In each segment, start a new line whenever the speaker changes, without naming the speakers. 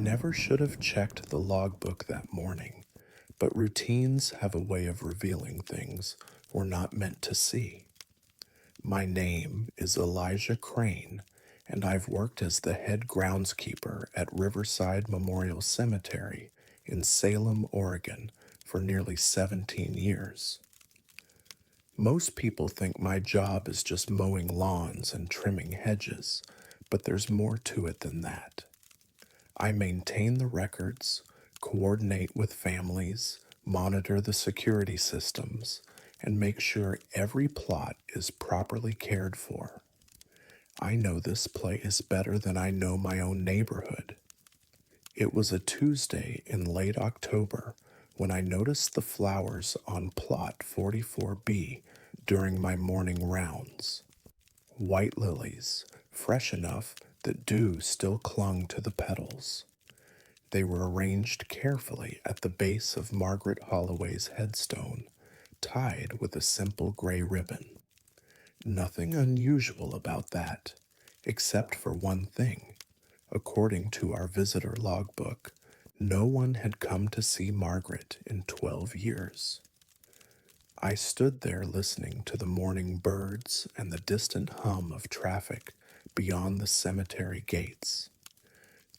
never should have checked the logbook that morning, but routines have a way of revealing things we're not meant to see. My name is Elijah Crane, and I've worked as the head groundskeeper at Riverside Memorial Cemetery in Salem, Oregon for nearly 17 years. Most people think my job is just mowing lawns and trimming hedges, but there's more to it than that. I maintain the records, coordinate with families, monitor the security systems, and make sure every plot is properly cared for. I know this place better than I know my own neighborhood. It was a Tuesday in late October when I noticed the flowers on plot 44B during my morning rounds. White lilies, fresh enough that dew still clung to the petals. They were arranged carefully at the base of Margaret Holloway's headstone, tied with a simple gray ribbon. Nothing unusual about that, except for one thing. According to our visitor logbook, no one had come to see Margaret in 12 years. I stood there listening to the morning birds and the distant hum of traffic beyond the cemetery gates.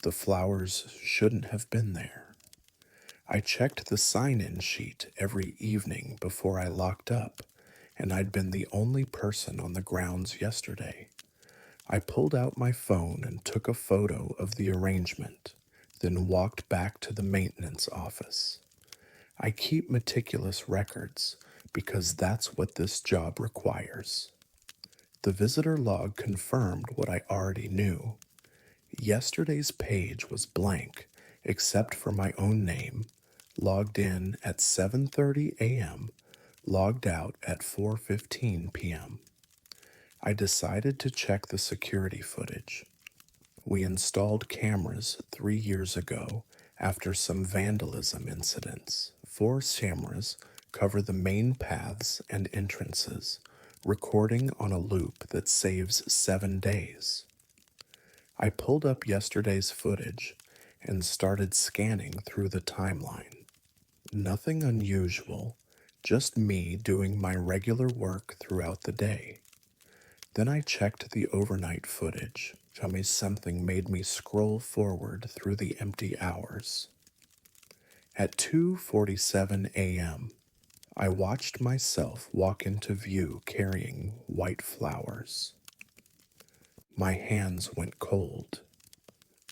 The flowers shouldn't have been there. I checked the sign-in sheet every evening before I locked up, and I'd been the only person on the grounds yesterday. I pulled out my phone and took a photo of the arrangement, then walked back to the maintenance office. I keep meticulous records because that's what this job requires. The visitor log confirmed what I already knew. Yesterday's page was blank except for my own name, logged in at 7:30 a.m., logged out at 4:15 p.m. I decided to check the security footage. We installed cameras 3 years ago after some vandalism incidents. 4 cameras cover the main paths and entrances, recording on a loop that saves 7 days. I pulled up yesterday's footage and started scanning through the timeline. Nothing unusual, just me doing my regular work throughout the day. Then I checked the overnight footage. Tell me something made me scroll forward through the empty hours. At 2:47 a.m., I watched myself walk into view carrying white flowers. My hands went cold.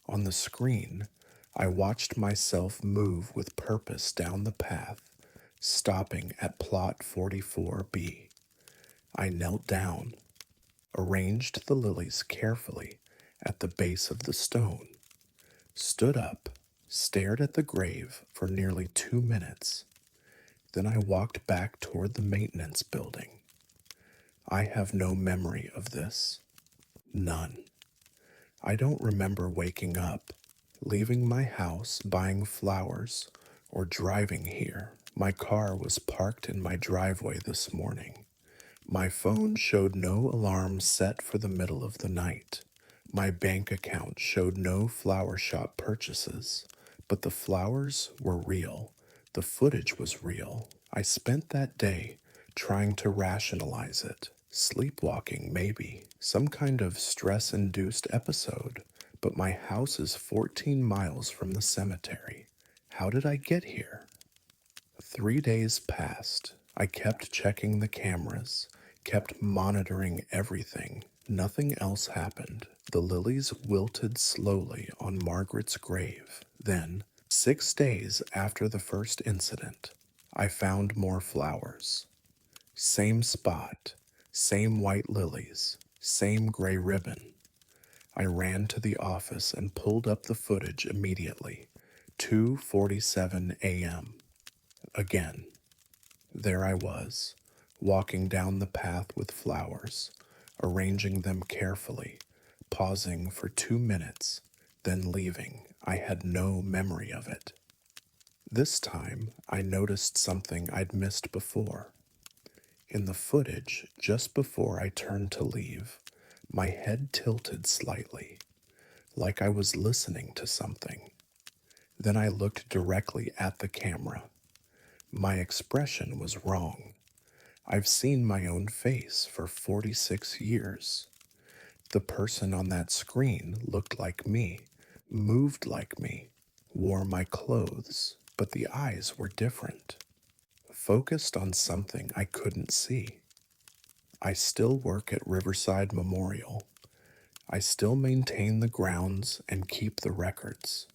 On the screen, I watched myself move with purpose down the path, stopping at plot 44B. I knelt down, arranged the lilies carefully at the base of the stone, stood up, stared at the grave for nearly 2 minutes. Then I walked back toward the maintenance building. I have no memory of this. None. I don't remember waking up, leaving my house, buying flowers, or driving here. My car was parked in my driveway this morning. My phone showed no alarm set for the middle of the night. My bank account showed no flower shop purchases, but the flowers were real. The footage was real. I spent that day trying to rationalize it. Sleepwalking, maybe. Some kind of stress-induced episode. But my house is 14 miles from the cemetery. How did I get here? 3 days passed. I kept checking the cameras, kept monitoring everything. Nothing else happened. The lilies wilted slowly on Margaret's grave. Then, 6 days after the first incident, I found more flowers. Same spot, same white lilies, same gray ribbon. I ran to the office and pulled up the footage immediately. 2:47 a.m. Again. There I was, walking down the path with flowers, arranging them carefully, pausing for 2 minutes, then leaving. I had no memory of it. This time, I noticed something I'd missed before. In the footage, just before I turned to leave, my head tilted slightly, like I was listening to something. Then I looked directly at the camera. My expression was wrong. I've seen my own face for 46 years. The person on that screen looked like me, moved like me, wore my clothes, but the eyes were different, focused on something I couldn't see. I still work at Riverside Memorial. I still maintain the grounds and keep the records.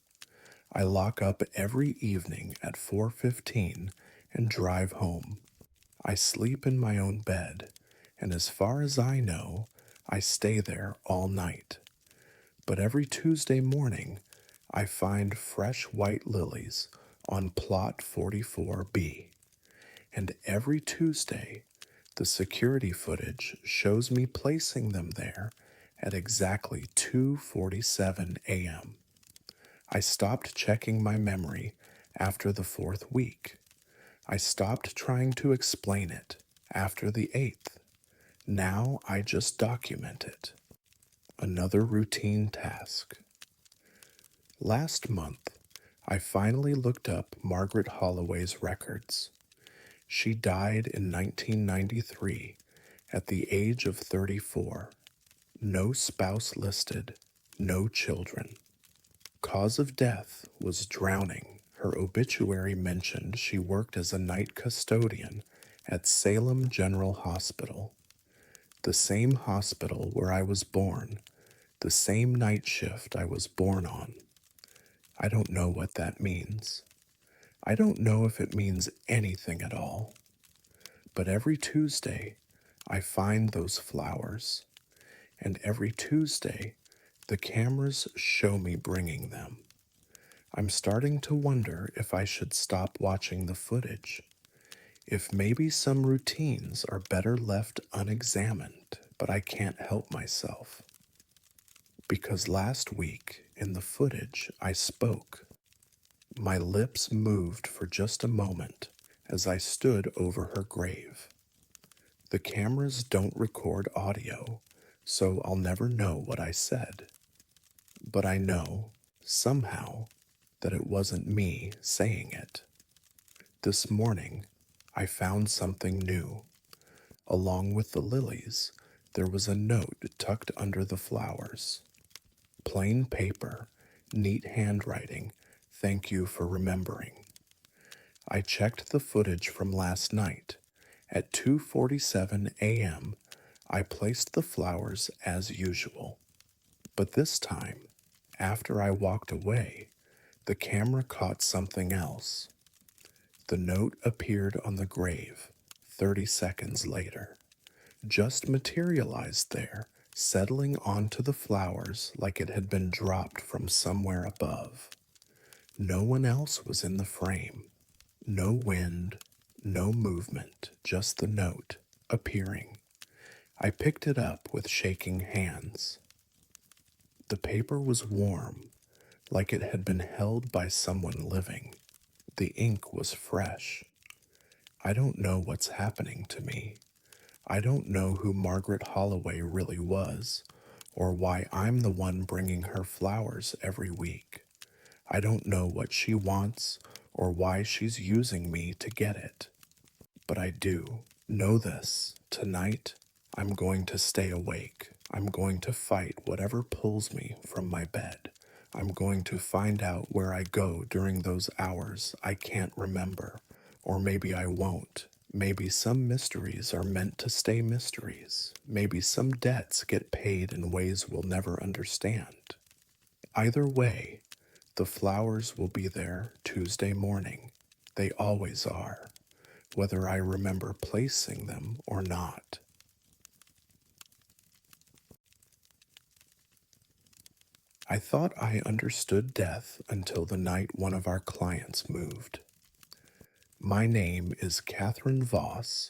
I lock up every evening at 4:15 and drive home. I sleep in my own bed, and as far as I know, I stay there all night. But every Tuesday morning, I find fresh white lilies on plot 44B. And every Tuesday, the security footage shows me placing them there at exactly 2:47 a.m. I stopped checking my memory after the fourth week. I stopped trying to explain it after the eighth. Now I just document it. Another routine task. Last month, I finally looked up Margaret Holloway's records. She died in 1993 at the age of 34. No spouse listed, no children. Cause of death was drowning. Her obituary mentioned she worked as a night custodian at Salem General Hospital, the same hospital where I was born, the same night shift I was born on. I don't know what that means. I don't know if it means anything at all. But every Tuesday, I find those flowers, and every Tuesday, the cameras show me bringing them. I'm starting to wonder if I should stop watching the footage, if maybe some routines are better left unexamined, but I can't help myself. Because last week, in the footage, I spoke. My lips moved for just a moment as I stood over her grave. The cameras don't record audio, so I'll never know what I said. But I know, somehow, that it wasn't me saying it. This morning, I found something new. Along with the lilies, there was a note tucked under the flowers. Plain paper, neat handwriting, thank you for remembering. I checked the footage from last night. At 2:47 a.m., I placed the flowers as usual. But this time, after I walked away, the camera caught something else. The note appeared on the grave 30 seconds later, just materialized there, settling onto the flowers like it had been dropped from somewhere above. No one else was in the frame. No wind, no movement, just the note appearing. I picked it up with shaking hands. The paper was warm, like it had been held by someone living. The ink was fresh. I don't know what's happening to me. I don't know who Margaret Holloway really was, or why I'm the one bringing her flowers every week. I don't know what she wants or why she's using me to get it. But I do know this. Tonight, I'm going to stay awake. I'm going to fight whatever pulls me from my bed. I'm going to find out where I go during those hours I can't remember. Or maybe I won't. Maybe some mysteries are meant to stay mysteries. Maybe some debts get paid in ways we'll never understand. Either way, the flowers will be there Tuesday morning. They always are, whether I remember placing them or not. I thought I understood death until the night one of our clients moved. My name is Catherine Voss,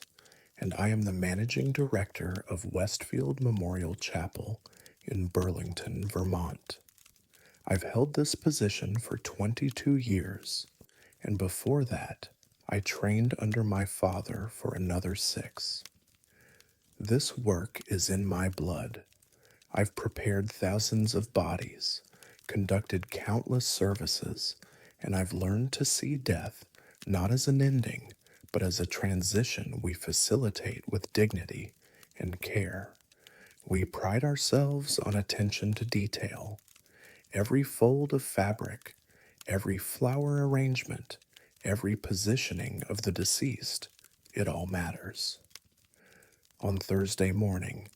and I am the managing director of Westfield Memorial Chapel in Burlington, Vermont. I've held this position for 22 years, and before that, I trained under my father for another 6. This work is in my blood. I've prepared thousands of bodies, conducted countless services, and I've learned to see death not as an ending, but as a transition we facilitate with dignity and care. We pride ourselves on attention to detail. Every fold of fabric, every flower arrangement, every positioning of the deceased, it all matters. On Thursday morning,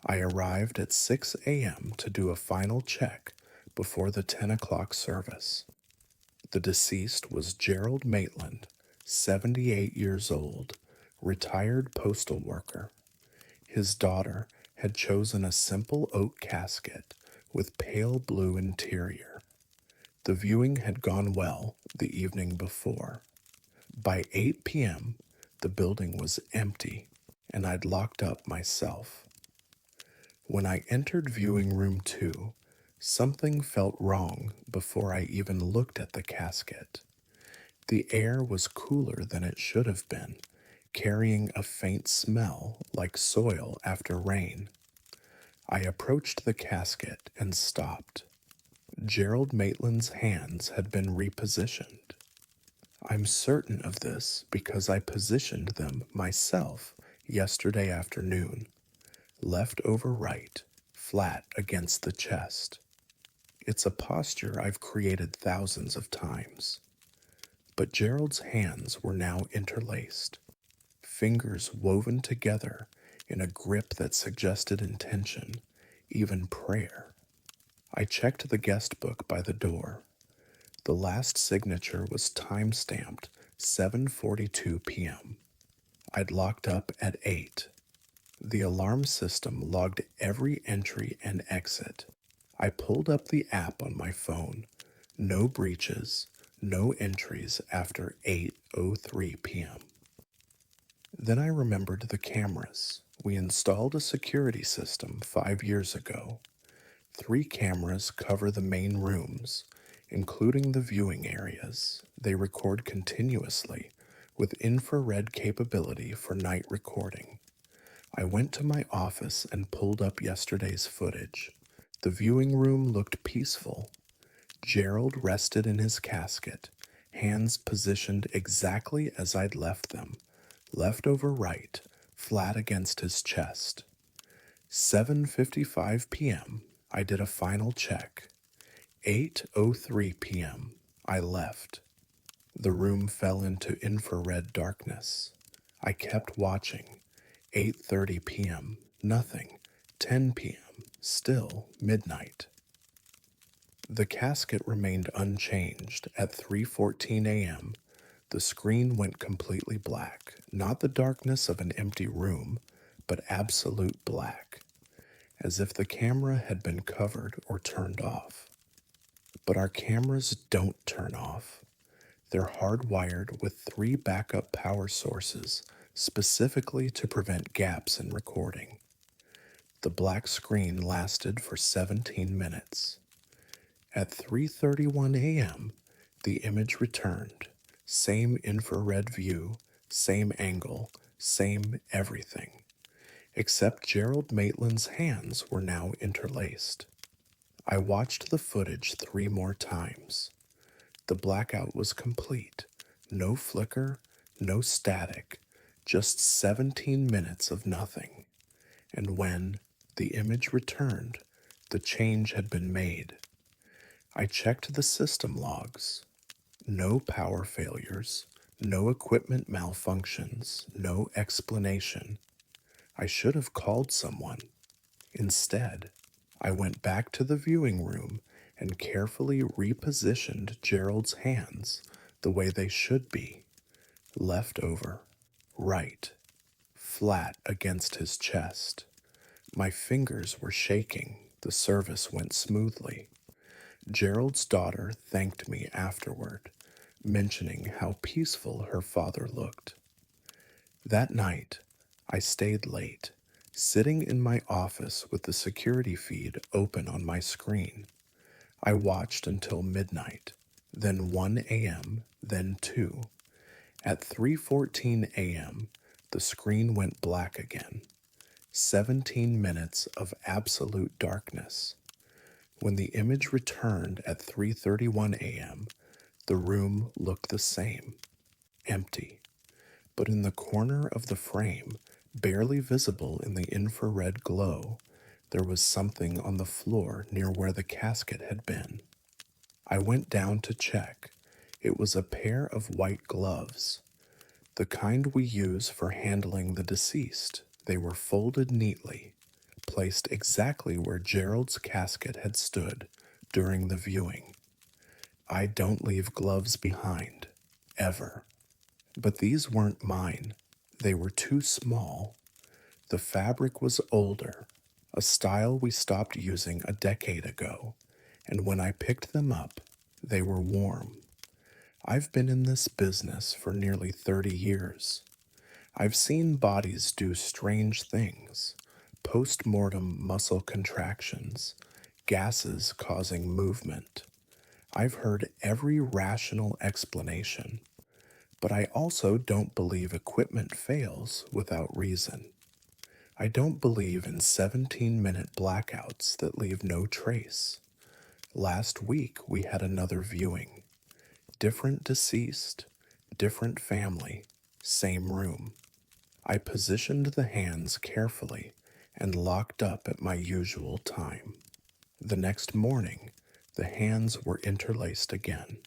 I arrived at 6 a.m. to do a final check before the 10 o'clock service. The deceased was Gerald Maitland, 78 years old, retired postal worker. His daughter had chosen a simple oak casket with pale blue interior. The viewing had gone well the evening before. By 8 p.m., the building was empty, and I'd locked up myself. When I entered viewing room 2, something felt wrong before I even looked at the casket. The air was cooler than it should have been, carrying a faint smell like soil after rain. I approached the casket and stopped. Gerald Maitland's hands had been repositioned. I'm certain of this because I positioned them myself yesterday afternoon, left over right, flat against the chest. It's a posture I've created thousands of times. But Gerald's hands were now interlaced, fingers woven together in a grip that suggested intention, even prayer. I checked the guest book by the door. The last signature was time-stamped 7:42 p.m. I'd locked up at 8. The alarm system logged every entry and exit. I pulled up the app on my phone. No breaches, no entries after 8:03 p.m. Then I remembered the cameras. We installed a security system 5 years ago. 3 cameras cover the main rooms, including the viewing areas. They record continuously with infrared capability for night recording. I went to my office and pulled up yesterday's footage. The viewing room looked peaceful. Gerald rested in his casket, hands positioned exactly as I'd left them, left over right, flat against his chest. 7:55 p.m., I did a final check. 8:03 p.m., I left. The room fell into infrared darkness. I kept watching. 8:30 p.m., nothing. 10 p.m., still midnight. The casket remained unchanged. At 3:14 a.m., the screen went completely black. Not the darkness of an empty room, but absolute black, as if the camera had been covered or turned off. But our cameras don't turn off. They're hardwired with 3 backup power sources specifically to prevent gaps in recording. The black screen lasted for 17 minutes. At 3:31 a.m., the image returned. Same infrared view, same angle, same everything. Except Gerald Maitland's hands were now interlaced. I watched the footage 3 more times. The blackout was complete. No flicker, no static, just 17 minutes of nothing. And when the image returned, the change had been made. I checked the system logs. No power failures, no equipment malfunctions, no explanation. I should have called someone. Instead, I went back to the viewing room and carefully repositioned Gerald's hands the way they should be. Left over, right, flat against his chest. My fingers were shaking. The service went smoothly. Gerald's daughter thanked me afterward, mentioning how peaceful her father looked. That night, I stayed late, sitting in my office with the security feed open on my screen. I watched until midnight, then 1 a.m., then 2. At 3:14 a.m., the screen went black again. 17 minutes of absolute darkness. When the image returned at 3:31 a.m., The room looked the same, empty, but in the corner of the frame, barely visible in the infrared glow, there was something on the floor near where the casket had been. I went down to check. It was a pair of white gloves, the kind we use for handling the deceased. They were folded neatly, placed exactly where Gerald's casket had stood during the viewing. I don't leave gloves behind, ever. But these weren't mine. They were too small. The fabric was older, a style we stopped using a decade ago, and when I picked them up, they were warm. I've been in this business for nearly 30 years. I've seen bodies do strange things, post-mortem muscle contractions, gases causing movement. I've heard every rational explanation, but I also don't believe equipment fails without reason. I don't believe in 17-minute blackouts that leave no trace. Last week we had another viewing. Different deceased, different family, same room. I positioned the hands carefully and locked up at my usual time. The next morning, the hands were interlaced again.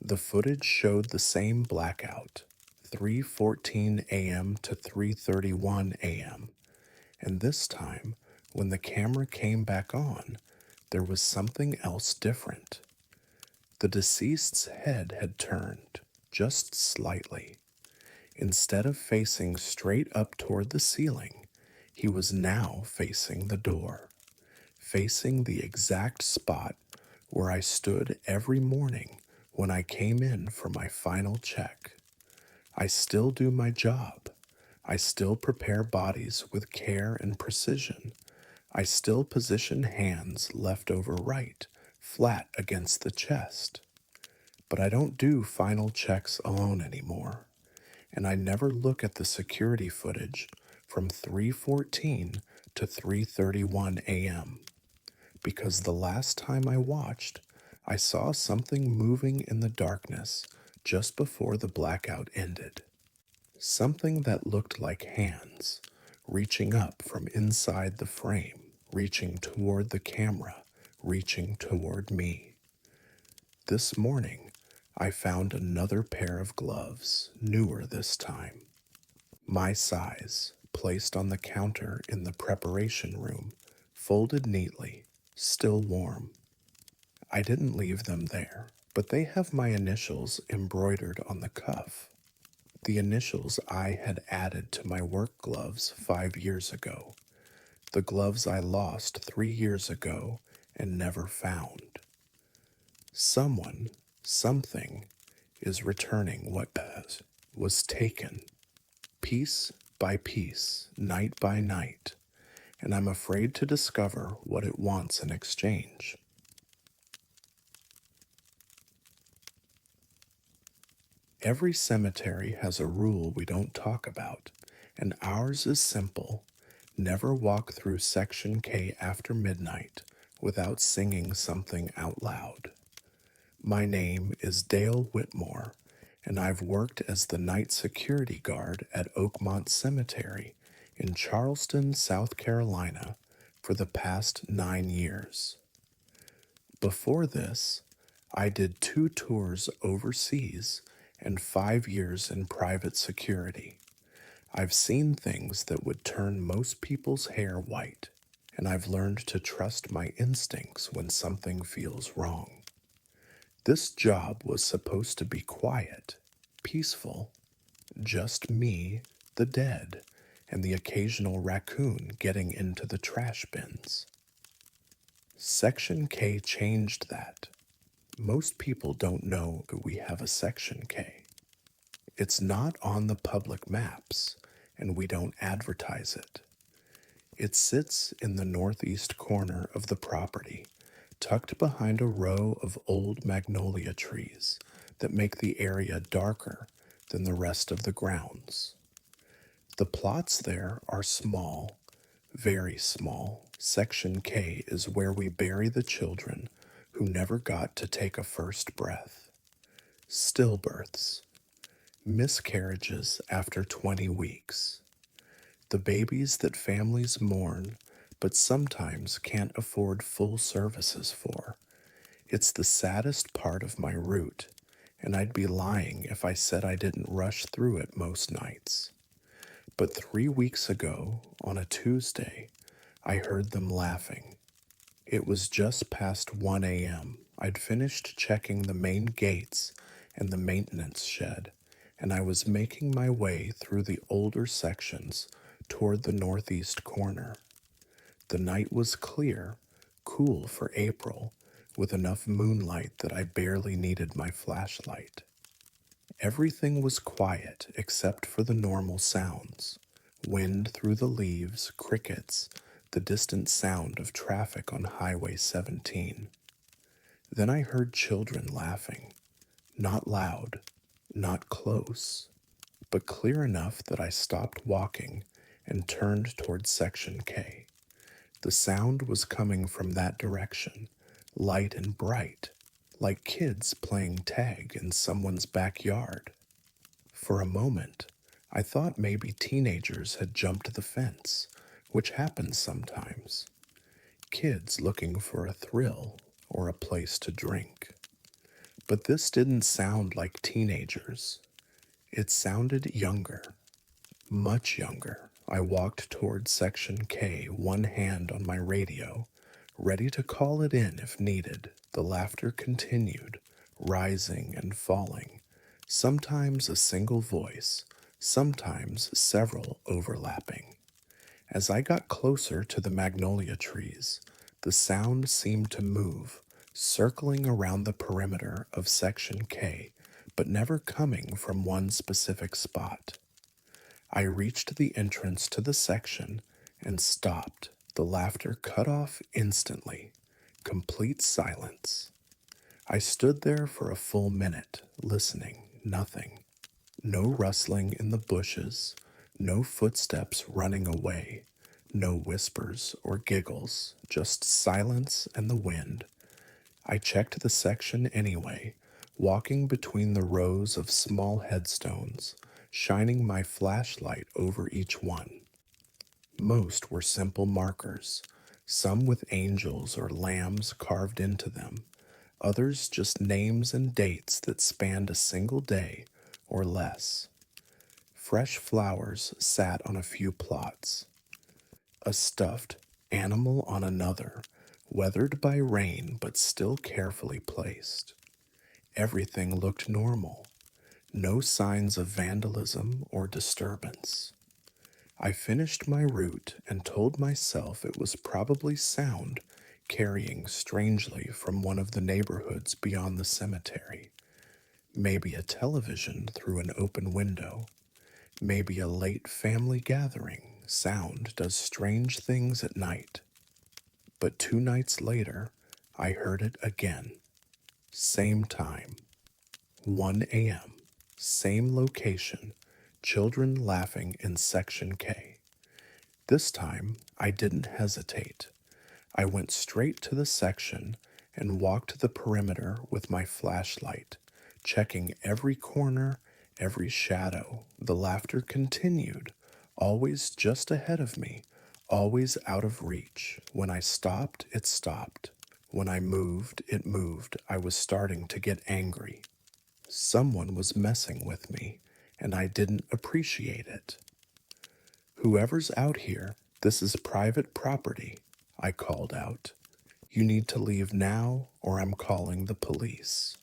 The footage showed the same blackout, 3:14 a.m. to 3:31 a.m., and this time, when the camera came back on, there was something else different. The deceased's head had turned, just slightly. Instead of facing straight up toward the ceiling, he was now facing the door, facing the exact spot where I stood every morning when I came in for my final check. I still do my job. I still prepare bodies with care and precision. I still position hands left over right, flat against the chest. But I don't do final checks alone anymore, and I never look at the security footage from 3:14 to 3:31 a.m. because the last time I watched, I saw something moving in the darkness just before the blackout ended. Something that looked like hands, reaching up from inside the frame, reaching toward the camera, reaching toward me. This morning, I found another pair of gloves, newer this time. My size, placed on the counter in the preparation room, folded neatly, still warm. I didn't leave them there, but they have my initials embroidered on the cuff. The initials I had added to my work gloves 5 years ago. The gloves I lost 3 years ago and never found. Someone, something, is returning what was taken, piece by piece, night by night, and I'm afraid to discover what it wants in exchange. Every cemetery has a rule we don't talk about, and ours is simple. Never walk through Section K after midnight without singing something out loud. My name is Dale Whitmore, and I've worked as the night security guard at Oakmont Cemetery in Charleston, South Carolina, for the past 9 years. Before this, I did 2 tours overseas and 5 years in private security. I've seen things that would turn most people's hair white, and I've learned to trust my instincts when something feels wrong. This job was supposed to be quiet, peaceful, just me, the dead, and the occasional raccoon getting into the trash bins. Section K changed that. Most people don't know that we have a Section K. It's not on the public maps, and we don't advertise it. It sits in the northeast corner of the property, tucked behind a row of old magnolia trees that make the area darker than the rest of the grounds. The plots there are small, very small. Section K is where we bury the children who never got to take a first breath. Stillbirths, miscarriages after 20 weeks, the babies that families mourn but sometimes can't afford full services for. It's the saddest part of my route, and I'd be lying if I said I didn't rush through it most nights. But 3 weeks ago, on a Tuesday, I heard them laughing. It was just past 1 a.m. I'd finished checking the main gates and the maintenance shed, and I was making my way through the older sections toward the northeast corner. The night was clear, cool for April, with enough moonlight that I barely needed my flashlight. Everything was quiet except for the normal sounds: wind through the leaves, crickets, the distant sound of traffic on Highway 17. Then I heard children laughing, not loud, not close, but clear enough that I stopped walking and turned toward Section K. The sound was coming from that direction, light and bright, like kids playing tag in someone's backyard. For a moment, I thought maybe teenagers had jumped the fence, which happens sometimes. Kids looking for a thrill or a place to drink. But this didn't sound like teenagers. It sounded younger, much younger. I walked toward Section K, one hand on my radio, ready to call it in if needed. The laughter continued, rising and falling, sometimes a single voice, sometimes several overlapping. As I got closer to the magnolia trees, the sound seemed to move, circling around the perimeter of Section K, but never coming from one specific spot. I reached the entrance to the section and stopped. The laughter cut off instantly. Complete silence. I stood there for a full minute, listening. Nothing. No rustling in the bushes, no footsteps running away, no whispers or giggles, just silence and the wind. I checked the section anyway, walking between the rows of small headstones, shining my flashlight over each one. Most were simple markers, some with angels or lambs carved into them, others just names and dates that spanned a single day or less. Fresh flowers sat on a few plots, a stuffed animal on another, weathered by rain but still carefully placed. Everything looked normal, no signs of vandalism or disturbance. I finished my route and told myself it was probably sound carrying strangely from one of the neighborhoods beyond the cemetery. Maybe a television through an open window. Maybe a late family gathering. Sound does strange things at night. But 2 nights later, I heard it again. Same time, 1 a.m., same location, children laughing in Section K. This time, I didn't hesitate. I went straight to the section and walked the perimeter with my flashlight, checking every corner, every shadow. The laughter continued, always just ahead of me, always out of reach. When I stopped, it stopped. When I moved, it moved. I was starting to get angry. Someone was messing with me, and I didn't appreciate it. "Whoever's out here, this is private property," I called out. "You need to leave now, or I'm calling the police."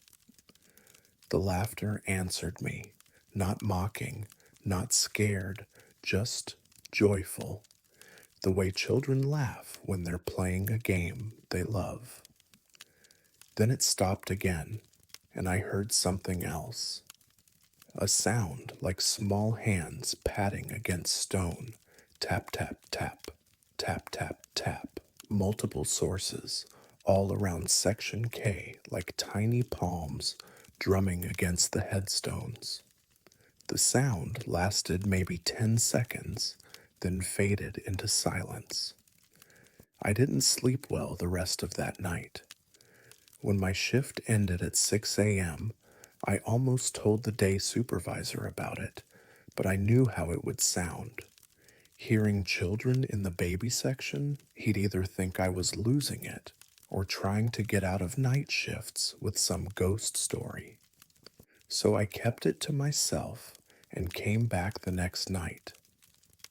The laughter answered me, not mocking, not scared, just joyful, the way children laugh when they're playing a game they love. Then it stopped again, and I heard something else. A sound like small hands patting against stone. Tap, tap, tap, tap, tap, tap. Multiple sources, all around Section K like tiny palms drumming against the headstones. The sound lasted maybe 10 seconds, then faded into silence. I didn't sleep well the rest of that night. When my shift ended at 6 a.m., I almost told the day supervisor about it, but I knew how it would sound. Hearing children in the baby section, he'd either think I was losing it or trying to get out of night shifts with some ghost story. So I kept it to myself and came back the next night.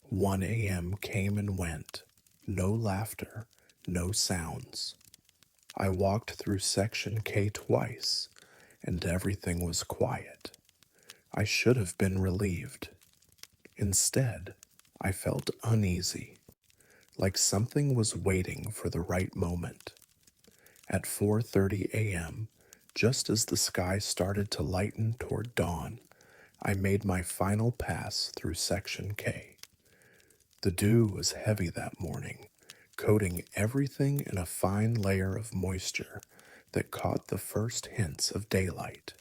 1 a.m. came and went. No laughter, no sounds. I walked through Section K twice, and everything was quiet. I should have been relieved. Instead, I felt uneasy, like something was waiting for the right moment. At 4:30 a.m., just as the sky started to lighten toward dawn, I made my final pass through Section K. The dew was heavy that morning, coating everything in a fine layer of moisture that caught the first hints of daylight.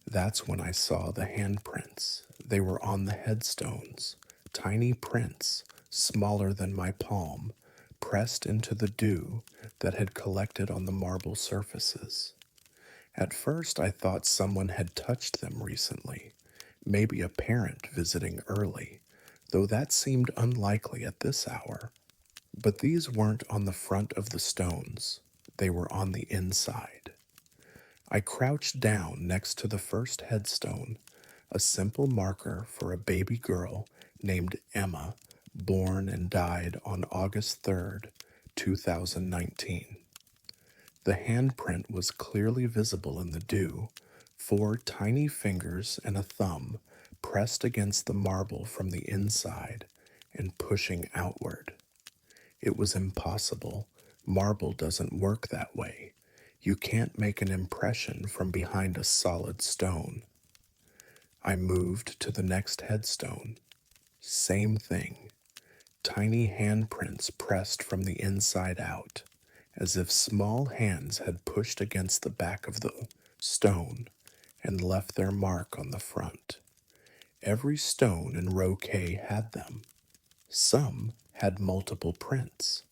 That's when I saw the handprints. They were on the headstones, tiny prints, smaller than my palm, pressed into the dew that had collected on the marble surfaces. At first, I thought someone had touched them recently, maybe a parent visiting early, though that seemed unlikely at this hour. But these weren't on the front of the stones, they were on the inside. I crouched down next to the first headstone, a simple marker for a baby girl named Emma, born and died on August 3rd, 2019. The handprint was clearly visible in the dew, 4 tiny fingers and a thumb pressed against the marble from the inside and pushing outward. It was impossible. Marble doesn't work that way. You can't make an impression from behind a solid stone. I moved to the next headstone. Same thing. Tiny handprints pressed from the inside out, as if small hands had pushed against the back of the stone and left their mark on the front. Every stone in row K had them. Some had multiple prints.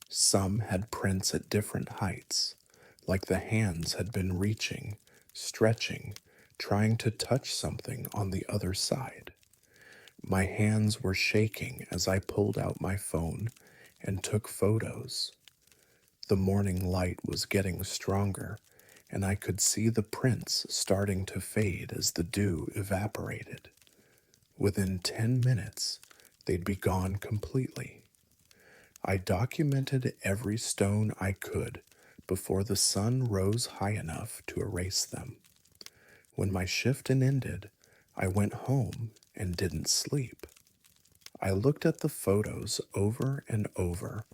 Some had prints at different heights, like the hands had been reaching, stretching, trying to touch something on the other side. My hands were shaking as I pulled out my phone and took photos. The morning light was getting stronger, and I could see the prints starting to fade as the dew evaporated. Within 10 minutes, they'd be gone completely. I documented every stone I could before the sun rose high enough to erase them. When my shift ended, I went home and didn't sleep. I looked at the photos over and over,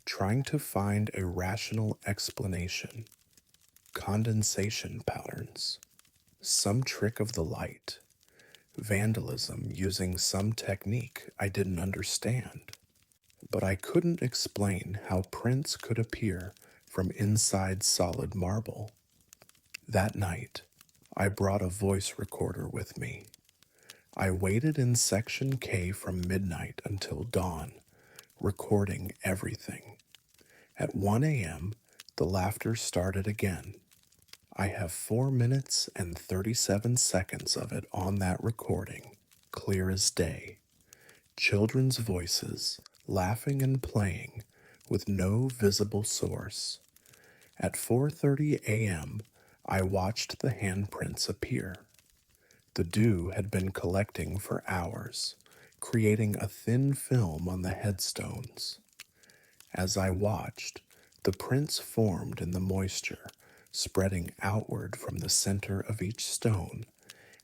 trying to find a rational explanation. Condensation patterns, some trick of the light, vandalism using some technique I didn't understand. But I couldn't explain how prints could appear from inside solid marble. That night, I brought a voice recorder with me. I waited in Section K from midnight until dawn, recording everything. At 1 a.m., the laughter started again. I have 4 minutes and 37 seconds of it on that recording, clear as day. Children's voices, laughing and playing, with no visible source. At 4:30 a.m., I watched the handprints appear. The dew had been collecting for hours, creating a thin film on the headstones. As I watched, the prints formed in the moisture, spreading outward from the center of each stone,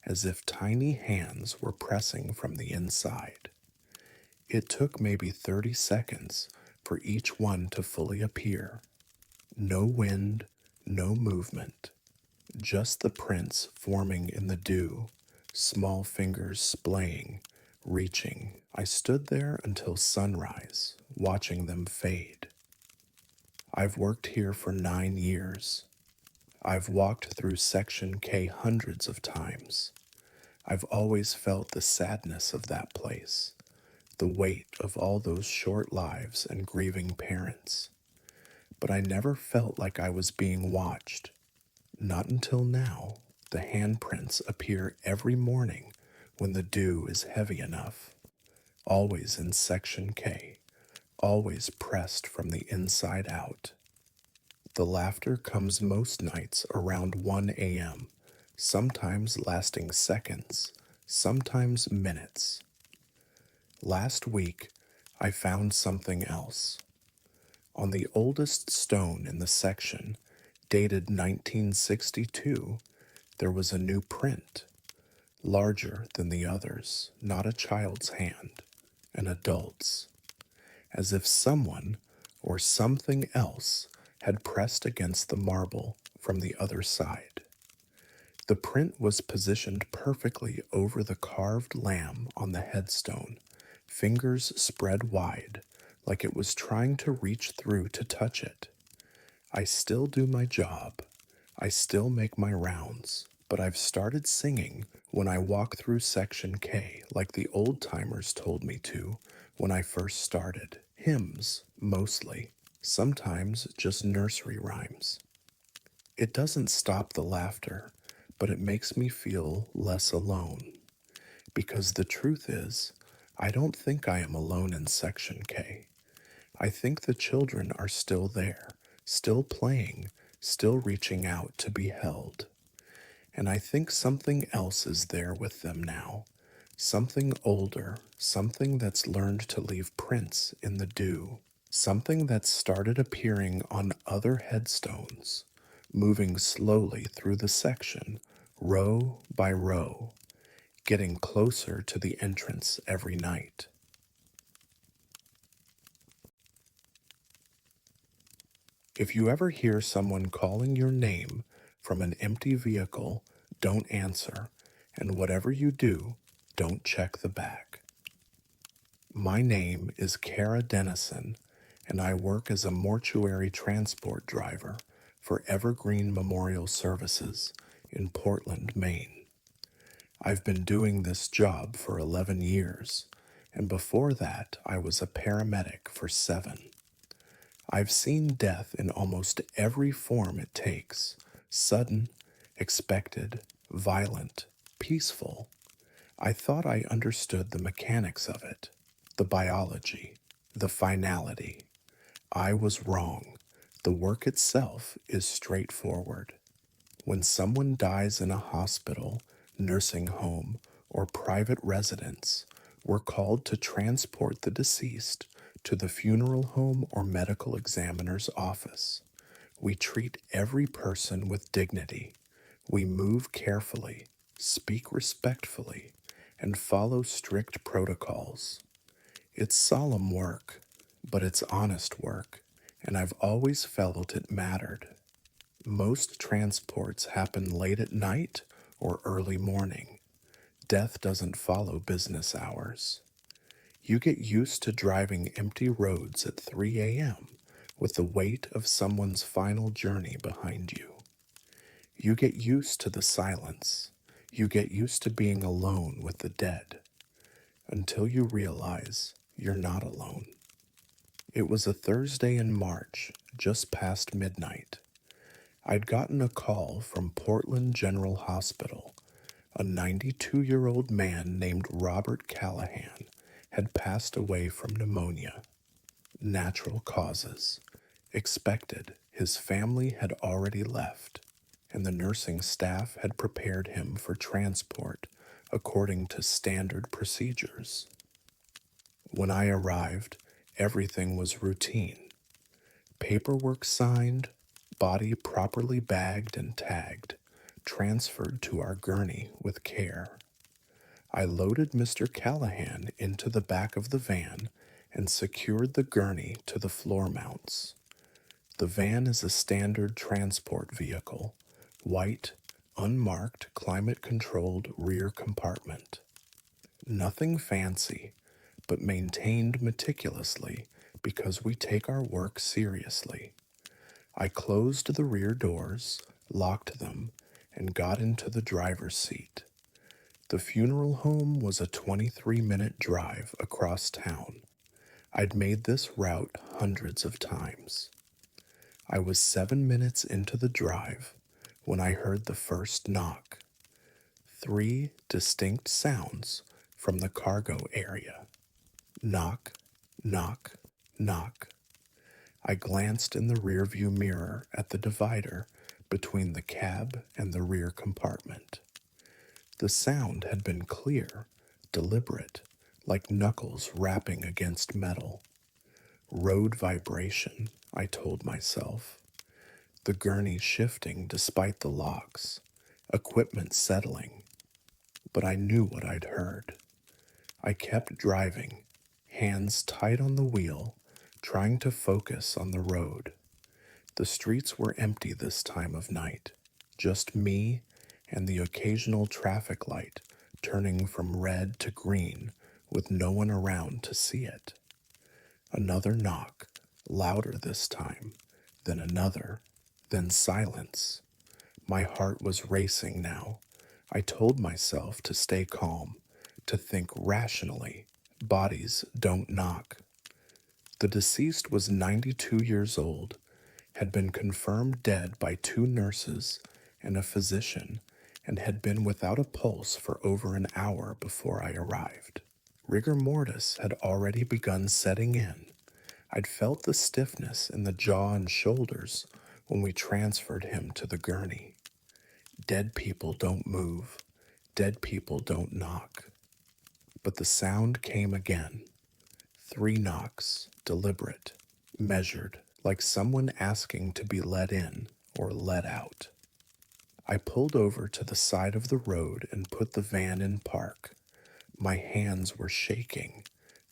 as if tiny hands were pressing from the inside. It took maybe 30 seconds for each one to fully appear. No wind, no movement, just the prints forming in the dew, small fingers splaying, reaching. I stood there until sunrise, watching them fade. I've worked here for 9 years. I've walked through Section K hundreds of times. I've always felt the sadness of that place, the weight of all those short lives and grieving parents. But I never felt like I was being watched. Not until now. the handprints appear every morning when the dew is heavy enough, always in Section K, always pressed from the inside out. The laughter comes most nights around 1 a.m., sometimes lasting seconds, sometimes minutes. Last week, I found something else. On the oldest stone in the section, dated 1962, there was a new print, larger than the others, not a child's hand, an adult's, as if someone or something else had pressed against the marble from the other side. The print was positioned perfectly over the carved lamb on the headstone, fingers spread wide, like it was trying to reach through to touch it. I still do my job. I still make my rounds, but I've started singing when I walk through Section K like the old timers told me to when I first started. Hymns, mostly. Sometimes just nursery rhymes. It doesn't stop the laughter, but it makes me feel less alone. Because the truth is, I don't think I am alone in Section K. I think the children are still there, still playing, still reaching out to be held. And I think something else is there with them now. Something older, something that's learned to leave prints in the dew. Something that's started appearing on other headstones, moving slowly through the section, row by row, getting closer to the entrance every night. If you ever hear someone calling your name from an empty vehicle, don't answer, and whatever you do, don't check the back. My name is Kara Dennison, and I work as a mortuary transport driver for Evergreen Memorial Services in Portland, Maine. I've been doing this job for 11 years, and before that, I was a paramedic for 7. I've seen death in almost every form it takes: sudden, expected, violent, peaceful. I thought I understood the mechanics of it, the biology, the finality. I was wrong. The work itself is straightforward. When someone dies in a hospital, nursing home, or private residence, we're called to transport the deceased to the funeral home or medical examiner's office. We treat every person with dignity. We move carefully, speak respectfully, and follow strict protocols. It's solemn work, but it's honest work, and I've always felt it mattered. Most transports happen late at night or early morning. Death doesn't follow business hours. You get used to driving empty roads at 3 a.m. with the weight of someone's final journey behind you. You get used to the silence. You get used to being alone with the dead, until you realize you're not alone. It was a Thursday in March, just past midnight. I'd gotten a call from Portland General Hospital. A 92-year-old man named Robert Callahan had passed away from pneumonia. Natural causes. Expected. His family had already left, and the nursing staff had prepared him for transport according to standard procedures. When I arrived, everything was routine. Paperwork signed, body properly bagged and tagged, transferred to our gurney with care. I loaded Mr. Callahan into the back of the van and secured the gurney to the floor mounts. The van is a standard transport vehicle, white, unmarked, climate-controlled rear compartment. Nothing fancy, but maintained meticulously because we take our work seriously. I closed the rear doors, locked them, and got into the driver's seat. The funeral home was a 23-minute drive across town. I'd made this route hundreds of times. I was 7 minutes into the drive when I heard the first knock. three distinct sounds from the cargo area. Knock, knock, knock. I glanced in the rearview mirror at the divider between the cab and the rear compartment. The sound had been clear, deliberate, like knuckles rapping against metal. Road vibration, I told myself. The gurney shifting despite the locks, equipment settling. But I knew what I'd heard. I kept driving, hands tight on the wheel, trying to focus on the road. The streets were empty this time of night, just me and the occasional traffic light turning from red to green with no one around to see it. Another knock, louder this time, then another, then silence. My heart was racing now. I told myself to stay calm, to think rationally. Bodies don't knock. The deceased was 92 years old, had been confirmed dead by 2 nurses and a physician, and had been without a pulse for over an hour before I arrived. Rigor mortis had already begun setting in. I'd felt the stiffness in the jaw and shoulders when we transferred him to the gurney. Dead people don't move. Dead people don't knock. But the sound came again. 3 knocks, deliberate, measured, like someone asking to be let in or let out. I pulled over to the side of the road and put the van in park. My hands were shaking.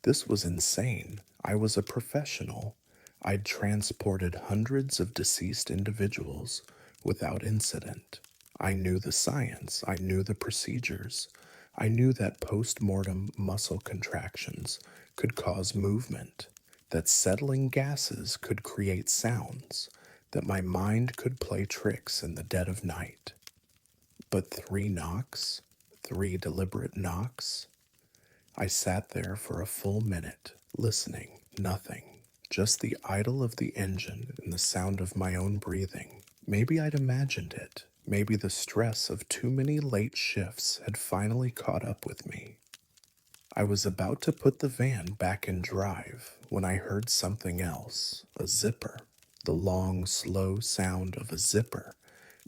This was insane. I was a professional. I'd transported hundreds of deceased individuals without incident. I knew the science. I knew the procedures. I knew that post-mortem muscle contractions could cause movement, that settling gases could create sounds, that my mind could play tricks in the dead of night. But 3 knocks? 3 deliberate knocks? I sat there for a full minute, listening, nothing, just the idle of the engine and the sound of my own breathing. Maybe I'd imagined it. Maybe the stress of too many late shifts had finally caught up with me. I was about to put the van back in drive when I heard something else, a zipper, the long, slow sound of a zipper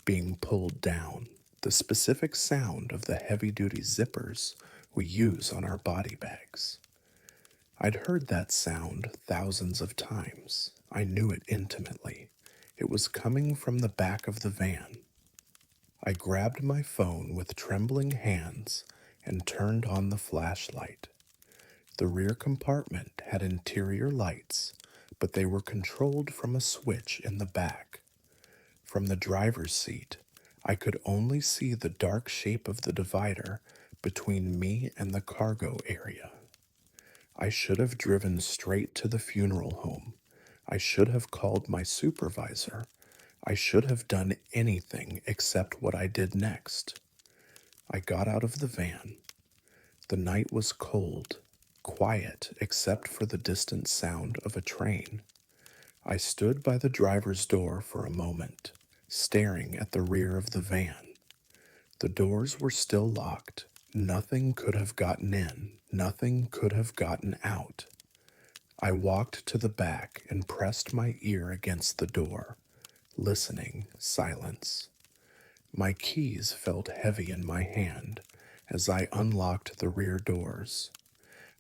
being pulled down, the specific sound of the heavy-duty zippers we use on our body bags. I'd heard that sound thousands of times. I knew it intimately. It was coming from the back of the van. I grabbed my phone with trembling hands and turned on the flashlight. The rear compartment had interior lights, but they were controlled from a switch in the back. From the driver's seat, I could only see the dark shape of the divider between me and the cargo area. I should have driven straight to the funeral home. I should have called my supervisor. I should have done anything except what I did next. I got out of the van. The night was cold, quiet except for the distant sound of a train. I stood by the driver's door for a moment, staring at the rear of the van. The doors were still locked. Nothing could have gotten in. Nothing could have gotten out. I walked to the back and pressed my ear against the door. Listening, silence. My keys felt heavy in my hand as I unlocked the rear doors.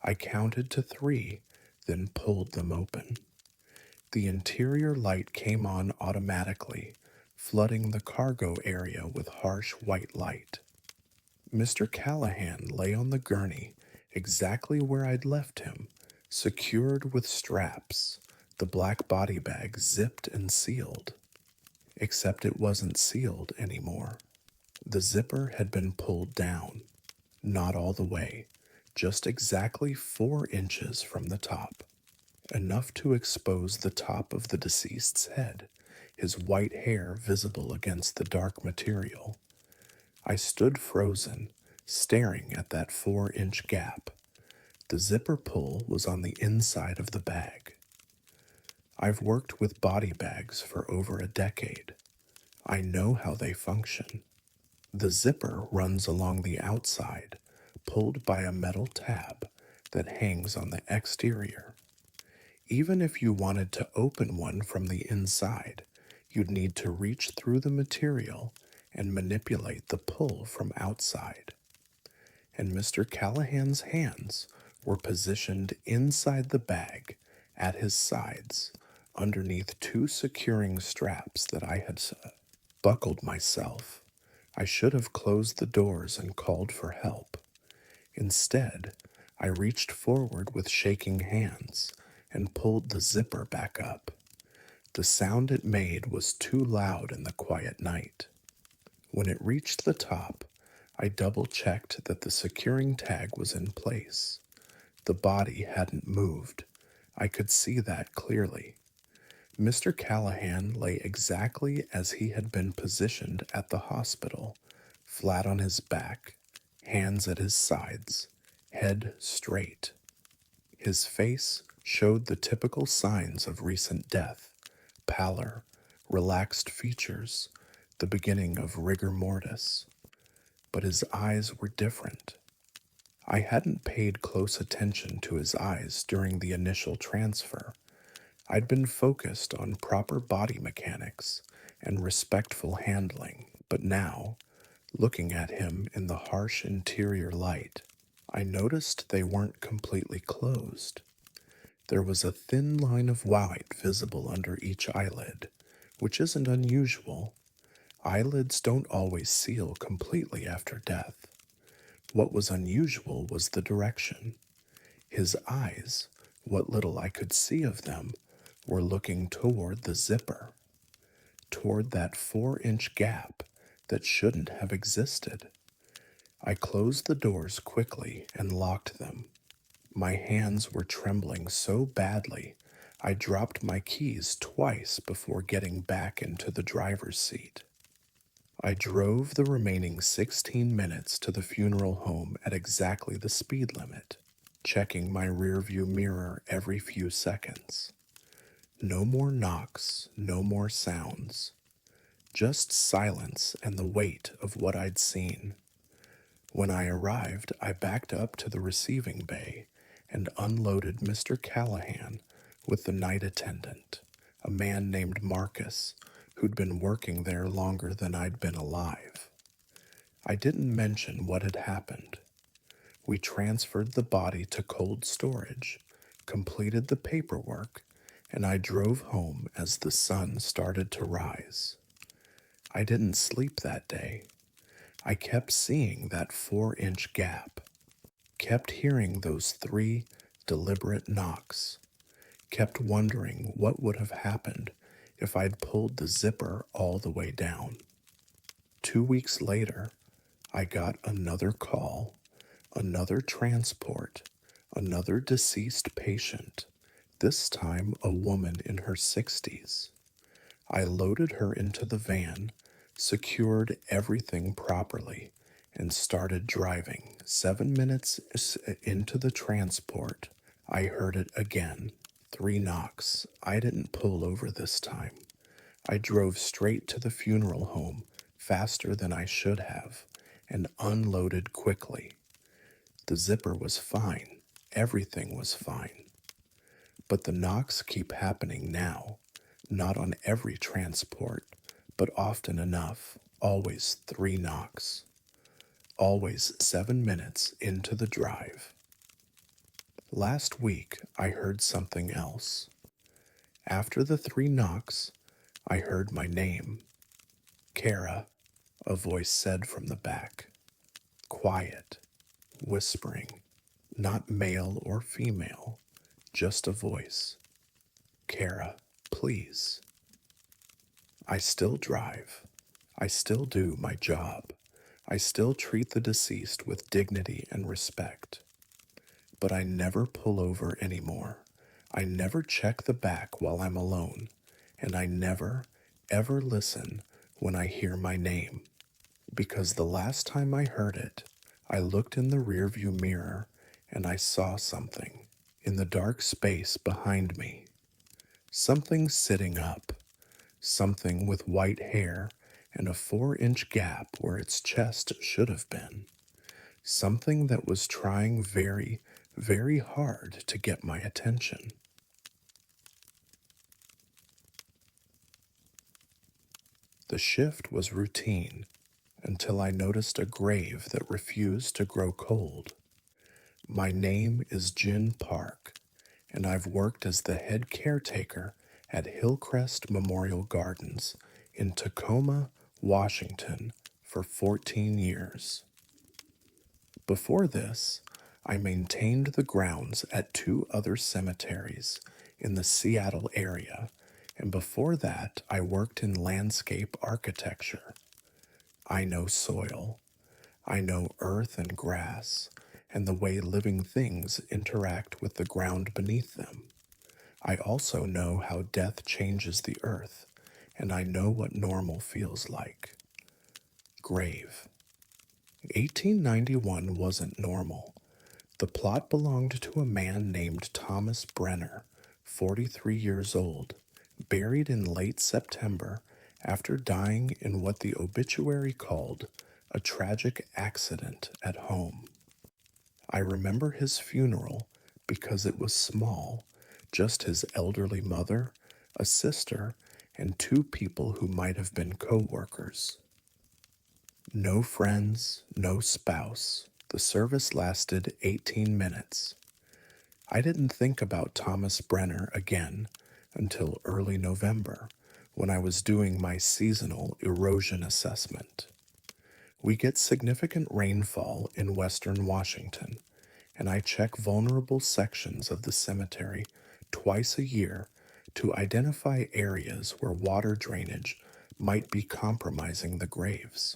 I counted to 3, then pulled them open. The interior light came on automatically, flooding the cargo area with harsh white light. Mr. Callahan lay on the gurney, exactly where I'd left him, secured with straps, the black body bag zipped and sealed. Except it wasn't sealed anymore. The zipper had been pulled down, not all the way, just exactly 4 inches from the top, enough to expose the top of the deceased's head, his white hair visible against the dark material. I stood frozen, staring at that 4-inch gap. The zipper pull was on the inside of the bag. I've worked with body bags for over a decade. I know how they function. The zipper runs along the outside, pulled by a metal tab that hangs on the exterior. Even if you wanted to open one from the inside, you'd need to reach through the material and manipulate the pull from outside. And Mr. Callahan's hands were positioned inside the bag at his sides, underneath two securing straps that I had buckled myself. I should have closed the doors and called for help. Instead, I reached forward with shaking hands and pulled the zipper back up. The sound it made was too loud in the quiet night. When it reached the top, I double checked that the securing tag was in place. The body hadn't moved. I could see that clearly. Mr. Callahan lay exactly as he had been positioned at the hospital, flat on his back, hands at his sides, head straight. His face showed the typical signs of recent death: pallor, relaxed features, the beginning of rigor mortis. But his eyes were different. I hadn't paid close attention to his eyes during the initial transfer. I'd been focused on proper body mechanics and respectful handling, but now, looking at him in the harsh interior light, I noticed they weren't completely closed. There was a thin line of white visible under each eyelid, which isn't unusual. Eyelids don't always seal completely after death. What was unusual was the direction. His eyes, what little I could see of them, were looking toward the zipper, toward that 4-inch gap that shouldn't have existed. I closed the doors quickly and locked them. My hands were trembling so badly, I dropped my keys twice before getting back into the driver's seat. I drove the remaining 16 minutes to the funeral home at exactly the speed limit, checking my rearview mirror every few seconds. No more knocks, no more sounds. Just silence and the weight of what I'd seen. When I arrived, I backed up to the receiving bay and unloaded Mr. Callahan with the night attendant, a man named Marcus, who'd been working there longer than I'd been alive. I didn't mention what had happened. We transferred the body to cold storage, completed the paperwork, and I drove home as the sun started to rise. I didn't sleep that day. I kept seeing that 4-inch gap, kept hearing those 3 deliberate knocks, kept wondering what would have happened if I'd pulled the zipper all the way down. 2 weeks later, I got another call, another transport, another deceased patient, this time a woman in her 60s. I loaded her into the van, secured everything properly, and started driving. 7 minutes into the transport, I heard it again. 3 knocks. I didn't pull over this time. I drove straight to the funeral home, faster than I should have, and unloaded quickly. The zipper was fine. Everything was fine. But the knocks keep happening now, not on every transport, but often enough. Always 3 knocks. Always 7 minutes into the drive. Last week, I heard something else. After the 3 knocks, I heard my name. Kara, a voice said from the back. Quiet, whispering, not male or female, just a voice. Kara, please. I still drive. I still do my job. I still treat the deceased with dignity and respect. But I never pull over anymore. I never check the back while I'm alone, and I never, ever listen when I hear my name. Because the last time I heard it, I looked in the rearview mirror and I saw something in the dark space behind me. Something sitting up, something with white hair and a 4-inch gap where its chest should have been. Something that was trying very, very hard to get my attention. The shift was routine until I noticed a grave that refused to grow cold. My name is Jin Park, and I've worked as the head caretaker at Hillcrest Memorial Gardens in Tacoma, Washington for 14 years. Before this, I maintained the grounds at 2 other cemeteries in the Seattle area, and before that, I worked in landscape architecture. I know soil, I know earth and grass, and the way living things interact with the ground beneath them. I also know how death changes the earth, and I know what normal feels like. Grave. 1891 wasn't normal. The plot belonged to a man named Thomas Brenner, 43 years old, buried in late September after dying in what the obituary called a tragic accident at home. I remember his funeral because it was small, just his elderly mother, a sister, and 2 people who might have been co-workers. No friends, no spouse. The service lasted 18 minutes. I didn't think about Thomas Brenner again until early November when I was doing my seasonal erosion assessment. We get significant rainfall in western Washington, and I check vulnerable sections of the cemetery twice a year to identify areas where water drainage might be compromising the graves.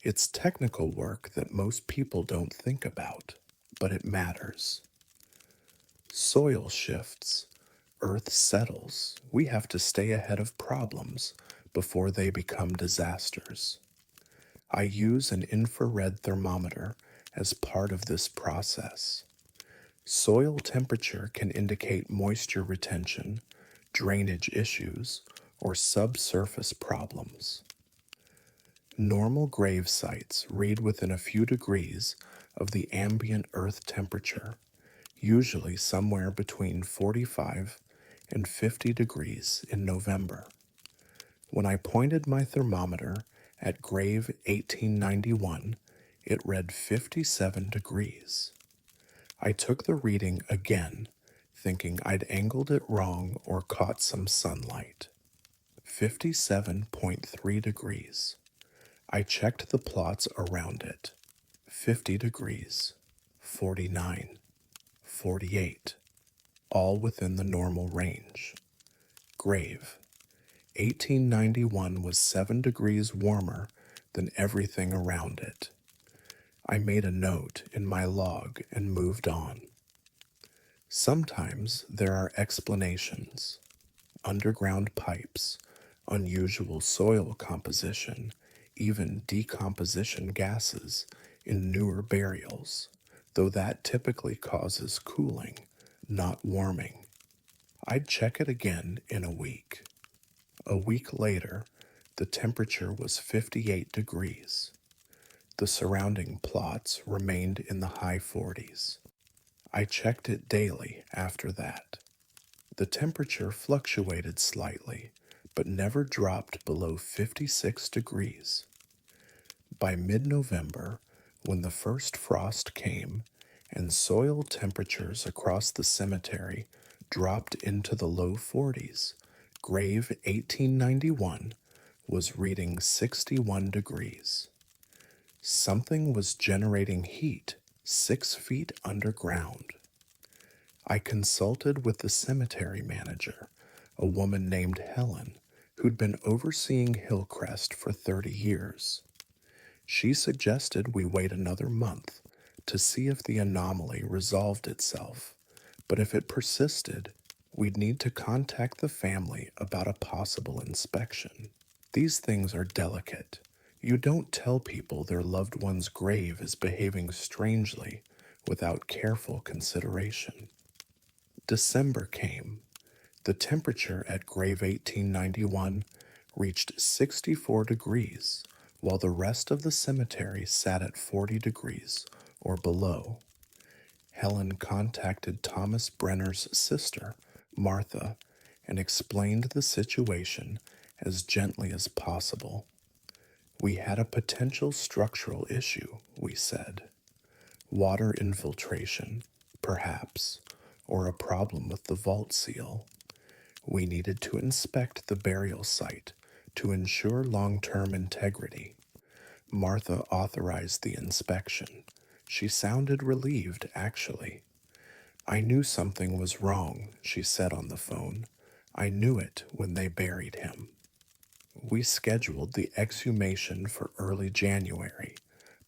It's technical work that most people don't think about, but it matters. Soil shifts, earth settles. We have to stay ahead of problems before they become disasters. I use an infrared thermometer as part of this process. Soil temperature can indicate moisture retention, drainage issues, or subsurface problems. Normal grave sites read within a few degrees of the ambient earth temperature, usually somewhere between 45 and 50 degrees in November. When I pointed my thermometer at grave 1891, it read 57 degrees. I took the reading again, thinking I'd angled it wrong or caught some sunlight. 57.3 degrees. I checked the plots around it. 50 degrees, 49, 48, all within the normal range. Grave. 1891 was 7 degrees warmer than everything around it. I made a note in my log and moved on. Sometimes there are explanations. Underground pipes, unusual soil composition, even decomposition gases in newer burials, though that typically causes cooling, not warming. I'd check it again in a week. A week later, the temperature was 58 degrees. The surrounding plots remained in the high 40s. I checked it daily after that. The temperature fluctuated slightly, but never dropped below 56 degrees. By mid-November, when the first frost came and soil temperatures across the cemetery dropped into the low 40s, grave 1891 was reading 61 degrees. Something was generating heat 6 feet underground. I consulted with the cemetery manager, a woman named Helen, who'd been overseeing Hillcrest for 30 years. She suggested we wait another month to see if the anomaly resolved itself, but if it persisted, we'd need to contact the family about a possible inspection. These things are delicate. You don't tell people their loved one's grave is behaving strangely without careful consideration. December came. The temperature at grave 1891 reached 64 degrees, while the rest of the cemetery sat at 40 degrees or below. Helen contacted Thomas Brenner's sister, Martha, and explained the situation as gently as possible. We had a potential structural issue, we said. Water infiltration, perhaps, or a problem with the vault seal. We needed to inspect the burial site to ensure long-term integrity. Martha authorized the inspection. She sounded relieved, actually. I knew something was wrong, she said on the phone. I knew it when they buried him. We scheduled the exhumation for early January,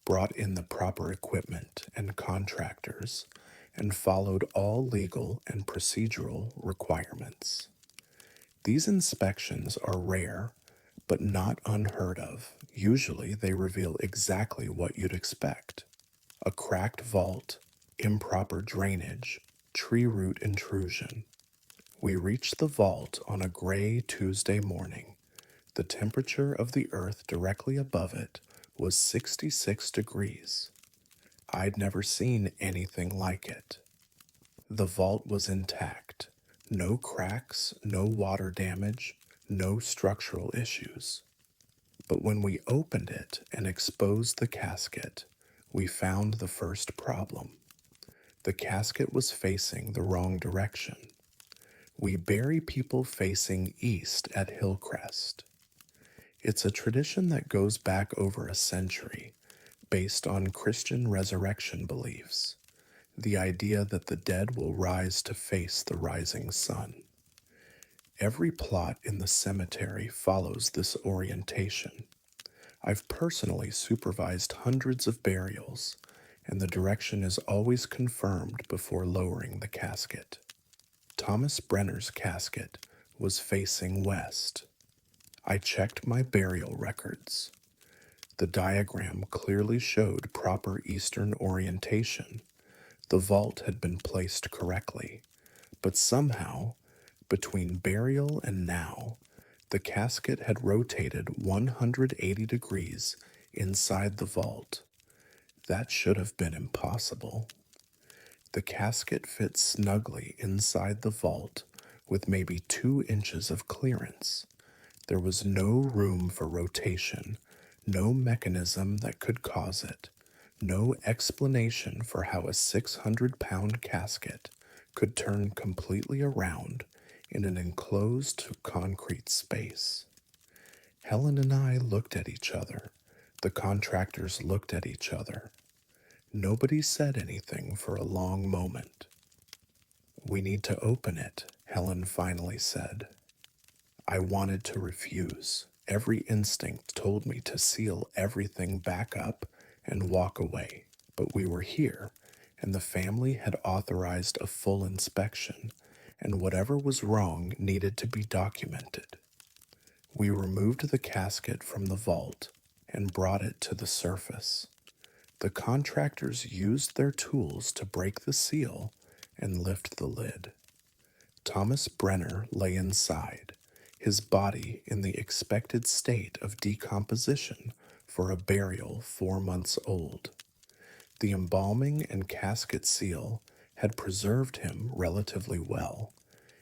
brought in the proper equipment and contractors, and followed all legal and procedural requirements. These inspections are rare, but not unheard of. Usually they reveal exactly what you'd expect: a cracked vault, improper drainage, tree root intrusion. We reached the vault on a gray Tuesday morning. The temperature of the earth directly above it was 66 degrees. I'd never seen anything like it. The vault was intact. No cracks, no water damage, no structural issues. But when we opened it and exposed the casket, we found the first problem. The casket was facing the wrong direction. We bury people facing east at Hillcrest. It's a tradition that goes back over a century, based on Christian resurrection beliefs, the idea that the dead will rise to face the rising sun. Every plot in the cemetery follows this orientation. I've personally supervised hundreds of burials, and the direction is always confirmed before lowering the casket. Thomas Brenner's casket was facing west. I checked my burial records. The diagram clearly showed proper eastern orientation. The vault had been placed correctly, but somehow, between burial and now, the casket had rotated 180 degrees inside the vault. That should have been impossible. The casket fit snugly inside the vault with maybe 2 inches of clearance. There was no room for rotation, no mechanism that could cause it, no explanation for how a 600-pound casket could turn completely around in an enclosed concrete space. Helen and I looked at each other. The contractors looked at each other. Nobody said anything for a long moment. "We need to open it," Helen finally said. I wanted to refuse. Every instinct told me to seal everything back up and walk away. But we were here, and the family had authorized a full inspection, and whatever was wrong needed to be documented. We removed the casket from the vault and brought it to the surface. The contractors used their tools to break the seal and lift the lid. Thomas Brenner lay inside, his body in the expected state of decomposition for a burial 4 months old. The embalming and casket seal had preserved him relatively well.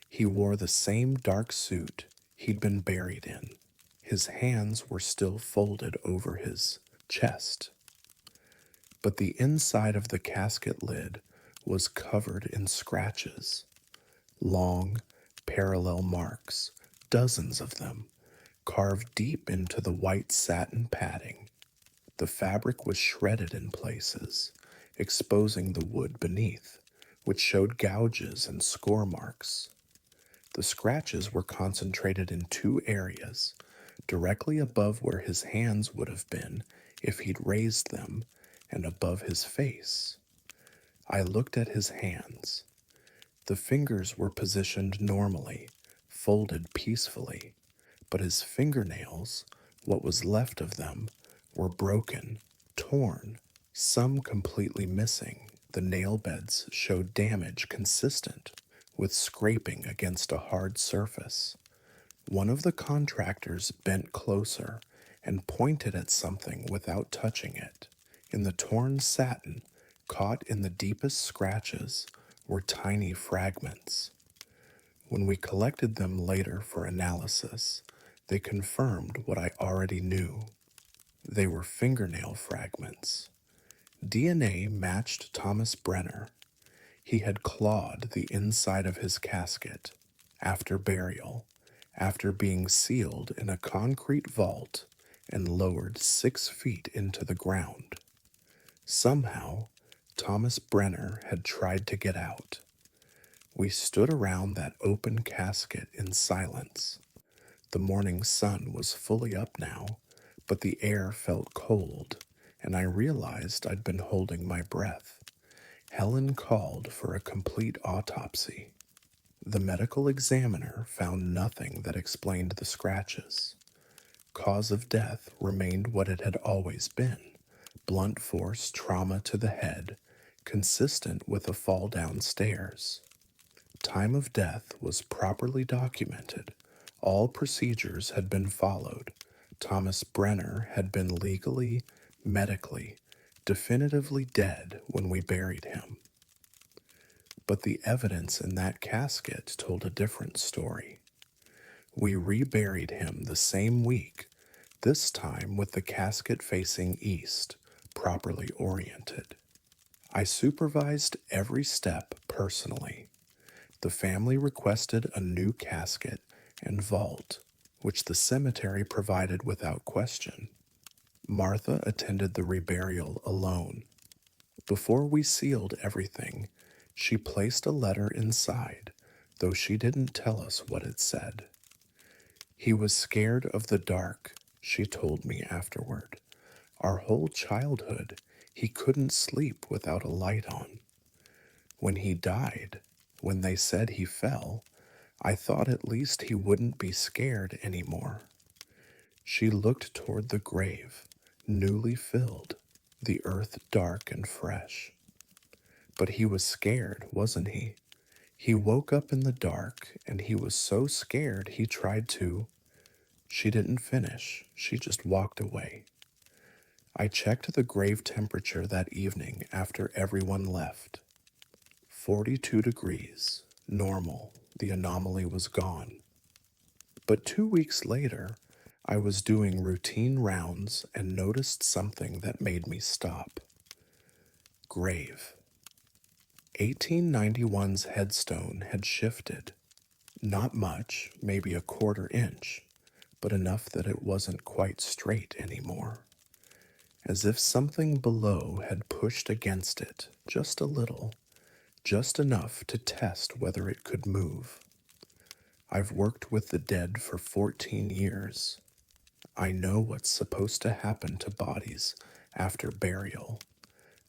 He wore the same dark suit he'd been buried in. His hands were still folded over his chest. But the inside of the casket lid was covered in scratches. Long, parallel marks, dozens of them, carved deep into the white satin padding. The fabric was shredded in places, exposing the wood beneath, which showed gouges and score marks. The scratches were concentrated in 2 areas, directly above where his hands would have been if he'd raised them, and above his face. I looked at his hands. The fingers were positioned normally, folded peacefully, but his fingernails, what was left of them, were broken, torn, some completely missing. The nail beds showed damage consistent with scraping against a hard surface. One of the contractors bent closer and pointed at something without touching it. In the torn satin, caught in the deepest scratches, were tiny fragments. When we collected them later for analysis, they confirmed what I already knew. They were fingernail fragments. DNA matched Thomas Brenner. He had clawed the inside of his casket after burial, after being sealed in a concrete vault and lowered 6 feet into the ground. Somehow, Thomas Brenner had tried to get out. We stood around that open casket in silence. The morning sun was fully up now, but the air felt cold, and I realized I'd been holding my breath. Helen called for a complete autopsy. The medical examiner found nothing that explained the scratches. Cause of death remained what it had always been: blunt force trauma to the head, consistent with a fall downstairs. Time of death was properly documented. All procedures had been followed. Thomas Brenner had been legally, medically, definitively dead when we buried him. But the evidence in that casket told a different story. We reburied him the same week, this time with the casket facing east, properly oriented. I supervised every step personally. The family requested a new casket and vault, which the cemetery provided without question. Martha attended the reburial alone. Before we sealed everything, she placed a letter inside, though she didn't tell us what it said. He was scared of the dark, she told me afterward. Our whole childhood, he couldn't sleep without a light on. When he died, when they said he fell, I thought at least he wouldn't be scared anymore. She looked toward the grave, newly filled, the earth dark and fresh. But he was scared, wasn't he? He woke up in the dark, and he was so scared he tried to. She didn't finish. She just walked away. I checked the grave temperature that evening after everyone left. 42 degrees, normal. The anomaly was gone. But 2 weeks later, I was doing routine rounds and noticed something that made me stop. Grave. 1891's headstone had shifted. Not much, maybe a quarter inch, but enough that it wasn't quite straight anymore. As if something below had pushed against it, just a little, just enough to test whether it could move. I've worked with the dead for 14 years. I know what's supposed to happen to bodies after burial.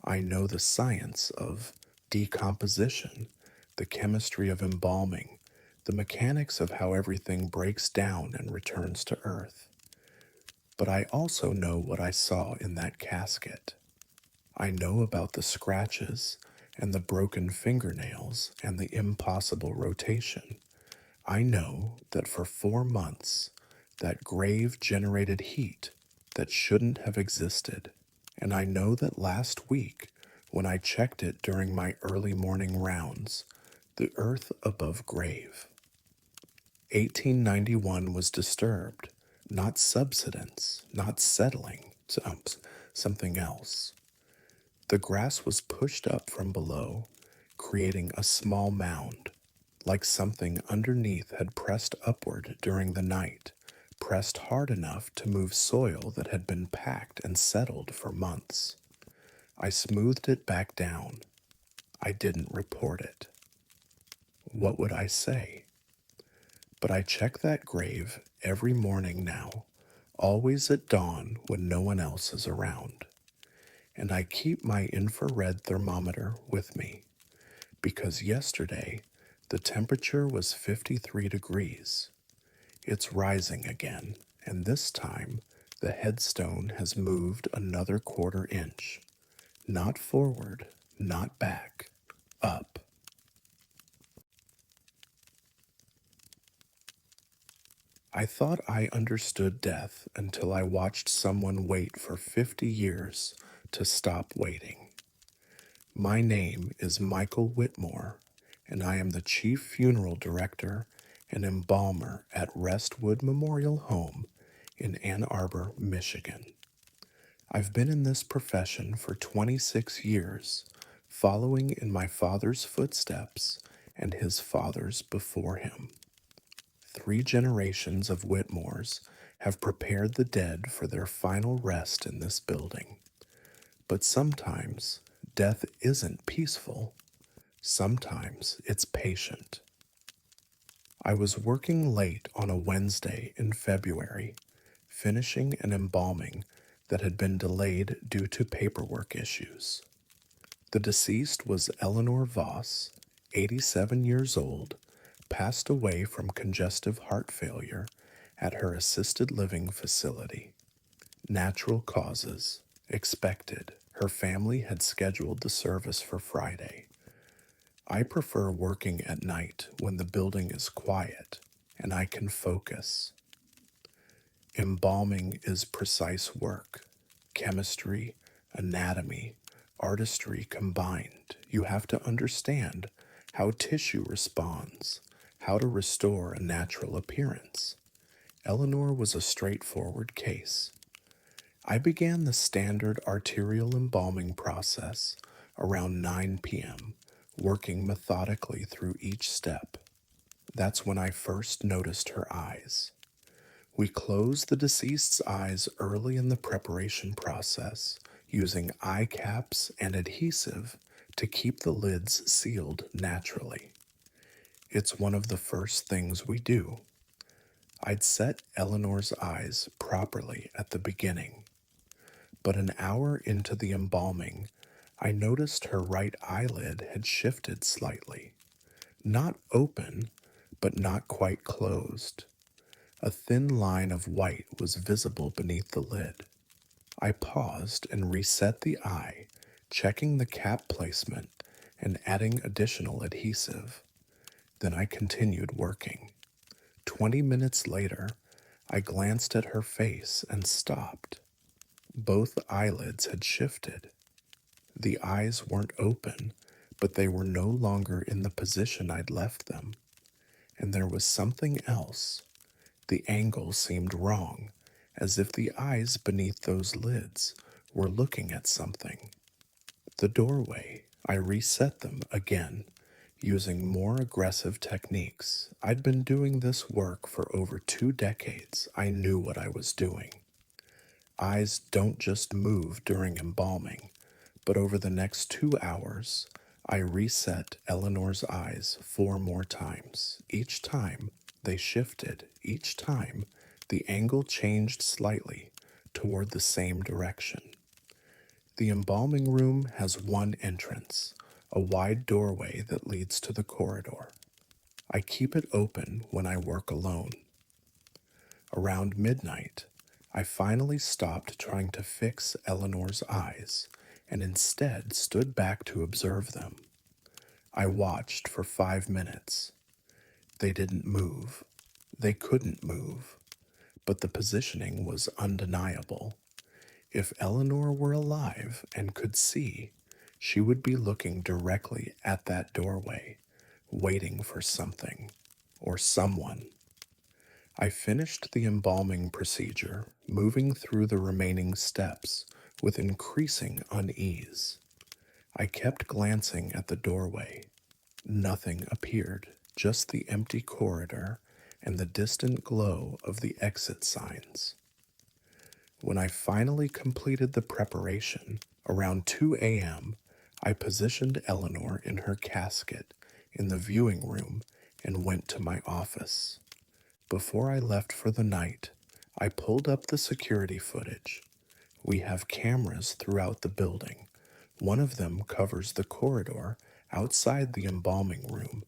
I know the science of decomposition, the chemistry of embalming, the mechanics of how everything breaks down and returns to earth. But I also know what I saw in that casket. I know about the scratches and the broken fingernails and the impossible rotation. I know that for 4 months, that grave generated heat that shouldn't have existed. And I know that last week, when I checked it during my early morning rounds, the earth above grave. 1891 was disturbed, not subsidence, not settling, something else. The grass was pushed up from below, creating a small mound, like something underneath had pressed upward during the night, pressed hard enough to move soil that had been packed and settled for months. I smoothed it back down. I didn't report it. What would I say? But I check that grave every morning now, always at dawn when no one else is around. And I keep my infrared thermometer with me, because yesterday the temperature was 53 degrees. It's rising again, and this time the headstone has moved another quarter inch. Not forward, not back, up. I thought I understood death until I watched someone wait for 50 years to stop waiting. My name is Michael Whitmore, and I am the Chief Funeral Director and Embalmer at Restwood Memorial Home in Ann Arbor, Michigan. I've been in this profession for 26 years, following in my father's footsteps and his father's before him. 3 generations of Whitmores have prepared the dead for their final rest in this building. But sometimes death isn't peaceful. Sometimes it's patient. I was working late on a Wednesday in February, finishing an embalming that had been delayed due to paperwork issues. The deceased was Eleanor Voss, 87 years old, passed away from congestive heart failure at her assisted living facility. Natural causes. Expected. Her family had scheduled the service for Friday. I prefer working at night when the building is quiet and I can focus. Embalming is precise work. Chemistry, anatomy, artistry combined. You have to understand how tissue responds, how to restore a natural appearance. Eleanor was a straightforward case. I began the standard arterial embalming process around 9 p.m., working methodically through each step. That's when I first noticed her eyes. We closed the deceased's eyes early in the preparation process using eye caps and adhesive to keep the lids sealed naturally. It's one of the first things we do. I'd set Eleanor's eyes properly at the beginning, but an hour into the embalming, I noticed her right eyelid had shifted slightly. Not open, but not quite closed. A thin line of white was visible beneath the lid. I paused and reset the eye, checking the cap placement and adding additional adhesive. Then I continued working. 20 minutes later, I glanced at her face and stopped. Both eyelids had shifted. The eyes weren't open, but they were no longer in the position I'd left them. And there was something else. The angle seemed wrong, as if the eyes beneath those lids were looking at something. The doorway, I reset them again, using more aggressive techniques. I'd been doing this work for over 2 decades. I knew what I was doing. Eyes don't just move during embalming, but over the next 2 hours, I reset Eleanor's eyes 4 more times. Each time, they shifted. Each time, the angle changed slightly toward the same direction. The embalming room has one entrance, a wide doorway that leads to the corridor. I keep it open when I work alone. Around midnight, I finally stopped trying to fix Eleanor's eyes and instead stood back to observe them. I watched for 5 minutes. They didn't move. They couldn't move. But the positioning was undeniable. If Eleanor were alive and could see, she would be looking directly at that doorway, waiting for something or someone. I finished the embalming procedure, moving through the remaining steps with increasing unease. I kept glancing at the doorway. Nothing appeared, just the empty corridor and the distant glow of the exit signs. When I finally completed the preparation, around 2 a.m., I positioned Eleanor in her casket in the viewing room and went to my office. Before I left for the night, I pulled up the security footage. We have cameras throughout the building. One of them covers the corridor outside the embalming room,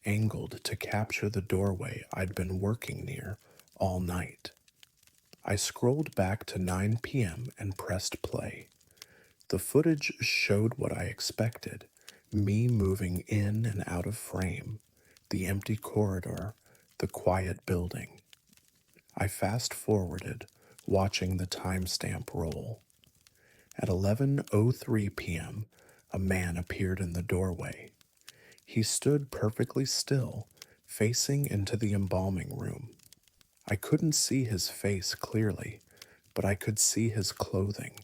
angled to capture the doorway I'd been working near all night. I scrolled back to 9 p.m. and pressed play. The footage showed what I expected, me moving in and out of frame, the empty corridor, the quiet building. I fast forwarded, watching the timestamp roll. At 11:03 p.m., a man appeared in the doorway. He stood perfectly still, facing into the embalming room. I couldn't see his face clearly, but I could see his clothing: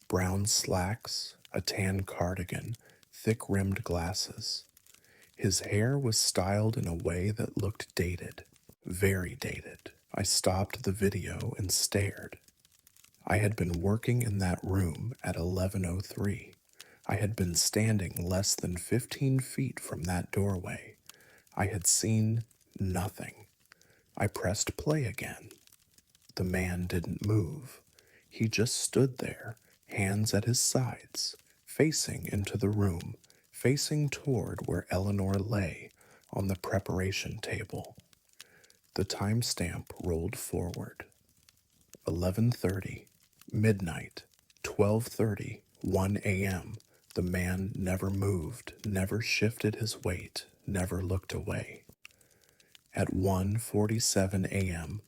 brown slacks, a tan cardigan, thick-rimmed glasses. His hair was styled in a way that looked dated, very dated. I stopped the video and stared. I had been working in that room at 11:03. I had been standing less than 15 feet from that doorway. I had seen nothing. I pressed play again. The man didn't move. He just stood there, hands at his sides, facing into the room, facing toward where Eleanor lay on the preparation table. The timestamp rolled forward. 11:30, midnight, 12:30, 1 a.m. The man never moved, never shifted his weight, never looked away. At 1:47 a.m.,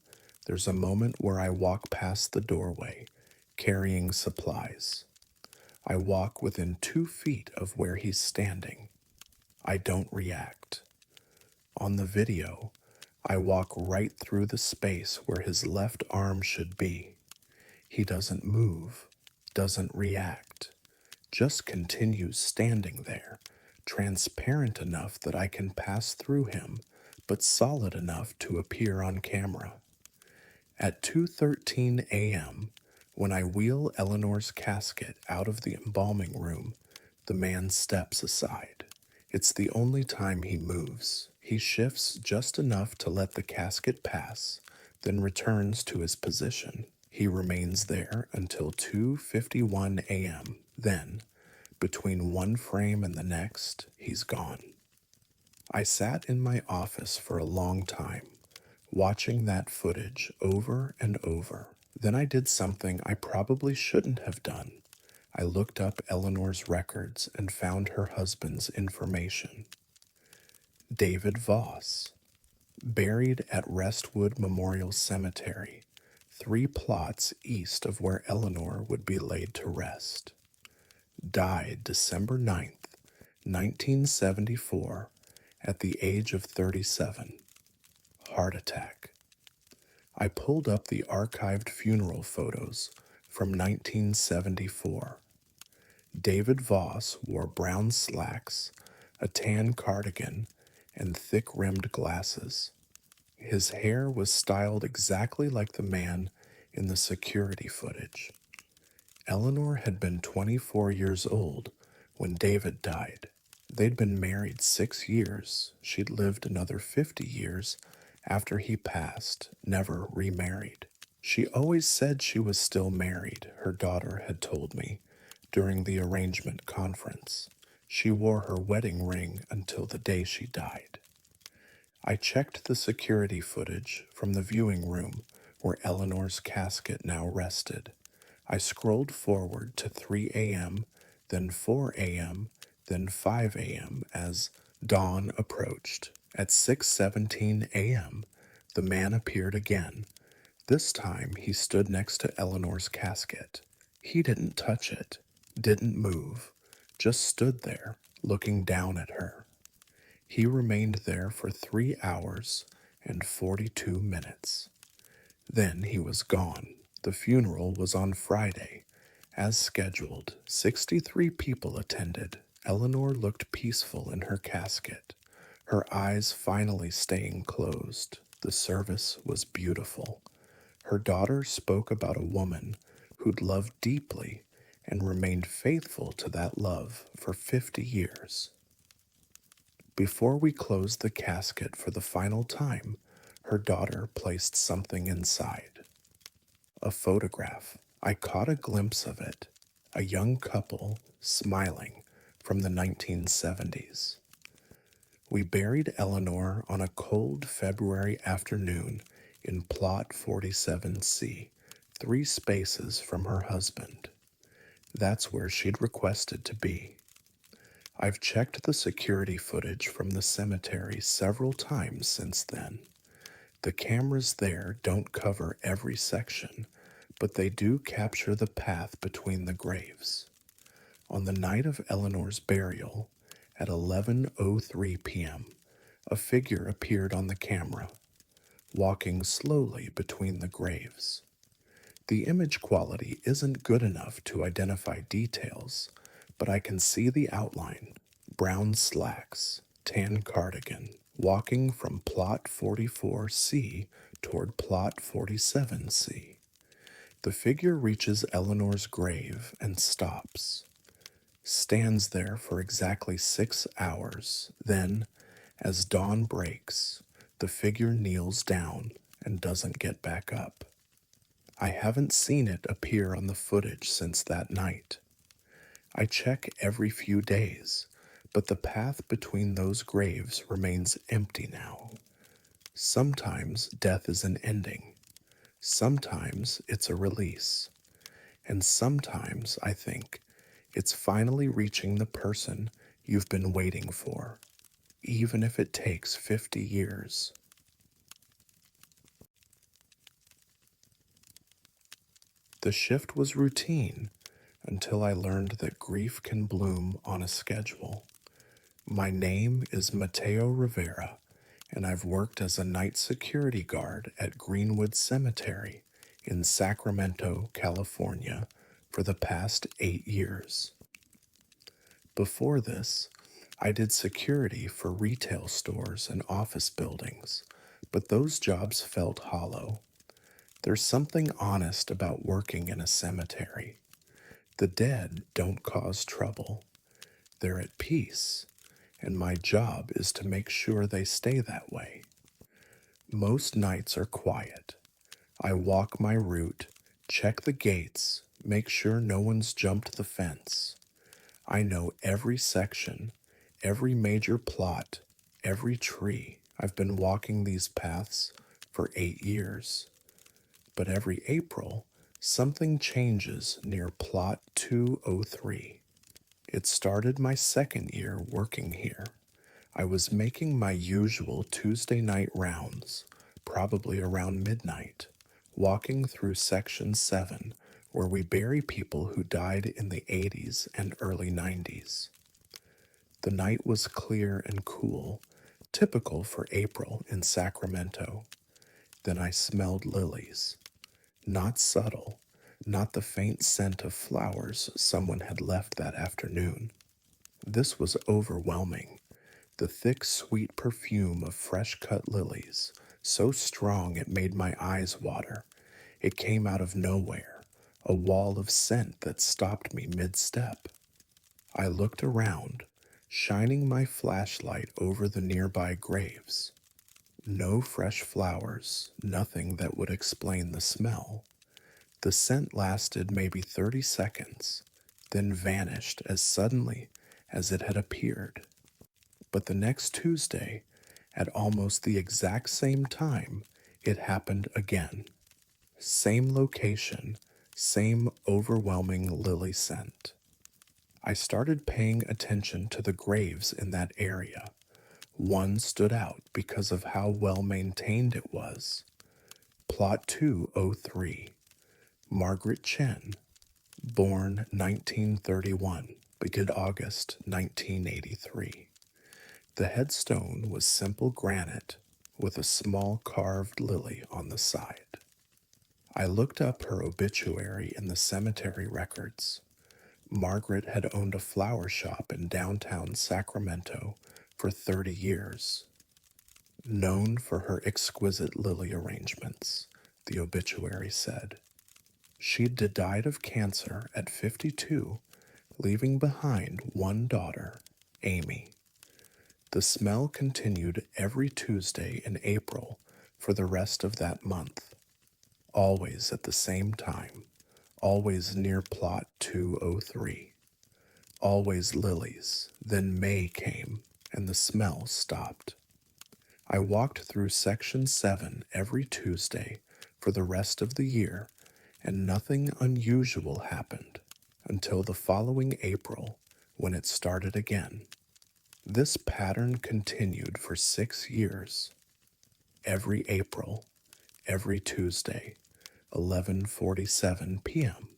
there's a moment where I walk past the doorway, carrying supplies. I walk within 2 feet of where he's standing. I don't react. On the video, I walk right through the space where his left arm should be. He doesn't move, doesn't react, just continues standing there, transparent enough that I can pass through him, but solid enough to appear on camera. At 2:13 a.m., when I wheel Eleanor's casket out of the embalming room, the man steps aside. It's the only time he moves. He shifts just enough to let the casket pass, then returns to his position. He remains there until 2:51 a.m. Then, between one frame and the next, he's gone. I sat in my office for a long time, watching that footage over and over. Then I did something I probably shouldn't have done. I looked up Eleanor's records and found her husband's information. David Voss, buried at Restwood Memorial Cemetery, 3 plots east of where Eleanor would be laid to rest. Died December 9th, 1974, at the age of 37. Heart attack. I pulled up the archived funeral photos from 1974. David Voss wore brown slacks, a tan cardigan, and thick-rimmed glasses. His hair was styled exactly like the man in the security footage. Eleanor had been 24 years old when David died. They'd been married 6 years. She'd lived another 50 years after he passed, never remarried. She always said she was still married, her daughter had told me during the arrangement conference. She wore her wedding ring until the day she died. I checked the security footage from the viewing room where Eleanor's casket now rested. I scrolled forward to 3 a.m., then 4 a.m., then 5 a.m. as dawn approached. At 6:17 a.m., the man appeared again. This time he stood next to Eleanor's casket. He didn't touch it, didn't move, just stood there, looking down at her. He remained there for 3 hours and 42 minutes. Then he was gone. The funeral was on Friday. As scheduled, 63 people attended. Eleanor looked peaceful in her casket, her eyes finally staying closed. The service was beautiful. Her daughter spoke about a woman who'd loved deeply and remained faithful to that love for 50 years. Before we closed the casket for the final time, her daughter placed something inside. A photograph. I caught a glimpse of it. A young couple, smiling, from the 1970s. We buried Eleanor on a cold February afternoon in Plot 47C, 3 spaces from her husband. That's where she'd requested to be. I've checked the security footage from the cemetery several times since then. The cameras there don't cover every section, but they do capture the path between the graves. On the night of Eleanor's burial, at 11:03 p.m., a figure appeared on the camera, walking slowly between the graves. The image quality isn't good enough to identify details, but I can see the outline: brown slacks, tan cardigan, walking from plot 44C toward plot 47C. The figure reaches Eleanor's grave and stops, stands there for exactly 6 hours. Then, as dawn breaks, the figure kneels down and doesn't get back up. I haven't seen it appear on the footage since that night. I check every few days, but the path between those graves remains empty now. Sometimes death is an ending, sometimes it's a release, and sometimes I think it's finally reaching the person you've been waiting for, even if it takes 50 years. The shift was routine until I learned that grief can bloom on a schedule. My name is Mateo Rivera, and I've worked as a night security guard at Greenwood Cemetery in Sacramento, California, for the past 8 years. Before this, I did security for retail stores and office buildings, but those jobs felt hollow. There's something honest about working in a cemetery. The dead don't cause trouble. They're at peace, and my job is to make sure they stay that way. Most nights are quiet. I walk my route, check the gates, make sure no one's jumped the fence. I know every section, every major plot, every tree. I've been walking these paths for 8 years. But every April, something changes near plot 203. It started my second year working here. I was making my usual Tuesday night rounds, probably around midnight, walking through Section 7, where we bury people who died in the 80s and early 90s. The night was clear and cool, typical for April in Sacramento. Then I smelled lilies. Not subtle, not the faint scent of flowers someone had left that afternoon. This was overwhelming. The thick, sweet perfume of fresh-cut lilies, so strong it made my eyes water. It came out of nowhere, a wall of scent that stopped me mid-step. I looked around, shining my flashlight over the nearby graves. No fresh flowers, nothing that would explain the smell. The scent lasted maybe 30 seconds, then vanished as suddenly as it had appeared. But the next Tuesday, at almost the exact same time, it happened again. Same location, same overwhelming lily scent. I started paying attention to the graves in that area. One stood out because of how well maintained it was. Plot 203. Margaret Chen, born 1931, began August 1983. The headstone was simple granite with a small carved lily on the side. I looked up her obituary in the cemetery records. Margaret had owned a flower shop in downtown Sacramento for 30 years. Known for her exquisite lily arrangements, the obituary said. She'd died of cancer at 52, leaving behind one daughter, Amy. The smell continued every Tuesday in April for the rest of that month, always at the same time, always near plot 203. Always lilies. Then May came, and the smell stopped. I walked through Section 7 every Tuesday for the rest of the year, and nothing unusual happened until the following April, when it started again. This pattern continued for 6 years. every April, every Tuesday, 11:47 p.m.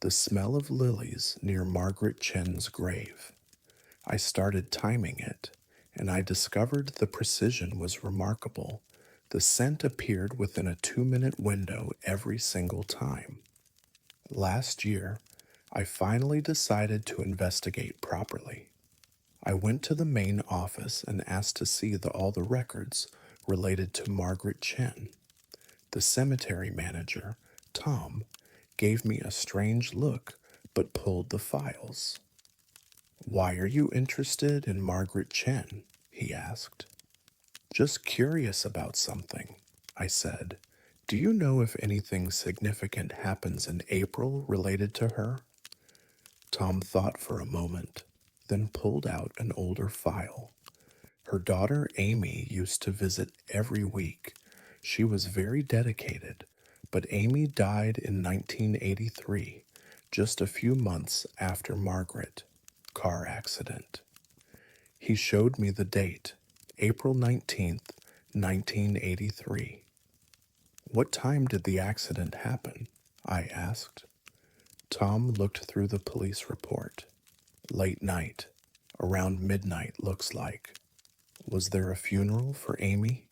The smell of lilies near Margaret Chen's grave. I started timing it, and I discovered the precision was remarkable. The scent appeared within a 2-minute window every single time. Last year, I finally decided to investigate properly. I went to the main office and asked to see all the records related to Margaret Chen. The cemetery manager, Tom, gave me a strange look but pulled the files. "Why are you interested in Margaret Chen?" he asked. "Just curious about something," I said. "Do you know if anything significant happens in April related to her?" Tom thought for a moment, then pulled out an older file. Her daughter Amy used to visit every week. She was very dedicated, but Amy died in 1983, just a few months after Margaret. Car accident. He showed me the date, April 19th, 1983. "What time did the accident happen?" I asked. Tom looked through the police report. "Late night. Around midnight, looks like." "Was there a funeral for Amy?"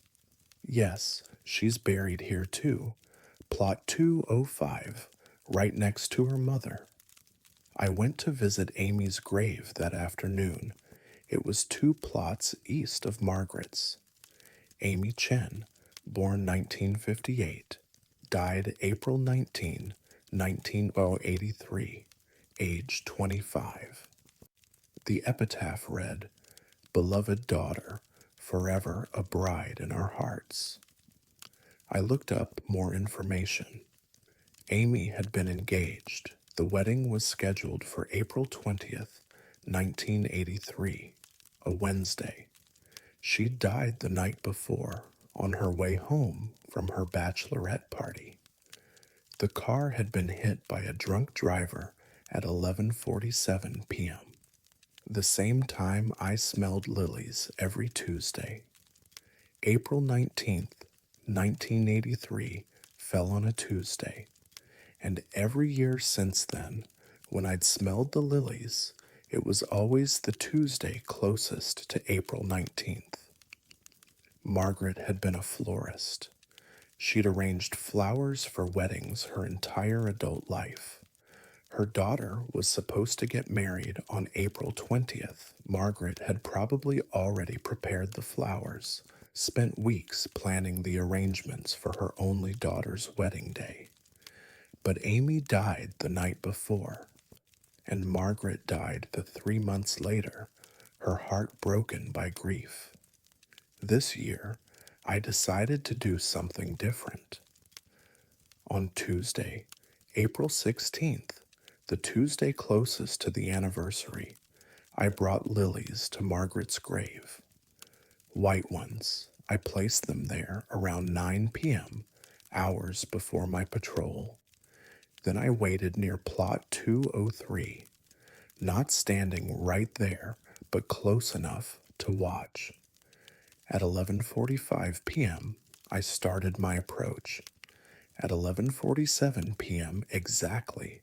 "Yes, she's buried here too. Plot 205, right next to her mother." I went to visit Amy's grave that afternoon. It was 2 plots east of Margaret's. Amy Chen, born 1958, died April 19, 1983, age 25. The epitaph read, "Beloved daughter, forever a bride in our hearts." I looked up more information. Amy had been engaged. The wedding was scheduled for April 20th, 1983, a Wednesday. She died the night before, on her way home from her bachelorette party. The car had been hit by a drunk driver at 11:47 p.m., the same time I smelled lilies every Tuesday. April 19th, 1983 fell on a Tuesday, and every year since then, when I'd smelled the lilies, it was always the Tuesday closest to April 19th. Margaret had been a florist. She'd arranged flowers for weddings her entire adult life. Her daughter was supposed to get married on April 20th. Margaret had probably already prepared the flowers, spent weeks planning the arrangements for her only daughter's wedding day. But Amy died the night before, and Margaret died the 3 months later, her heart broken by grief. This year, I decided to do something different. On Tuesday, April 16th, the Tuesday closest to the anniversary, I brought lilies to Margaret's grave. White ones. I placed them there around 9 p.m., hours before my patrol. Then I waited near plot 203, not standing right there, but close enough to watch. At 11:45 p.m., I started my approach. At 11:47 p.m. exactly,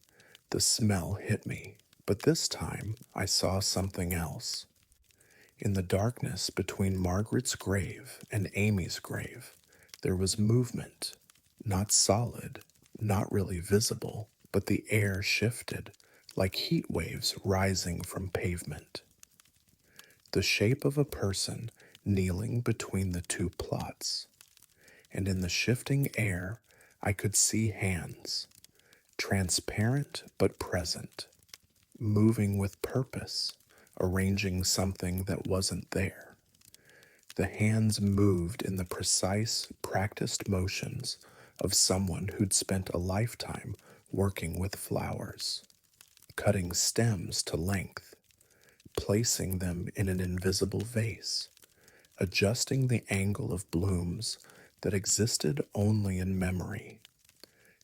the smell hit me, but this time I saw something else. In the darkness between Margaret's grave and Amy's grave, there was movement, not solid, not really visible, but the air shifted, like heat waves rising from pavement. The shape of a person kneeling between the 2 plots, and in the shifting air I could see hands, transparent but present, moving with purpose, arranging something that wasn't there. The hands moved in the precise, practiced motions of someone who'd spent a lifetime working with flowers, cutting stems to length, placing them in an invisible vase, adjusting the angle of blooms that existed only in memory,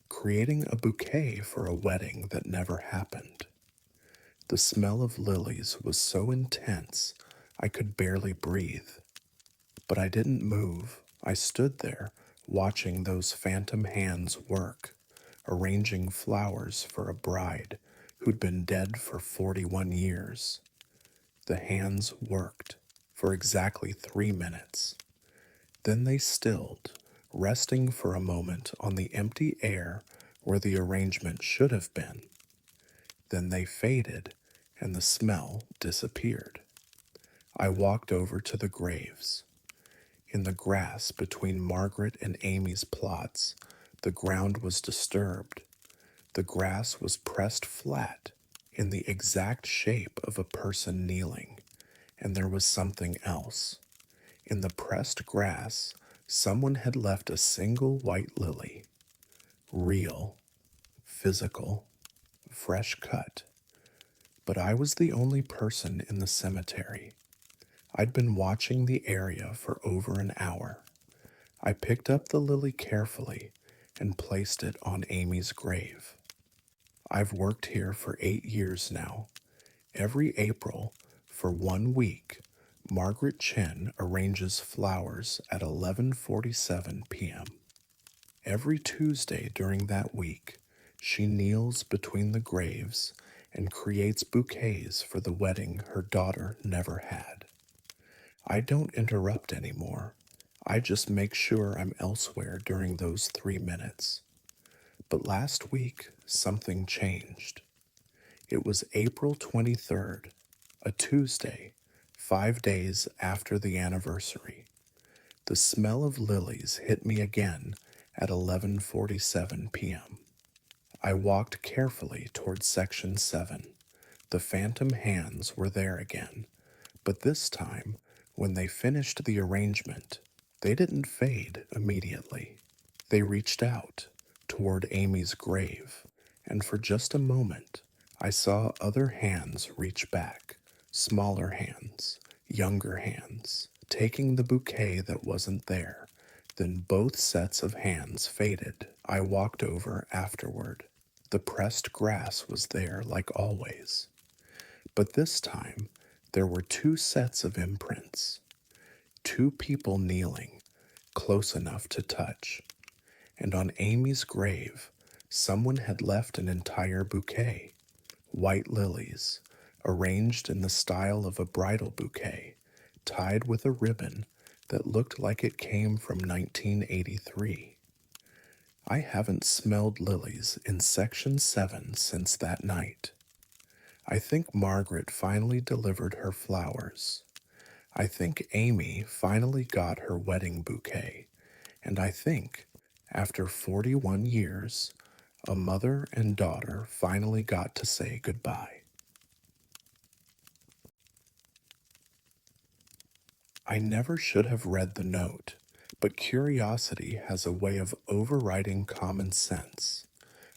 creating a bouquet for a wedding that never happened. The smell of lilies was so intense I could barely breathe. But I didn't move. I stood there watching those phantom hands work, arranging flowers for a bride who'd been dead for 41 years. The hands worked for exactly 3 minutes. Then they stilled, resting for a moment on the empty air where the arrangement should have been. Then they faded, and the smell disappeared. I walked over to the graves. In the grass between Margaret and Amy's plots, the ground was disturbed. The grass was pressed flat in the exact shape of a person kneeling, and there was something else. In the pressed grass, someone had left a single white lily. Real, physical, fresh cut. But I was the only person in the cemetery. I'd been watching the area for over an hour. I picked up the lily carefully and placed it on Amy's grave. I've worked here for 8 years now. Every April, for 1 week, Margaret Chen arranges flowers at 11:47 p.m. Every Tuesday during that week, she kneels between the graves and creates bouquets for the wedding her daughter never had. I don't interrupt anymore. I just make sure I'm elsewhere during those 3 minutes. But last week, something changed. It was April 23rd, a Tuesday, 5 days after the anniversary. The smell of lilies hit me again at 11:47 p.m. I walked carefully toward Section 7. The phantom hands were there again, but this time, when they finished the arrangement, they didn't fade immediately. They reached out toward Amy's grave, and for just a moment, I saw other hands reach back, smaller hands, younger hands, taking the bouquet that wasn't there. Then both sets of hands faded. I walked over afterward. The pressed grass was there like always. But this time, there were two sets of imprints. Two people kneeling, close enough to touch. And on Amy's grave, someone had left an entire bouquet. White lilies, arranged in the style of a bridal bouquet, tied with a ribbon that looked like it came from 1983. I haven't smelled lilies in Section 7 since that night. I think Margaret finally delivered her flowers. I think Amy finally got her wedding bouquet. And I think, after 41 years, a mother and daughter finally got to say goodbye. I never should have read the note, but curiosity has a way of overriding common sense.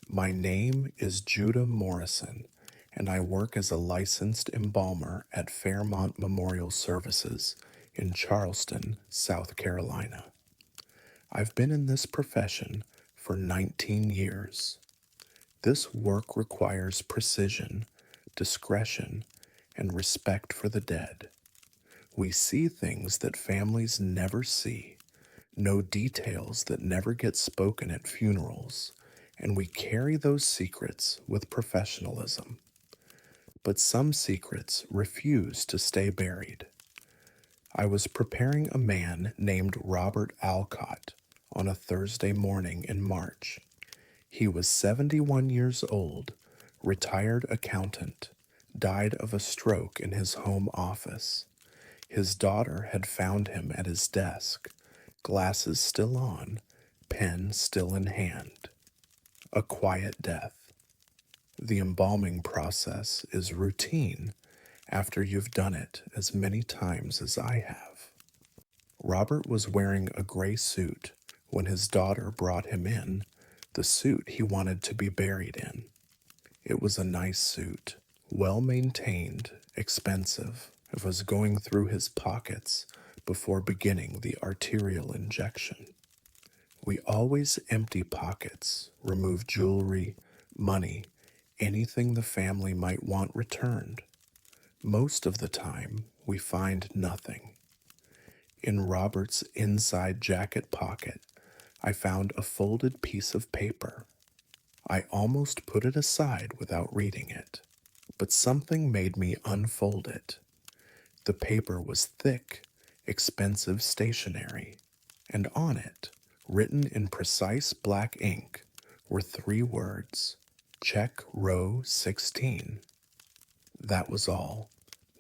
My name is Judah Morrison, and I work as a licensed embalmer at Fairmont Memorial Services in Charleston, South Carolina. I've been in this profession for 19 years. This work requires precision, discretion, and respect for the dead. We see things that families never see, know details that never get spoken at funerals, and we carry those secrets with professionalism. But some secrets refuse to stay buried. I was preparing a man named Robert Alcott on a Thursday morning in March. He was 71 years old, retired accountant, died of a stroke in his home office. His daughter had found him at his desk, glasses still on, pen still in hand. A quiet death. The embalming process is routine after you've done it as many times as I have. Robert was wearing a gray suit when his daughter brought him in, the suit he wanted to be buried in. It was a nice suit, well maintained, expensive. It was going through his pockets before beginning the arterial injection. We always empty pockets, remove jewelry, money, anything the family might want returned. Most of the time, we find nothing. In Robert's inside jacket pocket, I found a folded piece of paper. I almost put it aside without reading it, but something made me unfold it. The paper was thick, expensive stationery, and on it, written in precise black ink, were three words: Check row 16. That was all.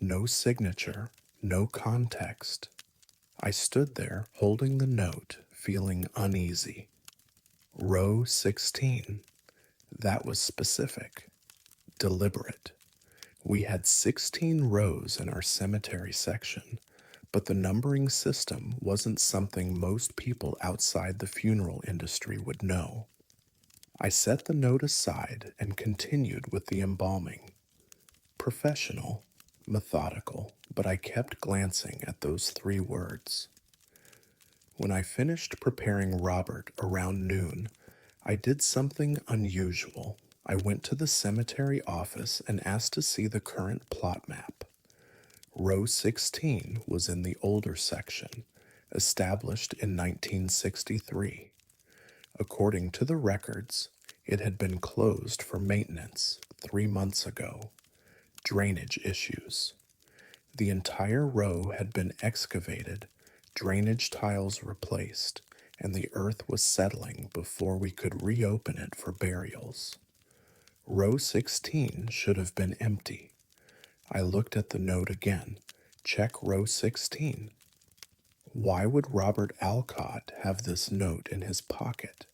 No signature, no context. I stood there holding the note, feeling uneasy. Row 16. That was specific, deliberate. We had 16 rows in our cemetery section, but the numbering system wasn't something most people outside the funeral industry would know. I set the note aside and continued with the embalming. Professional, methodical, but I kept glancing at those three words. When I finished preparing Robert around noon, I did something unusual. I went to the cemetery office and asked to see the current plot map. Row 16 was in the older section, established in 1963. According to the records, it had been closed for maintenance 3 months ago. Drainage issues. The entire row had been excavated, drainage tiles replaced, and the earth was settling before we could reopen it for burials. Row 16 should have been empty. I looked at the note again. Check row 16. Why would Robert Alcott have this note in his pocket?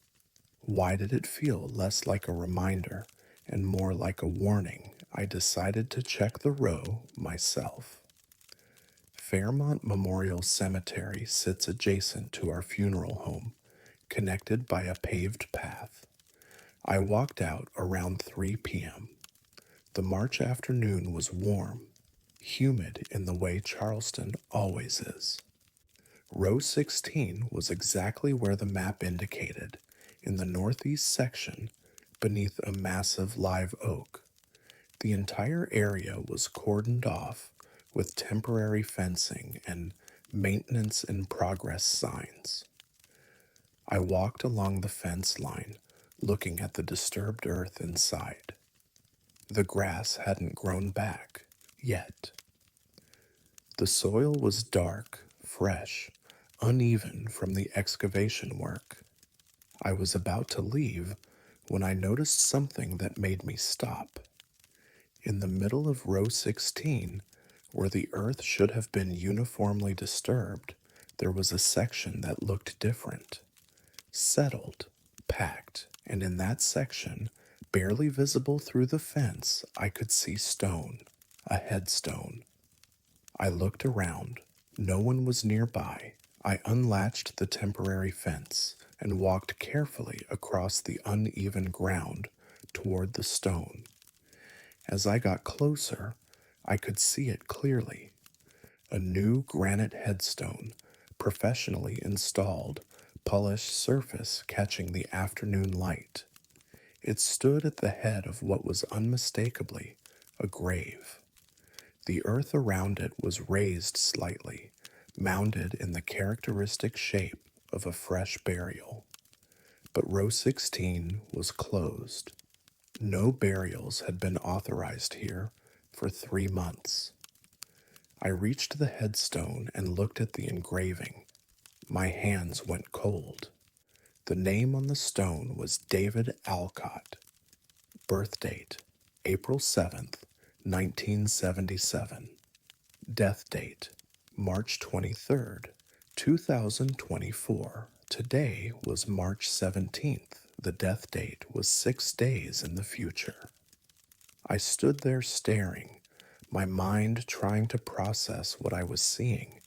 Why did it feel less like a reminder and more like a warning? I decided to check the row myself. Fairmont Memorial Cemetery sits adjacent to our funeral home, connected by a paved path. I walked out around 3 p.m. The March afternoon was warm, humid in the way Charleston always is. Row 16 was exactly where the map indicated, in the northeast section, beneath a massive live oak. The entire area was cordoned off with temporary fencing and maintenance in progress signs. I walked along the fence line, looking at the disturbed earth inside. The grass hadn't grown back yet. The soil was dark, fresh, uneven from the excavation work. I was about to leave when I noticed something that made me stop. In the middle of row 16, where the earth should have been uniformly disturbed, there was a section that looked different. Settled, packed, and in that section, barely visible through the fence, I could see stone, a headstone. I looked around. No one was nearby. I unlatched the temporary fence and walked carefully across the uneven ground toward the stone. As I got closer, I could see it clearly. A new granite headstone, professionally installed, polished surface catching the afternoon light. It stood at the head of what was unmistakably a grave. The earth around it was raised slightly, mounded in the characteristic shape of a fresh burial. But row 16 was closed. No burials had been authorized here for 3 months. I reached the headstone and looked at the engraving. My hands went cold. The name on the stone was David Alcott. Birth date, April 7th, 1977. Death date, March 23rd, 2024. Today was March 17th. The death date was 6 days in the future. I stood there staring, my mind trying to process what I was seeing.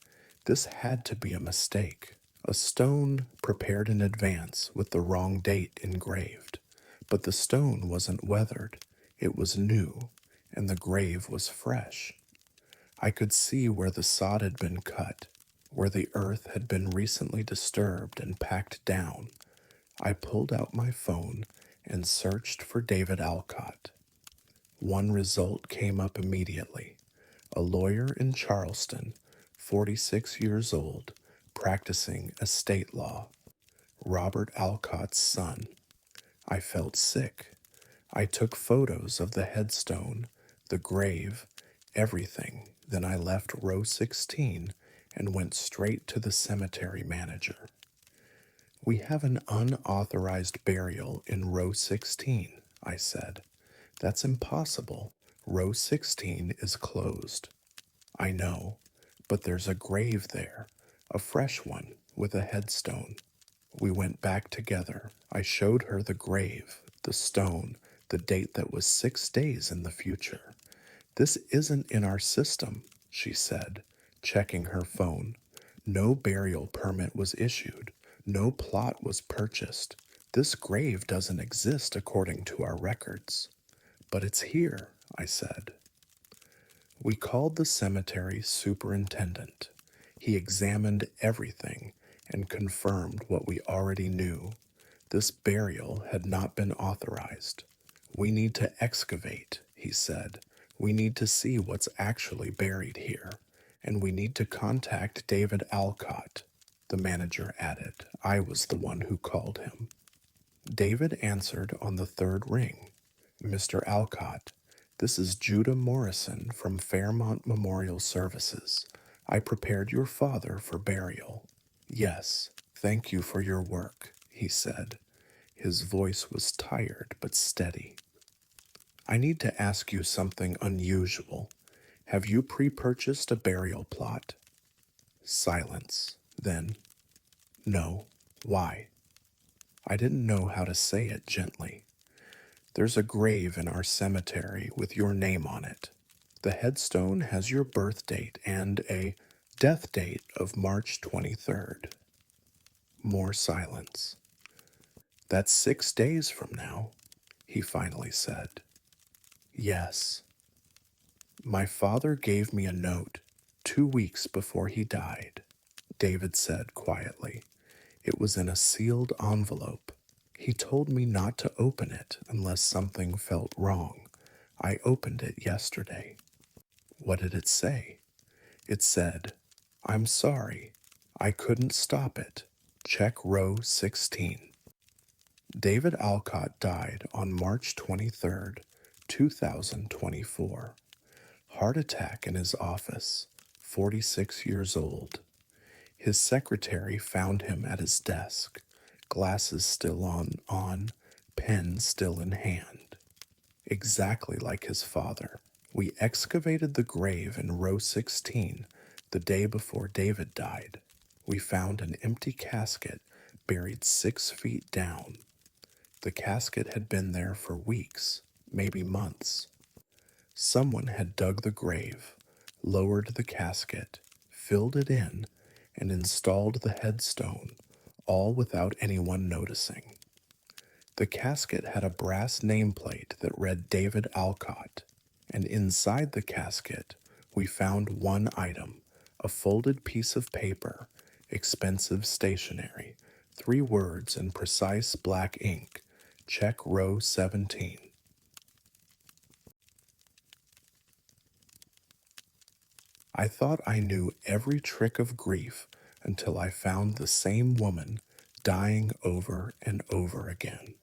This had to be a mistake. A stone prepared in advance with the wrong date engraved. But the stone wasn't weathered. It was new, and the grave was fresh. I could see where the sod had been cut, where the earth had been recently disturbed and packed down. I pulled out my phone and searched for David Alcott. One result came up immediately. A lawyer in Charleston, 46 years old, practicing estate law. Robert Alcott's son. I felt sick. I took photos of the headstone, the grave, everything. Then I left row 16 and went straight to the cemetery manager. We have an unauthorized burial in row 16, I said. That's impossible. Row 16 is closed. I know, but there's a grave there, a fresh one with a headstone. We went back together. I showed her the grave, the stone, the date that was 6 days in the future. This isn't in our system, she said, checking her phone. No burial permit was issued. No plot was purchased. This grave doesn't exist according to our records. But it's here, I said. We called the cemetery superintendent. He examined everything and confirmed what we already knew. This burial had not been authorized. We need to excavate, he said. We need to see what's actually buried here, and we need to contact David Alcott, the manager added. I was the one who called him. David answered on the third ring. Mr. Alcott, this is Judah Morrison from Fairmont Memorial Services. I prepared your father for burial. Yes, thank you for your work, he said. His voice was tired but steady. I need to ask you something unusual. Have you pre-purchased a burial plot? Silence. Then, no. Why? I didn't know how to say it gently. There's a grave in our cemetery with your name on it. The headstone has your birth date and a death date of March 23rd. More silence. That's 6 days from now, he finally said. Yes. My father gave me a note 2 weeks before he died, David said quietly. It was in a sealed envelope. He told me not to open it unless something felt wrong. I opened it yesterday. What did it say? It said, I'm sorry. I couldn't stop it. Check row 16. David Alcott died on March 23rd, 2024. Heart attack in his office, 46 years old. His secretary found him at his desk, glasses still on, pen still in hand. Exactly like his father. We excavated the grave in row 16 the day before David died. We found an empty casket buried 6 feet down. The casket had been there for weeks, maybe months. Someone had dug the grave, lowered the casket, filled it in, and installed the headstone, all without anyone noticing. The casket had a brass nameplate that read David Alcott, and inside the casket we found one item, a folded piece of paper, expensive stationery, 3 words in precise black ink, check row 17. I thought I knew every trick of grief until I found the same woman dying over and over again.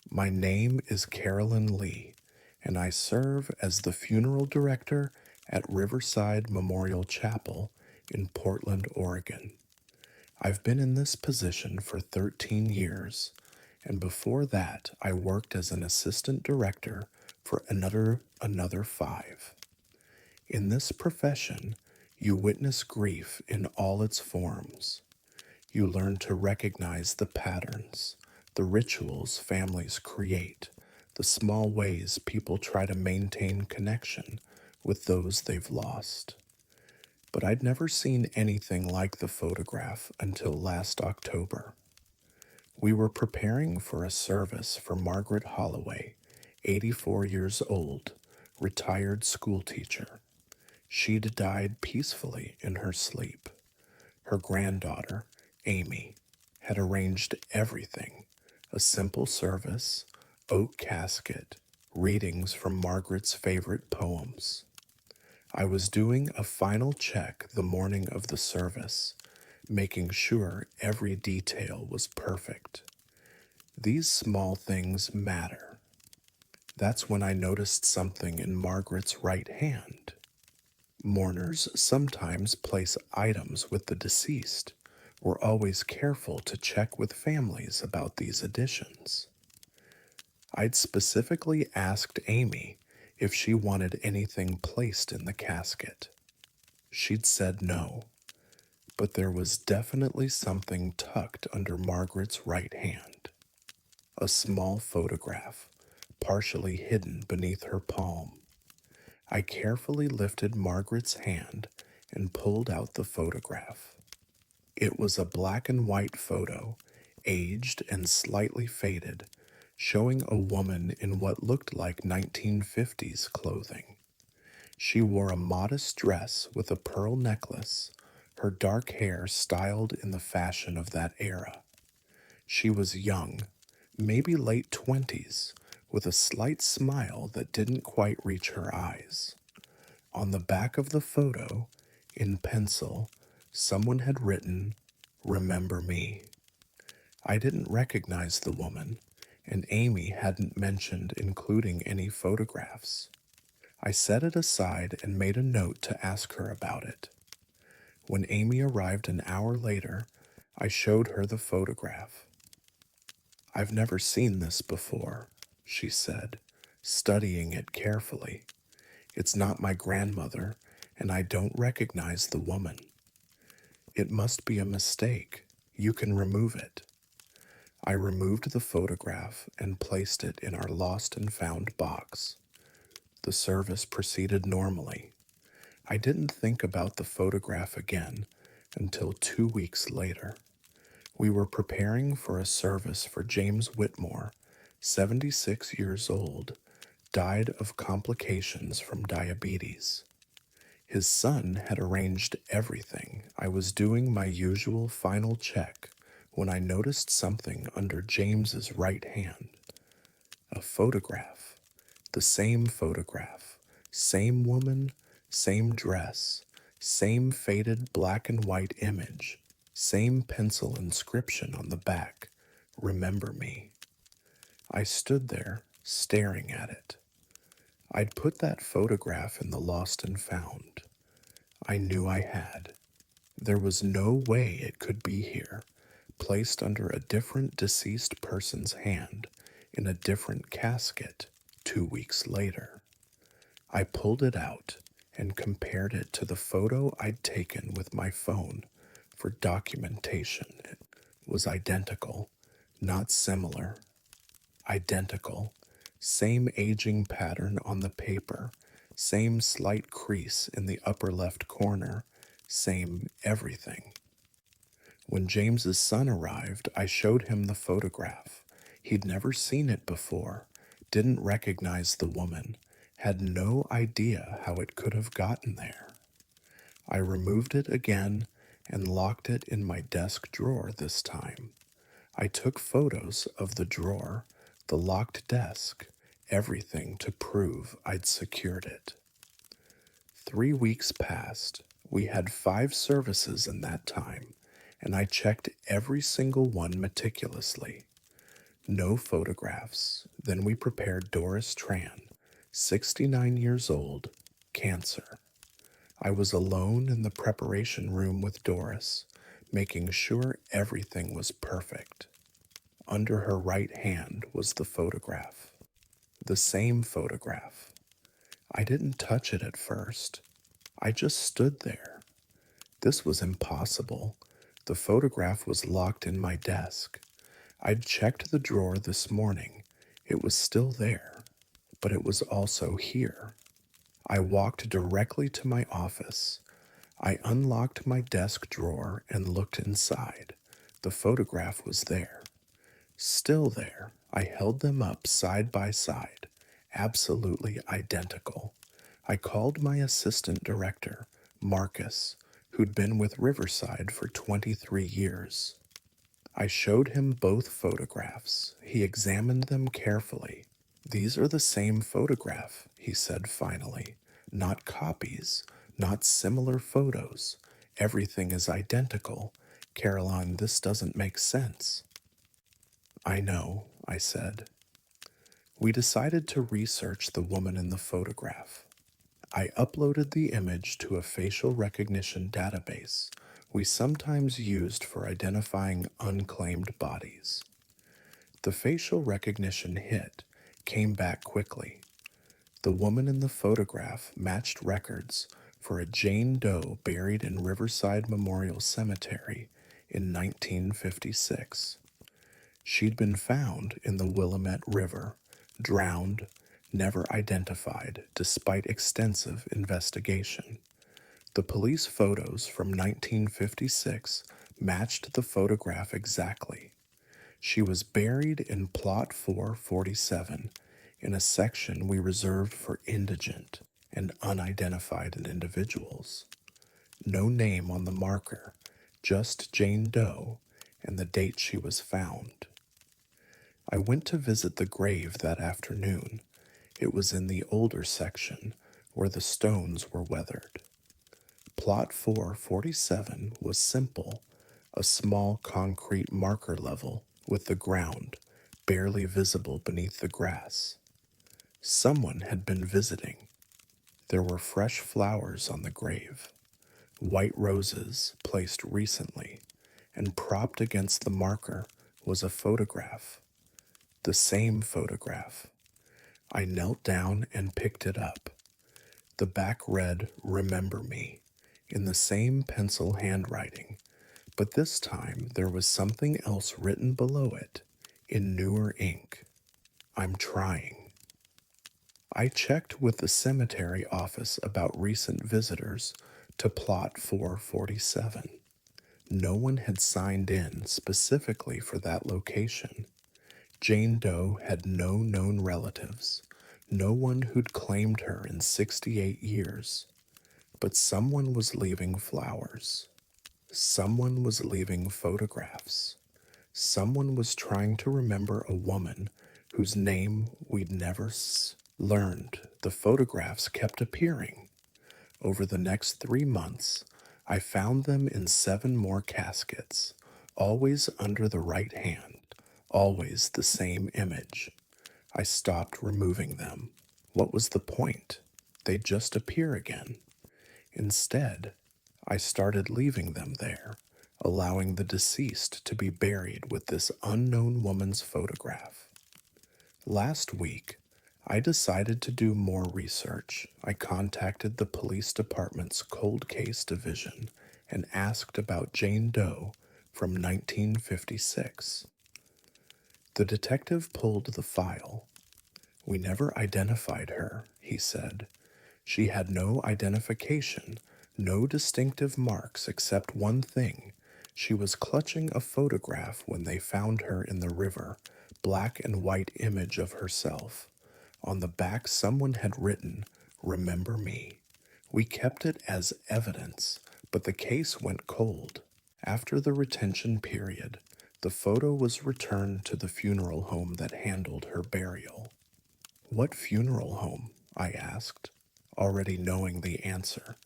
My name is Carolyn Lee, and I serve as the funeral director at Riverside Memorial Chapel in Portland, Oregon. I've been in this position for 13 years, and before that I worked as an assistant director for another 5. In this profession, you witness grief in all its forms. You learn to recognize the patterns, the rituals families create, the small ways people try to maintain connection with those they've lost. But I'd never seen anything like the photograph until last October. We were preparing for a service for Margaret Holloway, 84 years old, retired schoolteacher. She'd died peacefully in her sleep. Her granddaughter, Amy, had arranged everything: a simple service, oak casket, readings from Margaret's favorite poems. I was doing a final check the morning of the service, making sure every detail was perfect. These small things matter. That's when I noticed something in Margaret's right hand. Mourners sometimes place items with the deceased. We're always careful to check with families about these additions. I'd specifically asked Amy if she wanted anything placed in the casket. She'd said no, but there was definitely something tucked under Margaret's right hand. A small photograph, partially hidden beneath her palm. I carefully lifted Margaret's hand and pulled out the photograph. It was a black and white photo, aged and slightly faded, showing a woman in what looked like 1950s clothing. She wore a modest dress with a pearl necklace, her dark hair styled in the fashion of that era. She was young, maybe late 20s, with a slight smile that didn't quite reach her eyes. On the back of the photo, in pencil, someone had written, "Remember me." I didn't recognize the woman, and Amy hadn't mentioned including any photographs. I set it aside and made a note to ask her about it. When Amy arrived an hour later, I showed her the photograph. "I've never seen this before," she said, studying it carefully. "It's not my grandmother, and I don't recognize the woman." "It must be a mistake. You can remove it." I removed the photograph and placed it in our lost and found box. The service proceeded normally. I didn't think about the photograph again until 2 weeks later. We were preparing for a service for James Whitmore, 76 years old, died of complications from diabetes. His son had arranged everything. I was doing my usual final check when I noticed something under James's right hand. A photograph. The same photograph. Same woman, same dress, same faded black and white image, same pencil inscription on the back, "Remember me." I stood there, staring at it. I'd put that photograph in the lost and found. I knew I had. There was no way it could be here, placed under a different deceased person's hand, in a different casket, 2 weeks later. I pulled it out and compared it to the photo I'd taken with my phone for documentation. It was identical, not similar. Identical. Same aging pattern on the paper, same slight crease in the upper left corner, same everything. When James's son arrived, I showed him the photograph. He'd never seen it before, didn't recognize the woman, had no idea how it could have gotten there. I removed it again and locked it in my desk drawer this time. I took photos of the drawer, the locked desk, everything to prove I'd secured it. 3 weeks passed. We had 5 services in that time, and I checked every single one meticulously. No photographs. Then we prepared Doris Tran, 69 years old, cancer. I was alone in the preparation room with Doris, making sure everything was perfect. Under her right hand was the photograph. The same photograph. I didn't touch it at first. I just stood there. This was impossible. The photograph was locked in my desk. I'd checked the drawer this morning. It was still there, but it was also here. I walked directly to my office. I unlocked my desk drawer and looked inside. The photograph was there. Still there. I held them up side by side, absolutely identical. I called my assistant director, Marcus, who'd been with Riverside for 23 years. I showed him both photographs. He examined them carefully. "These are the same photograph," he said finally. "Not copies, not similar photos. Everything is identical, Caroline, this doesn't make sense. I know, I said. We decided to research the woman in the photograph. I uploaded the image to a facial recognition database we sometimes used for identifying unclaimed bodies. The facial recognition hit came back quickly. The woman in the photograph matched records for a Jane Doe buried in Riverside Memorial Cemetery in 1956. She'd been found in the Willamette River, drowned, never identified despite extensive investigation. The police photos from 1956 matched the photograph exactly. She was buried in Plot 447 in a section we reserved for indigent and unidentified individuals. No name on the marker, just Jane Doe and the date she was found. I went to visit the grave that afternoon. It was in the older section where the stones were weathered. Plot 447 was simple, a small concrete marker level with the ground barely visible beneath the grass. Someone had been visiting. There were fresh flowers on the grave, white roses placed recently, and propped against the marker was a photograph. The same photograph. I knelt down and picked it up. The back read, "Remember Me," in the same pencil handwriting, but this time there was something else written below it, in newer ink. "I'm trying." I checked with the cemetery office about recent visitors to Plot 447. No one had signed in specifically for that location. Jane Doe had no known relatives, no one who'd claimed her in 68 years. But someone was leaving flowers. Someone was leaving photographs. Someone was trying to remember a woman whose name we'd never learned. The photographs kept appearing. Over the next 3 months, I found them in 7 more caskets, always under the right hand, always the same image. I stopped removing them. What was the point? They'd just appear again. Instead, I started leaving them there, allowing the deceased to be buried with this unknown woman's photograph. Last week, I decided to do more research. I contacted the police department's cold case division and asked about Jane Doe from 1956. The detective pulled the file. "We never identified her," he said. "She had no identification, no distinctive marks except one thing. She was clutching a photograph when they found her in the river, black and white image of herself. On the back someone had written, 'Remember Me.' We kept it as evidence, but the case went cold. After the retention period, the photo was returned to the funeral home that handled her burial." "What funeral home?" I asked, already knowing the answer.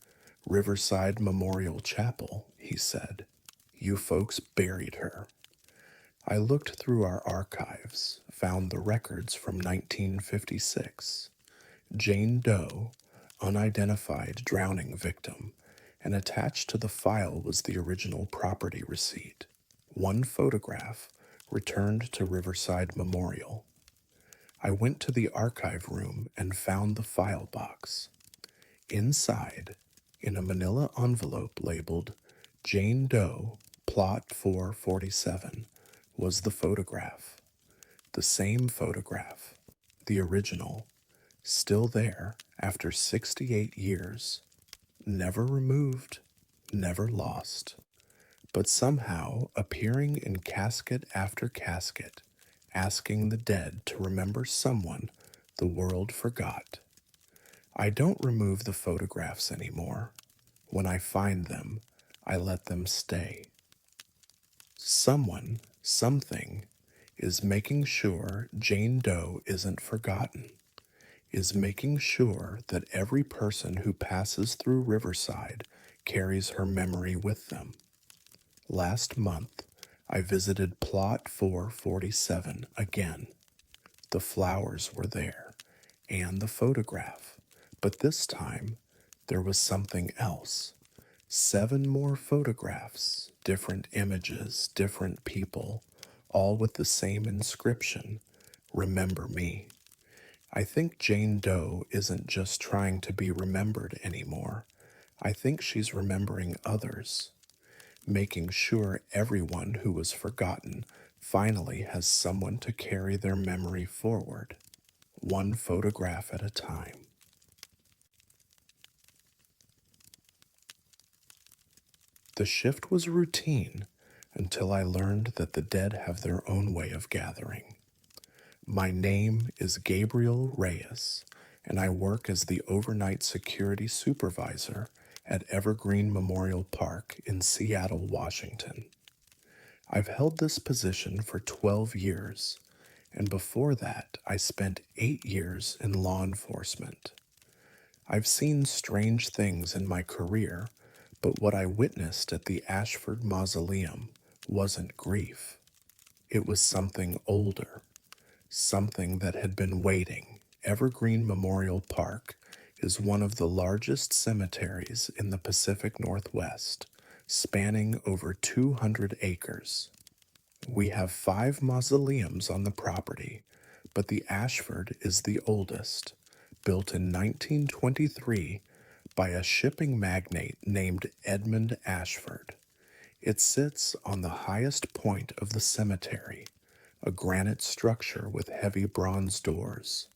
"Riverside Memorial Chapel," he said. "You folks buried her." I looked through our archives, found the records from 1956. Jane Doe, unidentified drowning victim, and attached to the file was the original property receipt. One photograph returned to Riverside Memorial. I went to the archive room and found the file box. Inside, in a manila envelope labeled "Jane Doe, Plot 447, was the photograph. The same photograph, the original, still there after 68 years. Never removed, never lost, but somehow appearing in casket after casket, asking the dead to remember someone the world forgot. I don't remove the photographs anymore. When I find them, I let them stay. Someone, something, is making sure Jane Doe isn't forgotten, is making sure that every person who passes through Riverside carries her memory with them. Last month, I visited Plot 447 again. The flowers were there, and the photograph, but this time there was something else. 7 more photographs, different images, different people, all with the same inscription: Remember me. I think Jane Doe isn't just trying to be remembered anymore. I think she's remembering others, making sure everyone who was forgotten finally has someone to carry their memory forward, one photograph at a time. The shift was routine until I learned that the dead have their own way of gathering. My name is Gabriel Reyes, and I work as the overnight security supervisor at Evergreen Memorial Park in Seattle, Washington. I've held this position for 12 years, and before that, I spent 8 years in law enforcement. I've seen strange things in my career, but what I witnessed at the Ashford Mausoleum wasn't grief. It was something older, something that had been waiting. Evergreen Memorial Park is one of the largest cemeteries in the Pacific Northwest, spanning over 200 acres. We have 5 mausoleums on the property, but the Ashford is the oldest, built in 1923 by a shipping magnate named Edmund Ashford. It sits on the highest point of the cemetery, a granite structure with heavy bronze doors.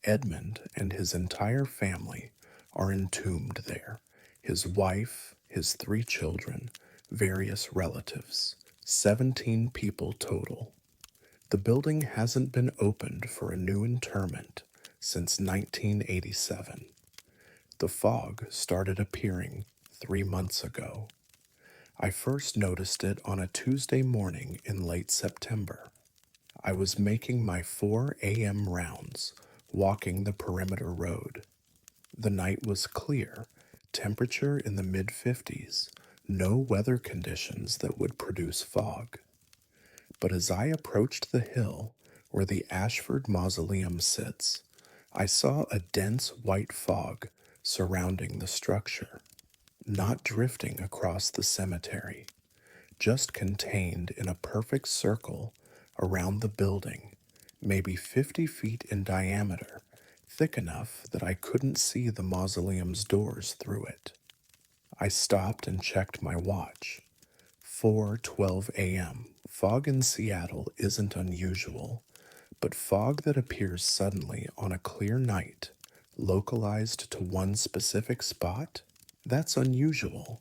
Edmund and his entire family are entombed there: his wife, his 3 children, various relatives, 17 people total. The building hasn't been opened for a new interment since 1987. The fog started appearing 3 months ago. I first noticed it on a Tuesday morning in late September. I was making my 4 a.m. rounds, walking the perimeter road. The night was clear, temperature in the mid-50s, no weather conditions that would produce fog. But as I approached the hill where the Ashford Mausoleum sits, I saw a dense white fog surrounding the structure, not drifting across the cemetery, just contained in a perfect circle around the building, maybe 50 feet in diameter, thick enough that I couldn't see the mausoleum's doors through it. I stopped and checked my watch. 4:12 a.m. Fog in Seattle isn't unusual, but fog that appears suddenly on a clear night, localized to one specific spot, that's unusual.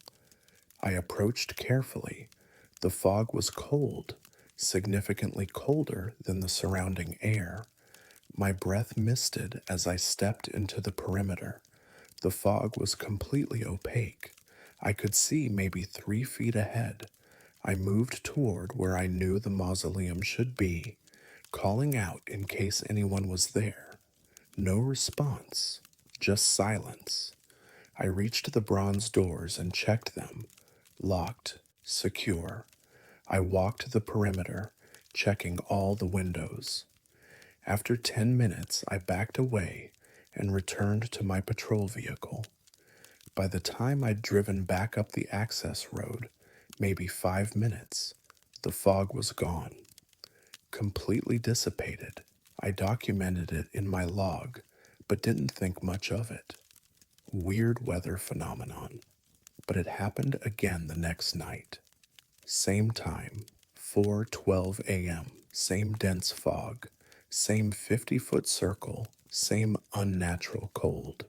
I approached carefully. The fog was cold, significantly colder than the surrounding air. My breath misted as I stepped into the perimeter. The fog was completely opaque. I could see maybe 3 feet ahead. I moved toward where I knew the mausoleum should be, calling out in case anyone was there. No response, just silence. I reached the bronze doors and checked them. Locked, secure. I walked the perimeter, checking all the windows. After 10 minutes, I backed away and returned to my patrol vehicle. By the time I'd driven back up the access road, maybe 5 minutes, the fog was gone, completely dissipated. I documented it in my log, but didn't think much of it. Weird weather phenomenon. But it happened again the next night. Same time, 4:12 a.m., same dense fog, same 50-foot circle, same unnatural cold.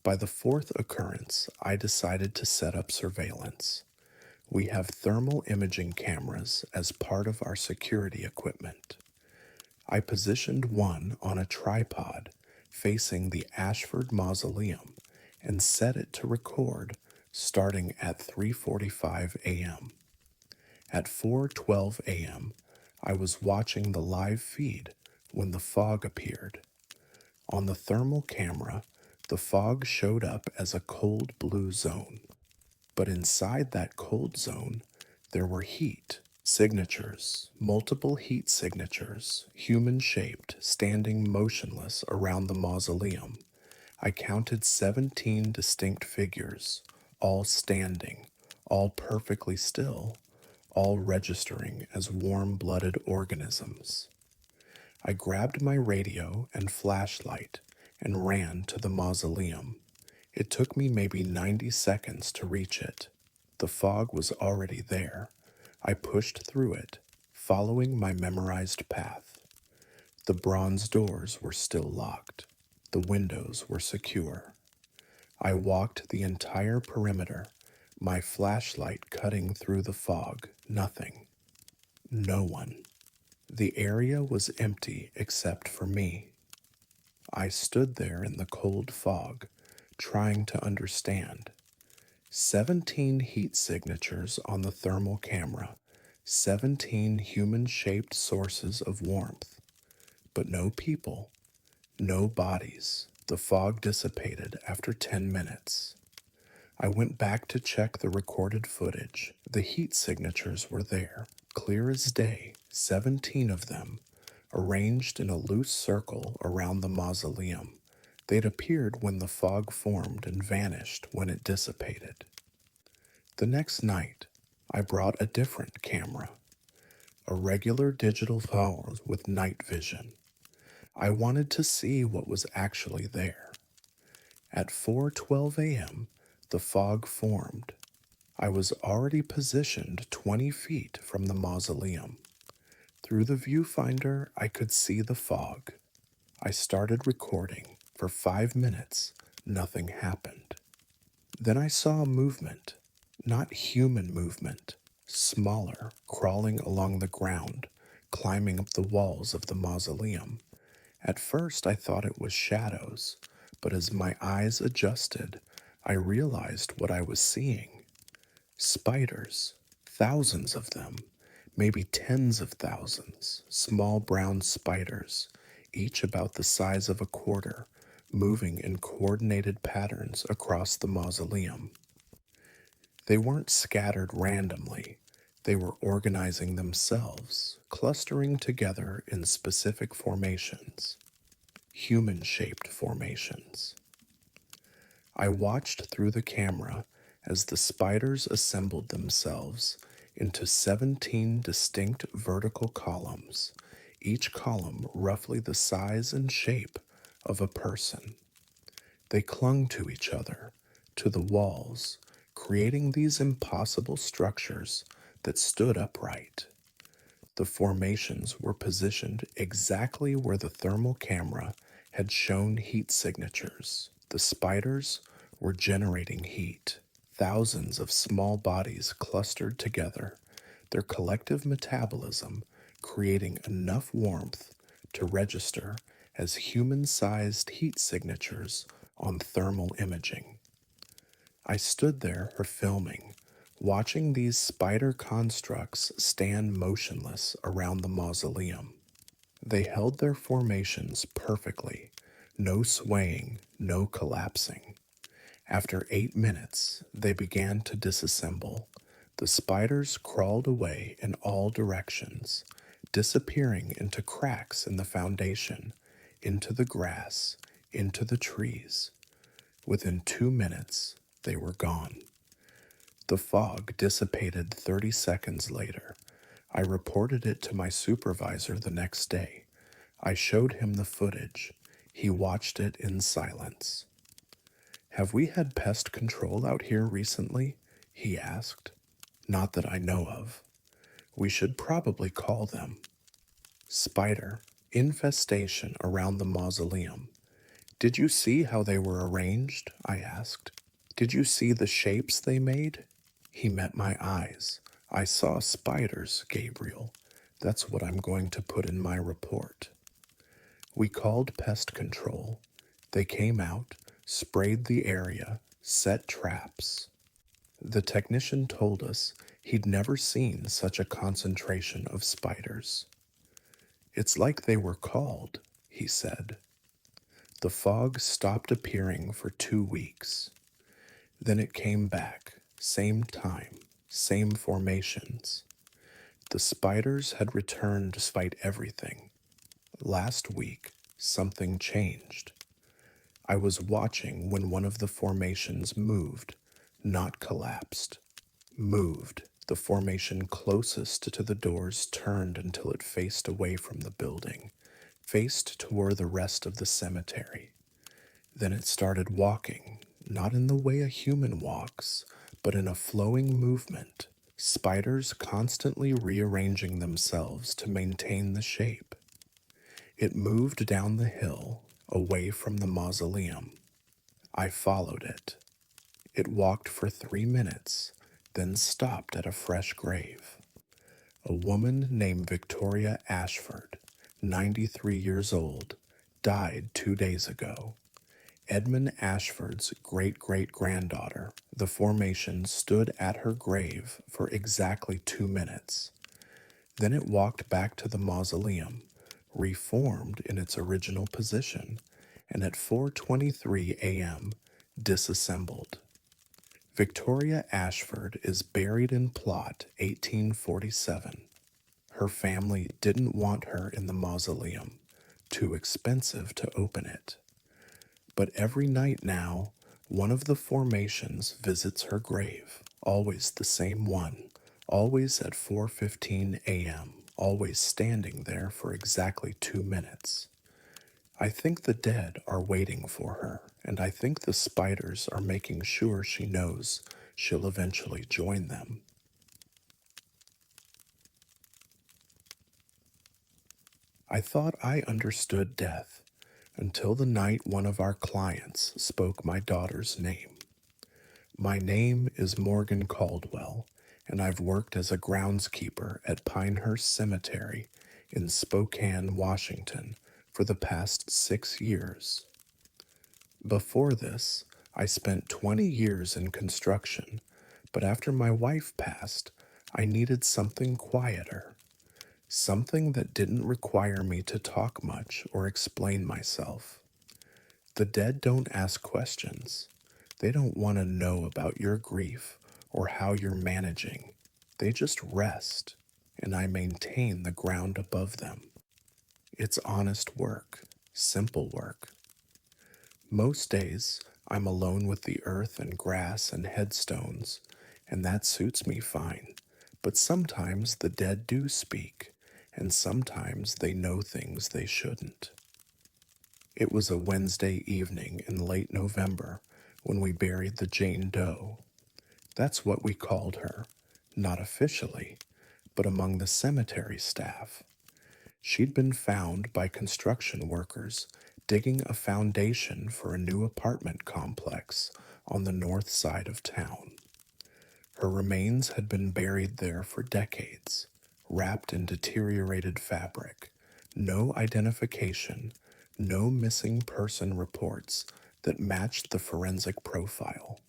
By the 4th occurrence, I decided to set up surveillance. We have thermal imaging cameras as part of our security equipment. I positioned one on a tripod facing the Ashford Mausoleum and set it to record starting at 3:45 a.m. At 4:12 a.m., I was watching the live feed when the fog appeared. On the thermal camera, the fog showed up as a cold blue zone. But inside that cold zone, There were heat signatures, multiple heat signatures, human shaped, standing motionless around the mausoleum. I counted 17 distinct figures, all standing, all perfectly still, all registering as warm blooded organisms. I grabbed my radio and flashlight and ran to the mausoleum. It took me maybe 90 seconds to reach it. The fog was already there. I pushed through it, following my memorized path. The bronze doors were still locked. The windows were secure. I walked the entire perimeter, my flashlight cutting through the fog. Nothing. No one. The area was empty except for me. I stood there in the cold fog, trying to understand. 17 heat signatures on the thermal camera, 17 human shaped sources of warmth, but no people, no bodies. The fog dissipated after 10 minutes. I went back to check the recorded footage. The heat signatures were there, clear as day, 17 of them, arranged in a loose circle around the mausoleum. They'd appeared when the fog formed and vanished when it dissipated. The next night, I brought a different camera, a regular digital phone with night vision. I wanted to see what was actually there. At 4:12 a.m., the fog formed. I was already positioned 20 feet from the mausoleum. Through the viewfinder, I could see the fog. I started recording. For 5 minutes, nothing happened. Then I saw movement, not human movement, smaller, crawling along the ground, climbing up the walls of the mausoleum. At first, I thought it was shadows, but as my eyes adjusted, I realized what I was seeing. Spiders, thousands of them, maybe tens of thousands, small brown spiders, each about the size of a quarter, moving in coordinated patterns across the mausoleum. They weren't scattered randomly. They were organizing themselves, clustering together in specific formations, human-shaped formations. I watched through the camera as the spiders assembled themselves into 17 distinct vertical columns, each column roughly the size and shape of a person. They clung to each other, to the walls, creating these impossible structures that stood upright. The formations were positioned exactly where the thermal camera had shown heat signatures. The spiders were generating heat. Thousands of small bodies clustered together, their collective metabolism creating enough warmth to register as human-sized heat signatures on thermal imaging. I stood there for filming, watching these spider constructs stand motionless around the mausoleum. They held their formations perfectly, no swaying, no collapsing. After 8 minutes, they began to disassemble. The spiders crawled away in all directions, disappearing into cracks in the foundation, into the grass, into the trees. Within 2 minutes, they were gone. The fog dissipated 30 seconds later. I reported it to my supervisor the next day. I showed him the footage. He watched it in silence. "Have we had pest control out here recently?" he asked. "Not that I know of." "We should probably call them." "Spider infestation around the mausoleum. Did you see how they were arranged?" I asked. "Did you see the shapes they made?" He met my eyes. "I saw spiders, Gabriel. That's what I'm going to put in my report." We called pest control. They came out, sprayed the area, set traps. The technician told us he'd never seen such a concentration of spiders. "It's like they were called," he said. The fog stopped appearing for 2 weeks. Then it came back, same time, same formations. The spiders had returned despite everything. Last week, something changed. I was watching when one of the formations moved, not collapsed. Moved. The formation closest to the doors turned until it faced away from the building, faced toward the rest of the cemetery. Then it started walking, not in the way a human walks, but in a flowing movement, spiders constantly rearranging themselves to maintain the shape. It moved down the hill, away from the mausoleum. I followed it. It walked for 3 minutes, then stopped at a fresh grave. A woman named Victoria Ashford, 93 years old, died 2 days ago. Edmund Ashford's great great granddaughter, the formation stood at her grave for exactly 2 minutes. Then it walked back to the mausoleum, reformed in its original position, and at 4:23 a.m. disassembled. Victoria Ashford is buried in plot 1847. Her family didn't want her in the mausoleum, too expensive to open it. But every night now, one of the formations visits her grave, always the same one, always at 4:15 a.m., always standing there for exactly 2 minutes. I think the dead are waiting for her, and I think the spiders are making sure she knows she'll eventually join them. I thought I understood death until the night one of our clients spoke my daughter's name. My name is Morgan Caldwell, and I've worked as a groundskeeper at Pinehurst Cemetery in Spokane, Washington, for the past 6 years. Before this, I spent 20 years in construction, but after my wife passed, I needed something quieter, something that didn't require me to talk much or explain myself. The dead don't ask questions. They don't want to know about your grief or how you're managing. They just rest, and I maintain the ground above them. It's honest work, simple work. Most days, I'm alone with the earth and grass and headstones, and that suits me fine. But sometimes the dead do speak, and sometimes they know things they shouldn't. It was a Wednesday evening in late November when we buried the Jane Doe. That's what we called her, not officially, but among the cemetery staff. She'd been found by construction workers digging a foundation for a new apartment complex on the north side of town. Her remains had been buried there for decades, wrapped in deteriorated fabric, no identification, no missing person reports that matched the forensic profile.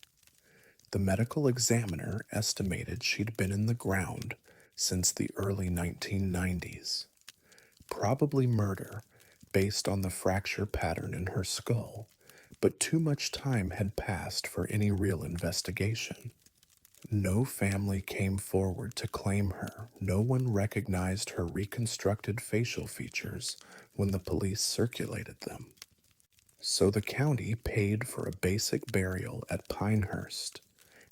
The medical examiner estimated she'd been in the ground since the early 1990s. Probably murder, based on the fracture pattern in her skull, but too much time had passed for any real investigation. No family came forward to claim her. No one recognized her reconstructed facial features when the police circulated them. So the county paid for a basic burial at Pinehurst,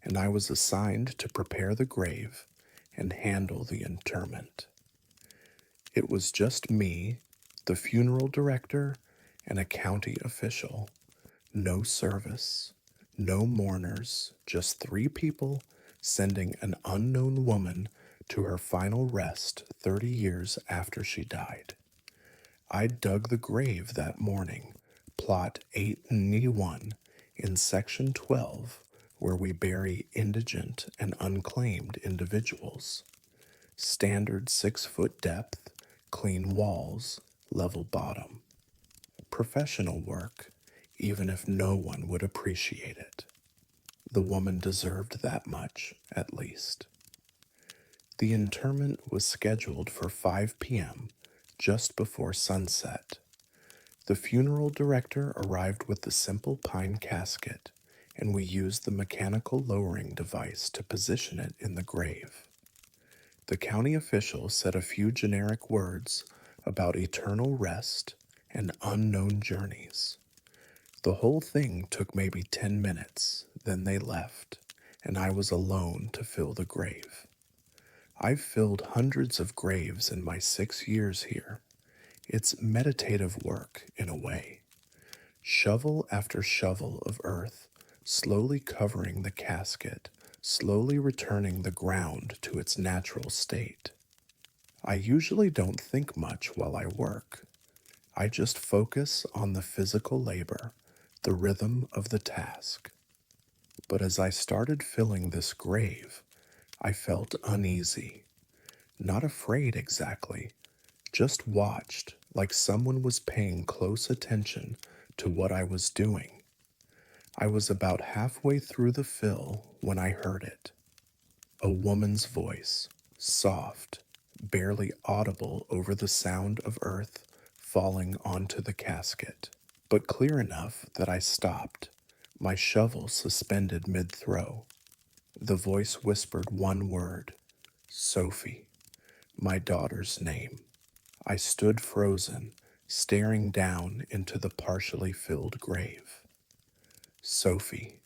and I was assigned to prepare the grave and handle the interment. It was just me, the funeral director, and a county official. No service, no mourners, just 3 people sending an unknown woman to her final rest 30 years after she died. I dug the grave that morning, plot 891, in section 12, where we bury indigent and unclaimed individuals. Standard 6-foot depth, clean walls, level bottom. Professional work, even if no one would appreciate it. The woman deserved that much, at least. The interment was scheduled for 5 p.m., just before sunset. The funeral director arrived with the simple pine casket, and we used the mechanical lowering device to position it in the grave. The county official said a few generic words about eternal rest and unknown journeys. The whole thing took maybe 10 minutes, then they left, and I was alone to fill the grave. I've filled hundreds of graves in my 6 years here. It's meditative work, in a way. Shovel after shovel of earth, slowly covering the casket, slowly returning the ground to its natural state. I usually don't think much while I work. I just focus on the physical labor, the rhythm of the task. But as I started filling this grave, I felt uneasy. Not afraid exactly, just watched like someone was paying close attention to what I was doing. I was about halfway through the fill when I heard it. A woman's voice, soft, barely audible over the sound of earth falling onto the casket, but clear enough that I stopped, my shovel suspended mid-throw. The voice whispered one word, Sophie, my daughter's name. I stood frozen, staring down into the partially filled grave. Sophie,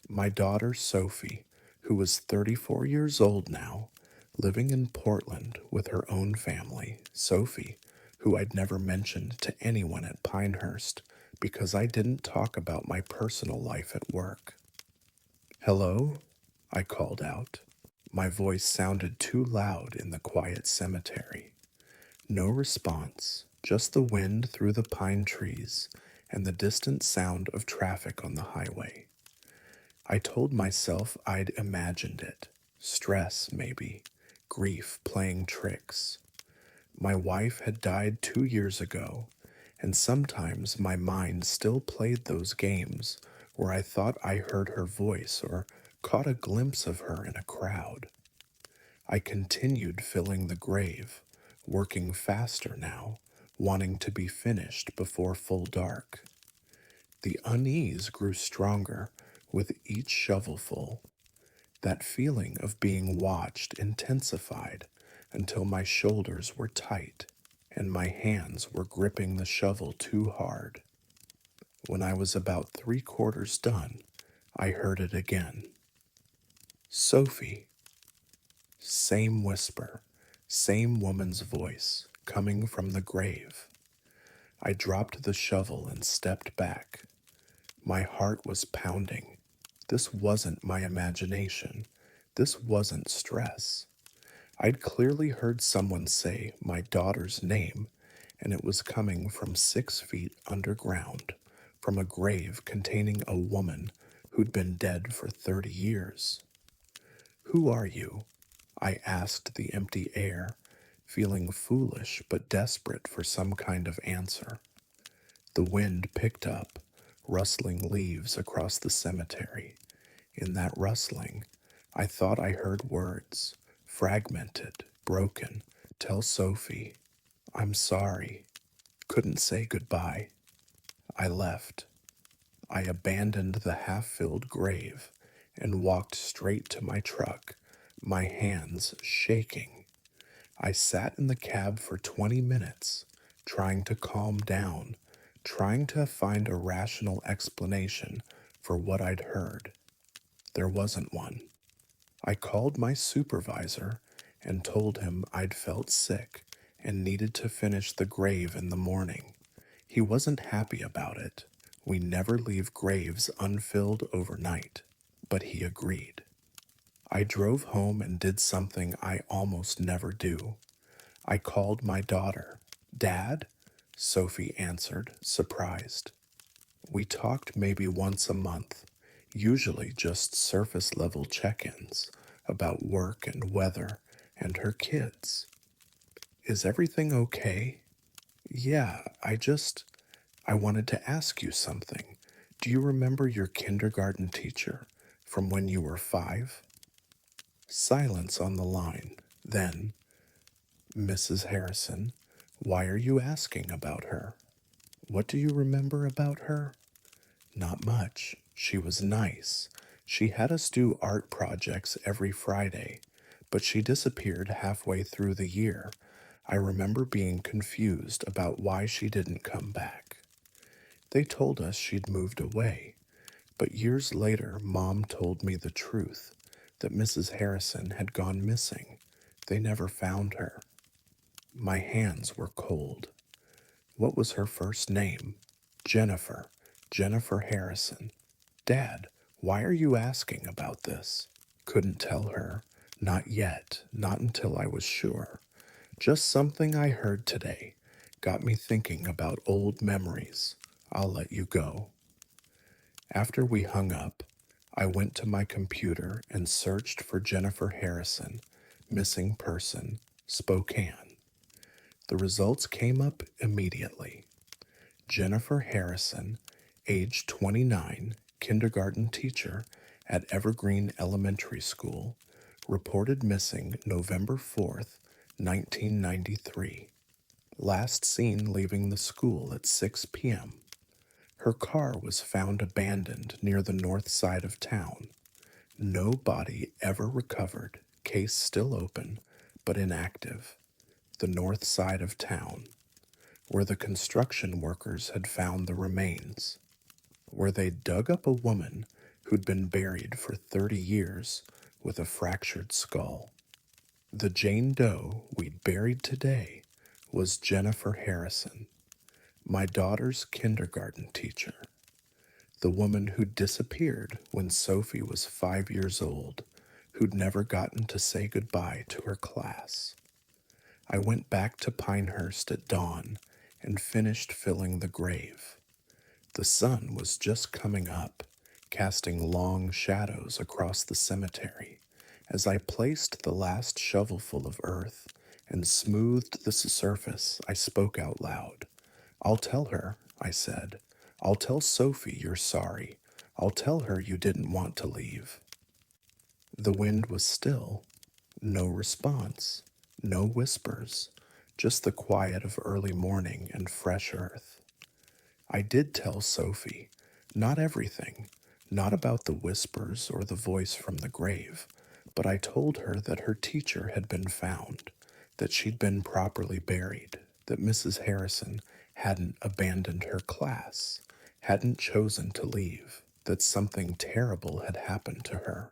my daughter Sophie, who was 34 years old now, living in Portland with her own family. Sophie, who I'd never mentioned to anyone at Pinehurst because I didn't talk about my personal life at work. Hello? I called out. My voice sounded too loud in the quiet cemetery. No response, just the wind through the pine trees and the distant sound of traffic on the highway. I told myself I'd imagined it. Stress, maybe. Grief playing tricks. My wife had died 2 years ago, and sometimes my mind still played those games where I thought I heard her voice or caught a glimpse of her in a crowd. I continued filling the grave, working faster now, wanting to be finished before full dark. The unease grew stronger with each shovelful. That feeling of being watched intensified until my shoulders were tight and my hands were gripping the shovel too hard. When I was about 3/4 done, I heard it again. Sophie. Same whisper, same woman's voice coming from the grave. I dropped the shovel and stepped back. My heart was pounding. This wasn't my imagination. This wasn't stress. I'd clearly heard someone say my daughter's name, and it was coming from 6 feet underground, from a grave containing a woman who'd been dead for 30 years. Who are you? I asked the empty air, feeling foolish but desperate for some kind of answer. The wind picked up, rustling leaves across the cemetery. In that rustling, I thought I heard words, fragmented, broken. Tell Sophie, I'm sorry. Couldn't say goodbye. I left. I abandoned the half-filled grave and walked straight to my truck, my hands shaking. I sat in the cab for 20 minutes, trying to calm down, trying to find a rational explanation for what I'd heard. There wasn't one. I called my supervisor and told him I'd felt sick and needed to finish the grave in the morning. He wasn't happy about it. We never leave graves unfilled overnight, but he agreed. I drove home and did something I almost never do. I called my daughter. Dad? Sophie answered, surprised. We talked maybe once a month, usually just surface level check-ins about work and weather and her kids. Is everything okay? Yeah, I wanted to ask you something. Do you remember your kindergarten teacher from when you were 5? Silence on the line. Then, Mrs. Harrison, why are you asking about her? What do you remember about her? Not much. She was nice. She had us do art projects every Friday, but she disappeared halfway through the year. I remember being confused about why she didn't come back. They told us she'd moved away, but years later, Mom told me the truth that Mrs. Harrison had gone missing. They never found her. My hands were cold. What was her first name? Jennifer. Jennifer Harrison. Dad, why are you asking about this? Couldn't tell her. Not yet. Not until I was sure. Just something I heard today. Got me thinking about old memories. I'll let you go. After we hung up, I went to my computer and searched for Jennifer Harrison, missing person, Spokane. The results came up immediately. Jennifer Harrison, age 29, kindergarten teacher at Evergreen Elementary School, reported missing November 4th, 1993. Last seen leaving the school at 6 p.m. Her car was found abandoned near the north side of town. No body ever recovered, case still open, but inactive. The north side of town, where the construction workers had found the remains, where they dug up a woman who'd been buried for 30 years with a fractured skull. The Jane Doe we'd buried today was Jennifer Harrison, my daughter's kindergarten teacher, the woman who disappeared when Sophie was 5 years old, who'd never gotten to say goodbye to her class. I went back to Pinehurst at dawn and finished filling the grave. The sun was just coming up, casting long shadows across the cemetery. As I placed the last shovelful of earth and smoothed the surface, I spoke out loud. I'll tell her, I said. I'll tell Sophie you're sorry. I'll tell her you didn't want to leave. The wind was still. No response. No whispers. Just the quiet of early morning and fresh earth. I did tell Sophie. Not everything. Not about the whispers or the voice from the grave. But I told her that her teacher had been found, that she'd been properly buried, that Mrs. Harrison hadn't abandoned her class, hadn't chosen to leave, that something terrible had happened to her.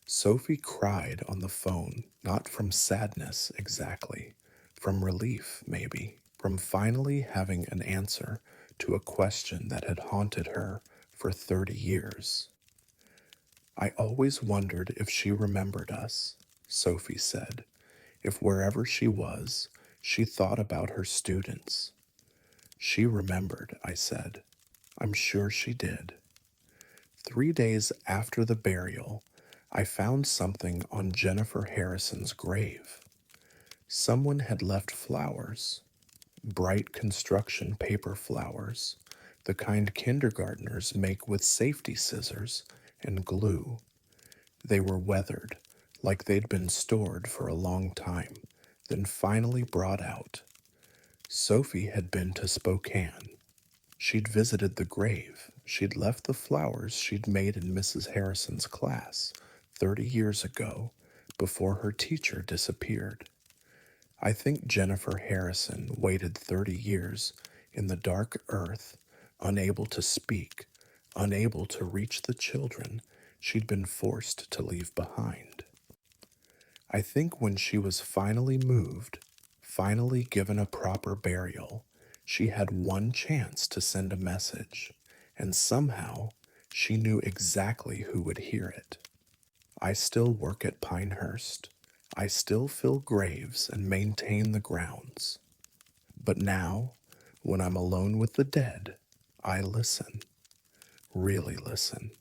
Sophie cried on the phone, not from sadness exactly, from relief, maybe, from finally having an answer to a question that had haunted her for 30 years. I always wondered if she remembered us, Sophie said, if wherever she was, she thought about her students. She remembered, I said. I'm sure she did. 3 days after the burial, I found something on Jennifer Harrison's grave. Someone had left flowers, bright construction paper flowers, the kind kindergartners make with safety scissors and glue. They were weathered, like they'd been stored for a long time, then finally brought out. Sophie had been to Spokane. She'd visited the grave. She'd left the flowers she'd made in Mrs. Harrison's class 30 years ago, before her teacher disappeared. I think Jennifer Harrison waited 30 years in the dark earth, unable to speak, unable to reach the children she'd been forced to leave behind. I think when she was finally moved, finally given a proper burial, she had one chance to send a message, and somehow she knew exactly who would hear it. I still work at Pinehurst. I still fill graves and maintain the grounds. But now, when I'm alone with the dead, I listen. Really listen.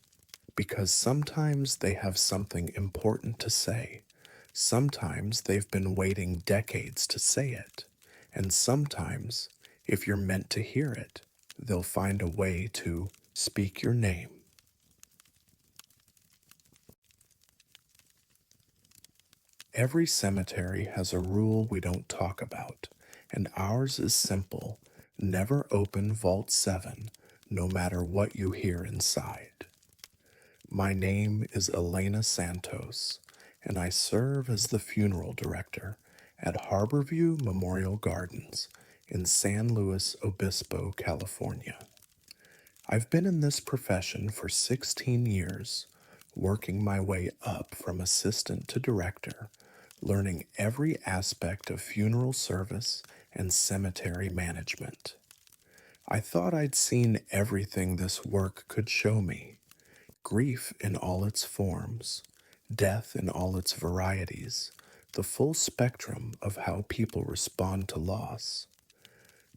Because sometimes they have something important to say. Sometimes they've been waiting decades to say it. And sometimes, if you're meant to hear it, they'll find a way to speak your name. Every cemetery has a rule we don't talk about, and ours is simple. Never open Vault 7, no matter what you hear inside. My name is Elena Santos, and I serve as the funeral director at Harborview Memorial Gardens in San Luis Obispo, California. I've been in this profession for 16 years, working my way up from assistant to director, learning every aspect of funeral service and cemetery management. I thought I'd seen everything this work could show me: grief in all its forms, death in all its varieties, the full spectrum of how people respond to loss.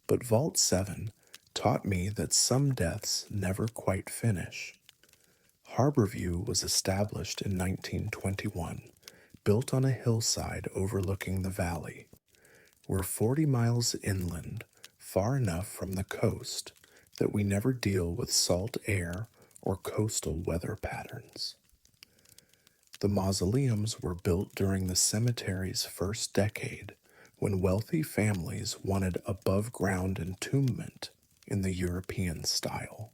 But Vault 7 taught me that some deaths never quite finish. Harborview was established in 1921, built on a hillside overlooking the valley. We're 40 miles inland, far enough from the coast that we never deal with salt air or coastal weather patterns. The mausoleums were built during the cemetery's first decade, when wealthy families wanted above-ground entombment in the European style.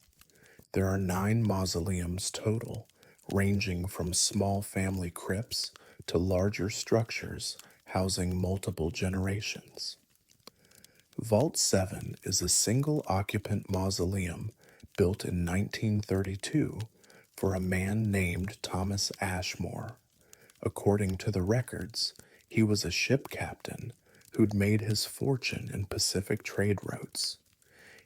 There are 9 mausoleums total, ranging from small family crypts to larger structures housing multiple generations. Vault 7 is a single-occupant mausoleum built in 1932 for a man named Thomas Ashmore. According to the records, he was a ship captain who'd made his fortune in Pacific trade routes.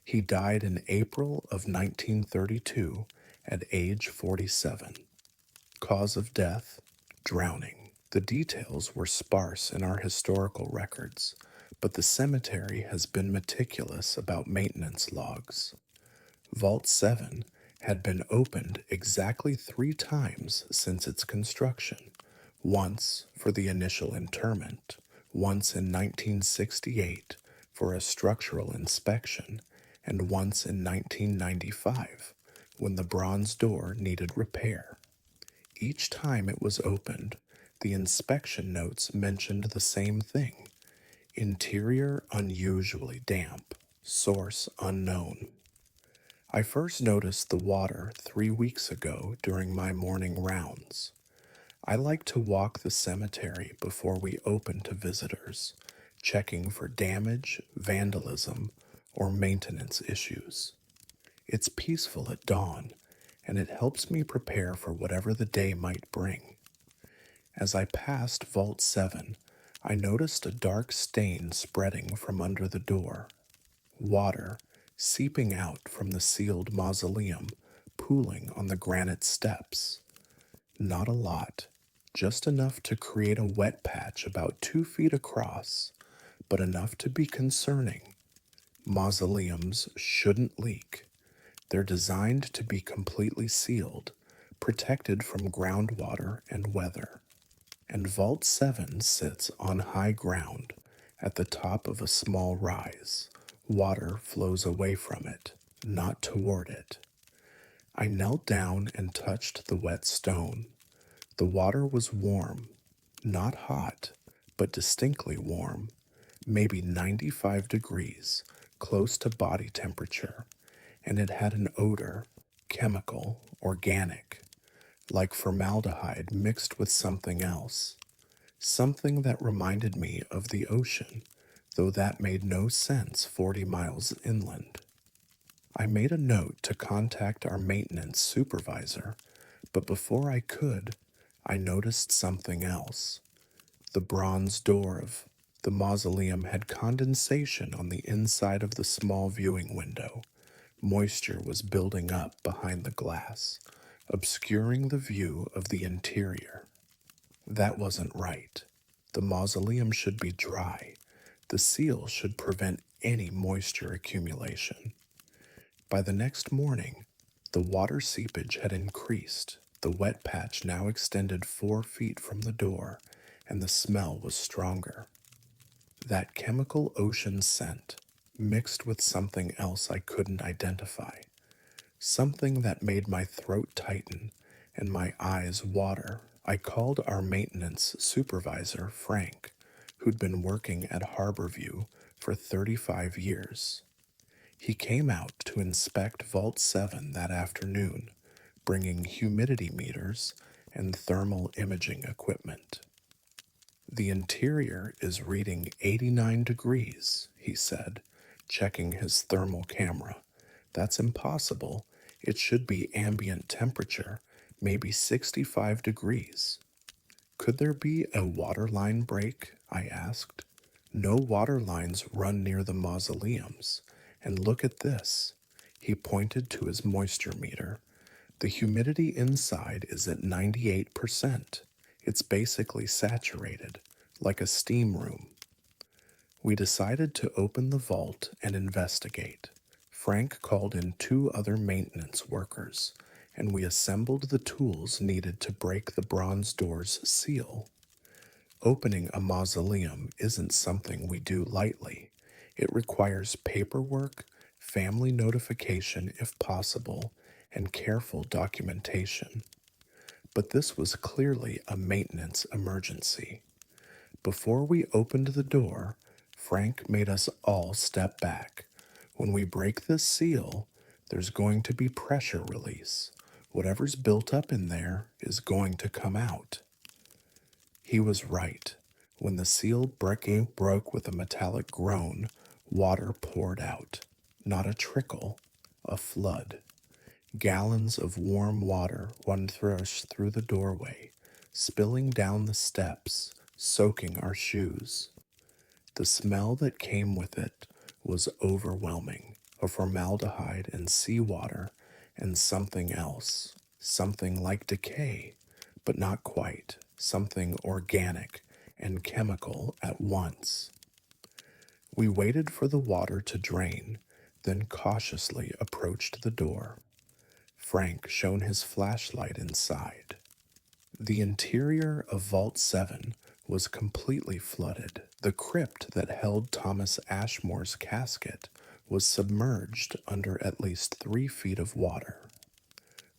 He died in April of 1932 at age 47. Cause of death: drowning. The details were sparse in our historical records, but the cemetery has been meticulous about maintenance logs. Vault 7 had been opened exactly 3 times since its construction: once for the initial interment, once in 1968 for a structural inspection, and once in 1995 when the bronze door needed repair. Each time it was opened, the inspection notes mentioned the same thing: interior unusually damp, source unknown. I first noticed the water 3 weeks ago during my morning rounds. I like to walk the cemetery before we open to visitors, checking for damage, vandalism, or maintenance issues. It's peaceful at dawn, and it helps me prepare for whatever the day might bring. As I passed Vault 7, I noticed a dark stain spreading from under the door. Water seeping out from the sealed mausoleum, pooling on the granite steps. Not a lot, just enough to create a wet patch about 2 feet across, but enough to be concerning. Mausoleums shouldn't leak. They're designed to be completely sealed, protected from groundwater and weather. And Vault 7 sits on high ground, at the top of a small rise. Water flows away from it, not toward it. I knelt down and touched the wet stone. The water was warm, not hot, but distinctly warm, maybe 95 degrees, close to body temperature, and it had an odor, chemical, organic, like formaldehyde mixed with something else. Something that reminded me of the ocean, though that made no sense 40 miles inland. I made a note to contact our maintenance supervisor, but before I could, I noticed something else. The bronze door of the mausoleum had condensation on the inside of the small viewing window. Moisture was building up behind the glass, obscuring the view of the interior. That wasn't right. The mausoleum should be dry. The seal should prevent any moisture accumulation. By the next morning, the water seepage had increased. The wet patch now extended 4 feet from the door, and the smell was stronger. That chemical ocean scent, mixed with something else I couldn't identify. Something that made my throat tighten and my eyes water. I called our maintenance supervisor, Frank, who'd been working at Harborview for 35 years. He came out to inspect Vault 7 that afternoon, bringing humidity meters and thermal imaging equipment. The interior is reading 89 degrees, he said, checking his thermal camera. That's impossible. It should be ambient temperature, maybe 65 degrees. Could there be a water line break? I asked. No water lines run near the mausoleums. And look at this. He pointed to his moisture meter. The humidity inside is at 98%. It's basically saturated, like a steam room. We decided to open the vault and investigate. Frank called in 2 other maintenance workers, and we assembled the tools needed to break the bronze door's seal. Opening a mausoleum isn't something we do lightly. It requires paperwork, family notification if possible, and careful documentation. But this was clearly a maintenance emergency. Before we opened the door, Frank made us all step back. When we break this seal, there's going to be pressure release. Whatever's built up in there is going to come out. He was right. When the seal broke with a metallic groan, water poured out. Not a trickle, a flood. Gallons of warm water rushed through the doorway, spilling down the steps, soaking our shoes. The smell that came with it was overwhelming, of formaldehyde and seawater and something else, something like decay, but not quite, something organic and chemical at once. We waited for the water to drain, then cautiously approached the door. Frank shone his flashlight inside. The interior of Vault 7 was completely flooded. The crypt that held Thomas Ashmore's casket was submerged under at least 3 feet of water.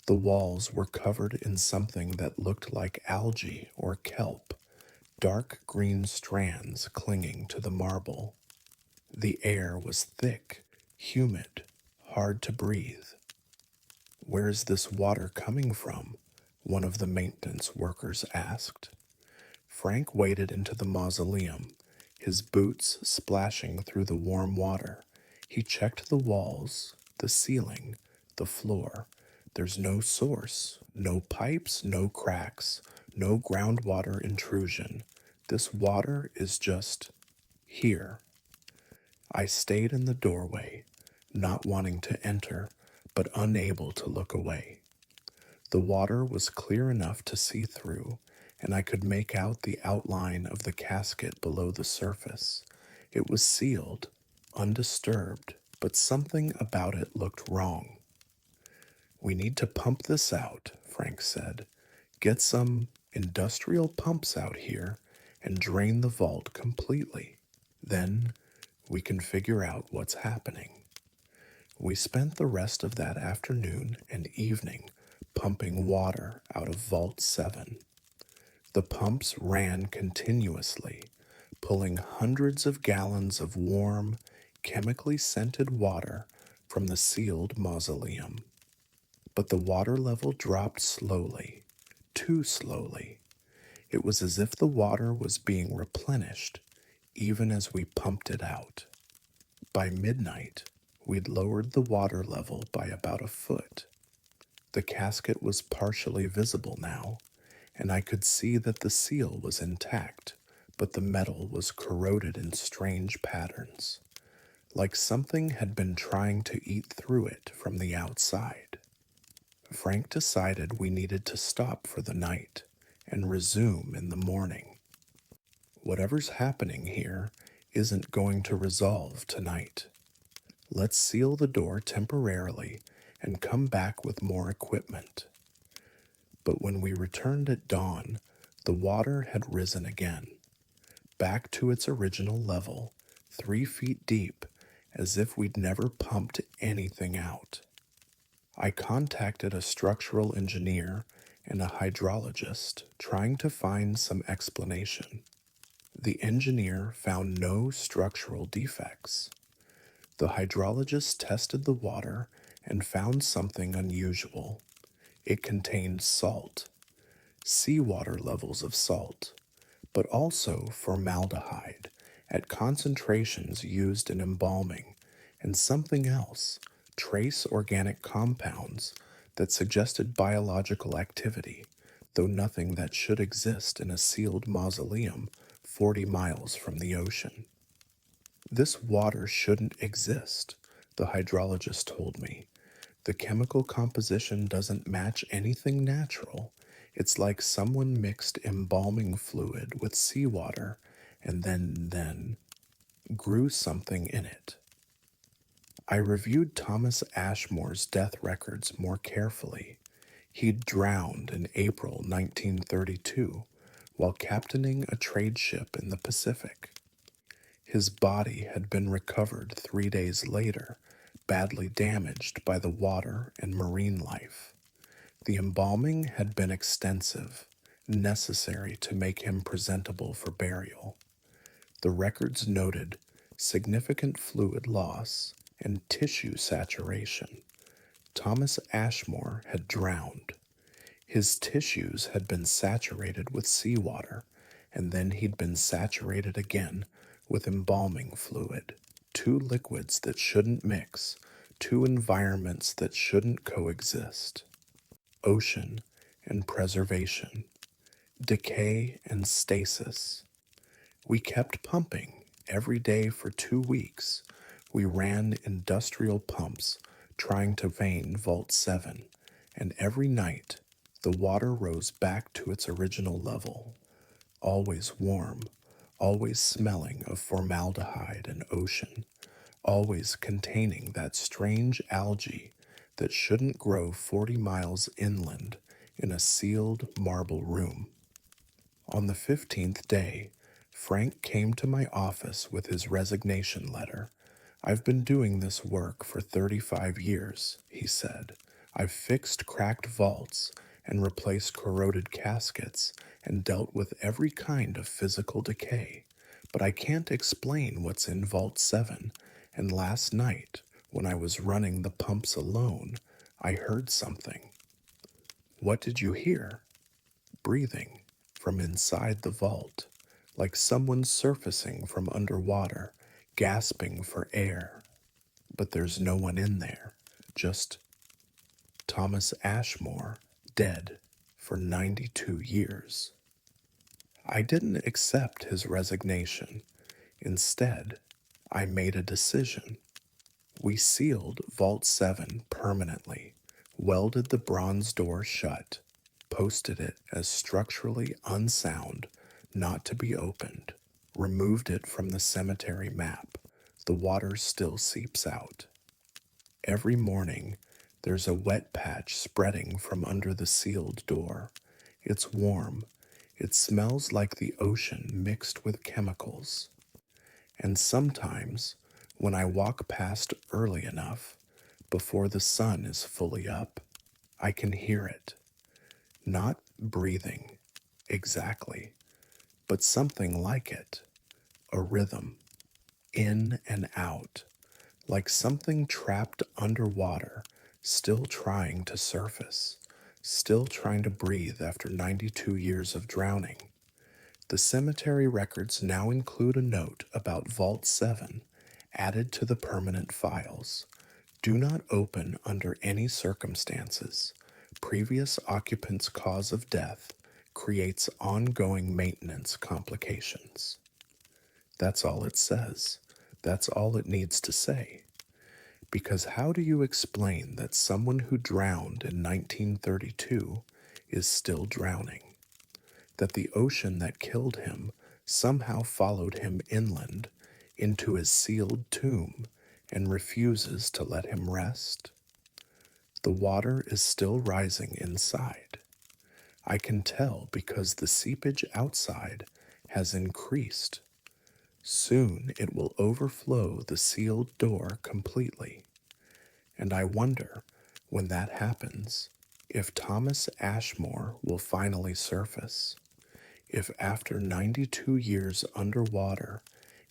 The walls were covered in something that looked like algae or kelp, dark green strands clinging to the marble. The air was thick, humid, hard to breathe. "Where is this water coming from?" one of the maintenance workers asked. Frank waded into the mausoleum, his boots splashing through the warm water. He checked the walls, the ceiling, the floor. There's no source, no pipes, no cracks, no groundwater intrusion. This water is just here. I stayed in the doorway, not wanting to enter, but unable to look away. The water was clear enough to see through, and I could make out the outline of the casket below the surface. It was sealed, undisturbed, but something about it looked wrong. "We need to pump this out," Frank said. "Get some industrial pumps out here and drain the vault completely. Then we can figure out what's happening." We spent the rest of that afternoon and evening pumping water out of Vault 7. The pumps ran continuously, pulling hundreds of gallons of warm, chemically scented water from the sealed mausoleum. But the water level dropped slowly, too slowly. It was as if the water was being replenished, even as we pumped it out. By midnight, we'd lowered the water level by about a foot. The casket was partially visible now, and I could see that the seal was intact, but the metal was corroded in strange patterns, like something had been trying to eat through it from the outside. Frank decided we needed to stop for the night and resume in the morning. "Whatever's happening here isn't going to resolve tonight. Let's seal the door temporarily and come back with more equipment." But when we returned at dawn, the water had risen again, back to its original level, 3 feet deep, as if we'd never pumped anything out. I contacted a structural engineer and a hydrologist, trying to find some explanation. The engineer found no structural defects. The hydrologist tested the water and found something unusual. It contained salt, seawater levels of salt, but also formaldehyde at concentrations used in embalming, and something else, trace organic compounds that suggested biological activity, though nothing that should exist in a sealed mausoleum 40 miles from the ocean. This water shouldn't exist, the hydrologist told me. The chemical composition doesn't match anything natural. It's like someone mixed embalming fluid with seawater and then grew something in it. I reviewed Thomas Ashmore's death records more carefully. He'd drowned in April 1932 while captaining a trade ship in the Pacific. His body had been recovered 3 days later, badly damaged by the water and marine life. The embalming had been extensive, necessary to make him presentable for burial. The records noted significant fluid loss and tissue saturation. Thomas Ashmore had drowned. His tissues had been saturated with seawater, and then he'd been saturated again with embalming fluid. Two liquids that shouldn't mix, two environments that shouldn't coexist. Ocean and preservation, decay and stasis. We kept pumping every day for 2 weeks. We ran industrial pumps trying to vein Vault 7, and every night the water rose back to its original level, always warm, always smelling of formaldehyde and ocean, always containing that strange algae that shouldn't grow 40 miles inland in a sealed marble room. On the 15th day, Frank came to my office with his resignation letter. I've been doing this work for 35 years, he said. I've fixed cracked vaults and replaced corroded caskets and dealt with every kind of physical decay. But I can't explain what's in Vault 7, and last night, when I was running the pumps alone, I heard something. What did you hear? Breathing from inside the vault, like someone surfacing from underwater, gasping for air. But there's no one in there, just Thomas Ashmore, dead for 92 years. I didn't accept his resignation. Instead, I made a decision. We sealed Vault 7 permanently, welded the bronze door shut, posted it as structurally unsound, not to be opened, removed it from the cemetery map. The water still seeps out. Every morning, there's a wet patch spreading from under the sealed door. It's warm. It smells like the ocean mixed with chemicals. And sometimes, when I walk past early enough, before the sun is fully up, I can hear it. Not breathing, exactly, but something like it. A rhythm, in and out, like something trapped underwater, still trying to surface, still trying to breathe after 92 years of drowning. The cemetery records now include a note about Vault 7 added to the permanent files. Do not open under any circumstances. Previous occupant's cause of death creates ongoing maintenance complications. That's all it says. That's all it needs to say. Because how do you explain that someone who drowned in 1932 is still drowning? That the ocean that killed him somehow followed him inland into his sealed tomb and refuses to let him rest? The water is still rising inside. I can tell because the seepage outside has increased. Soon it will overflow the sealed door completely. And I wonder, when that happens, if Thomas Ashmore will finally surface. If after 92 years underwater,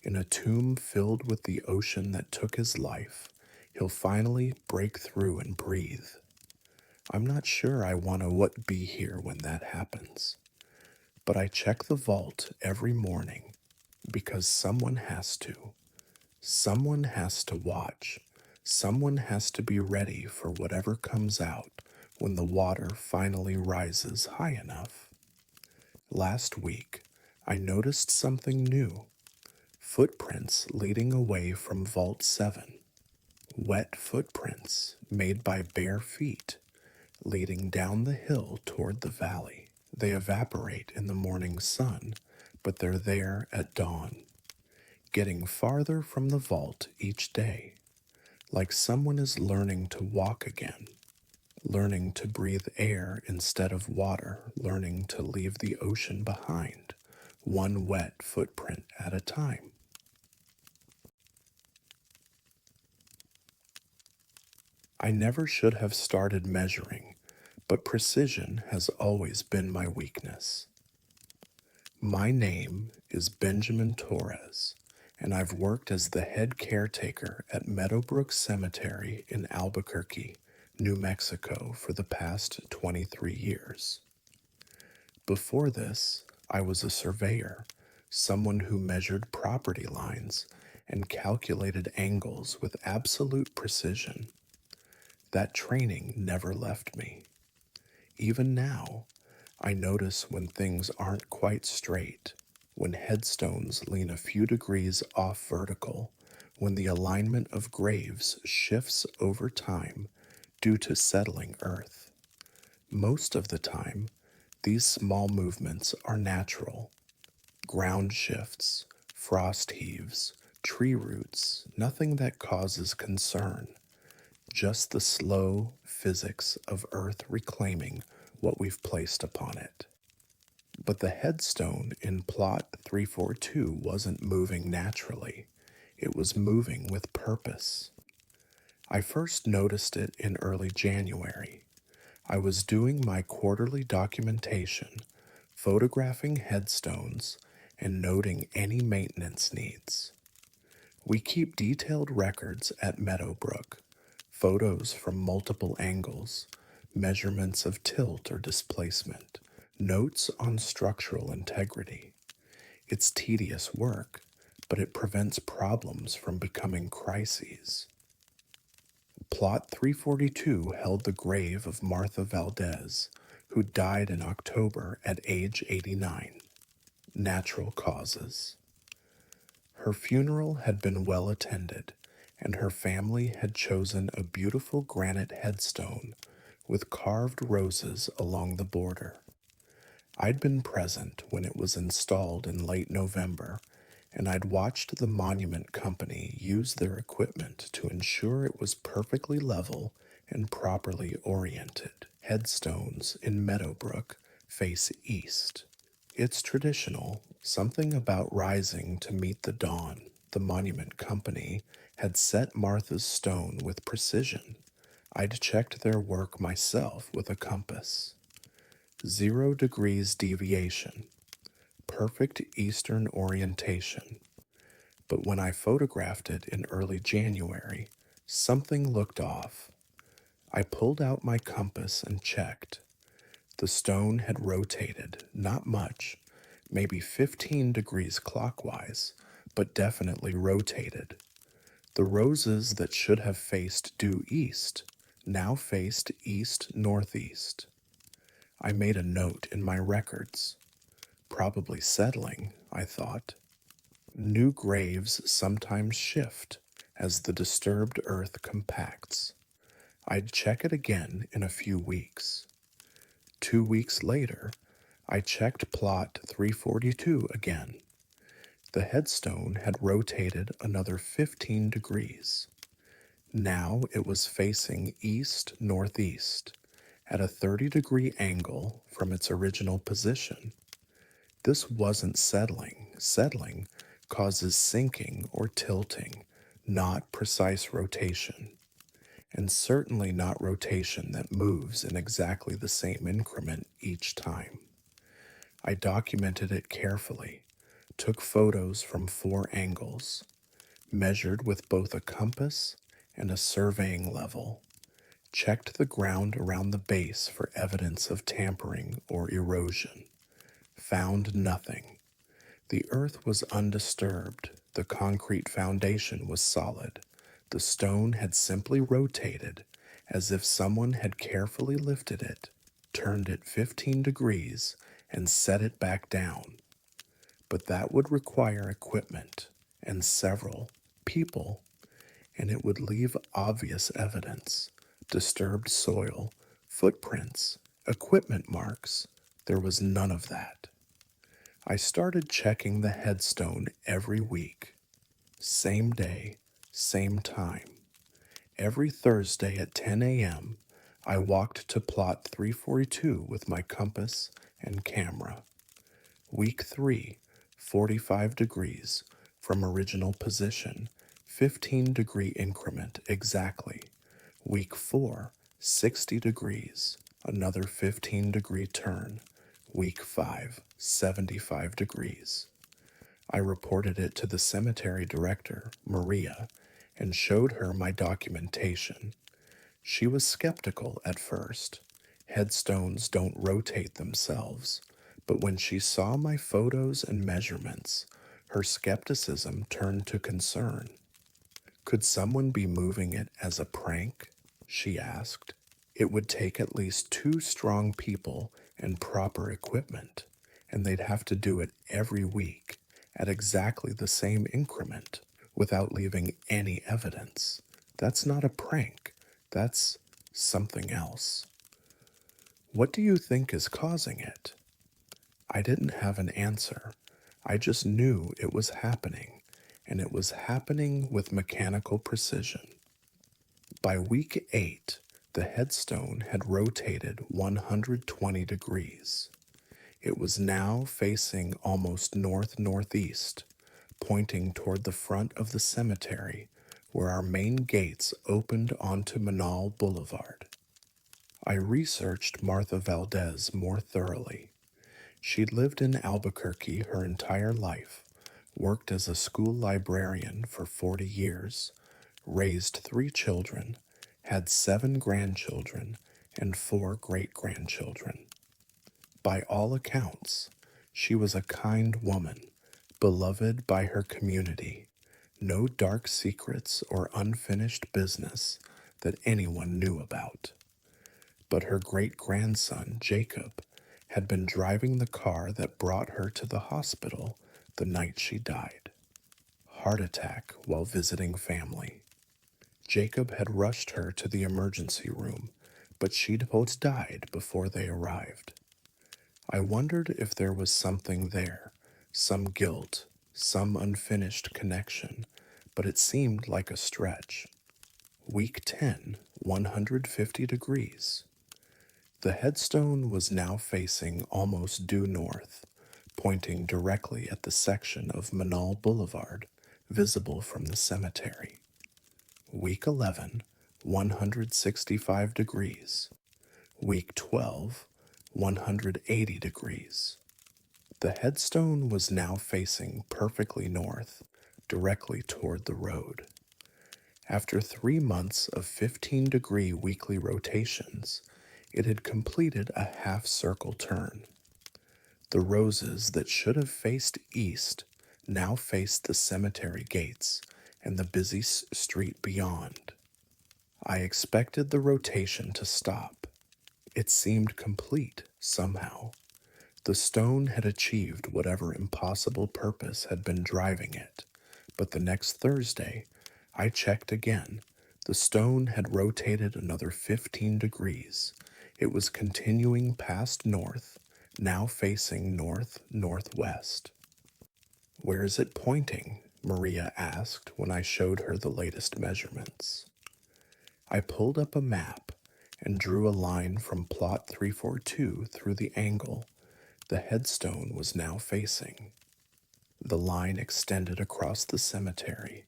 in a tomb filled with the ocean that took his life, he'll finally break through and breathe. I'm not sure I want to what be here when that happens, but I check the vault every morning because someone has to. Someone has to watch. Someone has to be ready for whatever comes out when the water finally rises high enough. Last week, I noticed something new: footprints leading away from Vault 7. Wet footprints made by bare feet leading down the hill toward the valley. They evaporate in the morning sun, but they're there at dawn, getting farther from the vault each day, like someone is learning to walk again, learning to breathe air instead of water, learning to leave the ocean behind, one wet footprint at a time. I never should have started measuring, but precision has always been my weakness. My name is Benjamin Torres, and I've worked as the head caretaker at Meadowbrook Cemetery in Albuquerque, New Mexico for the past 23 years. Before this, I was a surveyor, someone who measured property lines and calculated angles with absolute precision. That training never left me. Even now, I notice when things aren't quite straight, when headstones lean a few degrees off vertical, when the alignment of graves shifts over time due to settling earth. Most of the time, these small movements are natural. Ground shifts, frost heaves, tree roots, nothing that causes concern. Just the slow physics of Earth reclaiming what we've placed upon it. But the headstone in plot 342 wasn't moving naturally. It was moving with purpose. I first noticed it in early January. I was doing my quarterly documentation, photographing headstones, and noting any maintenance needs. We keep detailed records at Meadowbrook, photos from multiple angles, measurements of tilt or displacement, notes on structural integrity. It's tedious work, but it prevents problems from becoming crises. Plot 342 held the grave of Martha Valdez, who died in October at age 89. Natural causes. Her funeral had been well attended, and her family had chosen a beautiful granite headstone with carved roses along the border. I'd been present when it was installed in late November, and I'd watched the monument company use their equipment to ensure it was perfectly level and properly oriented. Headstones in Meadowbrook face east. It's traditional, something about rising to meet the dawn. The monument company had set Martha's stone with precision. I'd checked their work myself with a compass. 0 degrees deviation, perfect eastern orientation. But when I photographed it in early January, something looked off. I pulled out my compass and checked. The stone had rotated, not much, maybe 15 degrees clockwise, but definitely rotated. The roses that should have faced due east now faced east-northeast. I made a note in my records. Probably settling, I thought. New graves sometimes shift as the disturbed earth compacts. I'd check it again in a few weeks. 2 weeks later, I checked plot 342 again. The headstone had rotated another 15 degrees. Now it was facing east-northeast at a 30-degree angle from its original position. This wasn't settling. Settling causes sinking or tilting, not precise rotation, and certainly not rotation that moves in exactly the same increment each time. I documented it carefully, took photos from 4 angles, measured with both a compass and a surveying level, Checked the ground around the base for evidence of tampering or erosion. Found nothing. The earth was undisturbed. The concrete foundation was solid. The stone had simply rotated as if someone had carefully lifted it, turned it 15 degrees, and set it back down. But that would require equipment and several people, and it would leave obvious evidence: disturbed soil, footprints, equipment marks. There was none of that. I started checking the headstone every week. Same day, same time. Every Thursday at 10 a.m., I walked to plot 342 with my compass and camera. Week 3, 45 degrees from original position, 15-degree increment exactly. Week 4, 60 degrees, another 15-degree turn. Week 5, 75 degrees. I reported it to the cemetery director, Maria, and showed her my documentation. She was skeptical at first. Headstones don't rotate themselves. But when she saw my photos and measurements, her skepticism turned to concern. Could someone be moving it as a prank? She asked. It would take at least 2 strong people and proper equipment, and they'd have to do it every week at exactly the same increment without leaving any evidence. That's not a prank. That's something else. What do you think is causing it? I didn't have an answer. I just knew it was happening, and it was happening with mechanical precision. By week 8, the headstone had rotated 120 degrees. It was now facing almost north-northeast, pointing toward the front of the cemetery where our main gates opened onto Manal Boulevard. I researched Martha Valdez more thoroughly. She'd lived in Albuquerque her entire life, worked as a school librarian for 40 years, raised 3 children, had 7 grandchildren, and 4 great-grandchildren. By all accounts, she was a kind woman, beloved by her community, no dark secrets or unfinished business that anyone knew about. But her great-grandson, Jacob, had been driving the car that brought her to the hospital the night she died. Heart attack while visiting family. Jacob had rushed her to the emergency room, but she'd both died before they arrived. I wondered if there was something there, some guilt, some unfinished connection, but it seemed like a stretch. Week 10, 150 degrees. The headstone was now facing almost due north, pointing directly at the section of Manal Boulevard visible from the cemetery. Week 11, 165 degrees. Week 12, 180 degrees. The headstone was now facing perfectly north, directly toward the road. After 3 months of 15-degree weekly rotations, it had completed a half-circle turn. The roses that should have faced east now faced the cemetery gates and the busy street beyond. I expected the rotation to stop. It seemed complete somehow. The stone had achieved whatever impossible purpose had been driving it, but the next Thursday, I checked again. The stone had rotated another 15 degrees. It was continuing past north, now facing north-northwest. "Where is it pointing?" Maria asked when I showed her the latest measurements. I pulled up a map and drew a line from plot 342 through the angle the headstone was now facing. The line extended across the cemetery,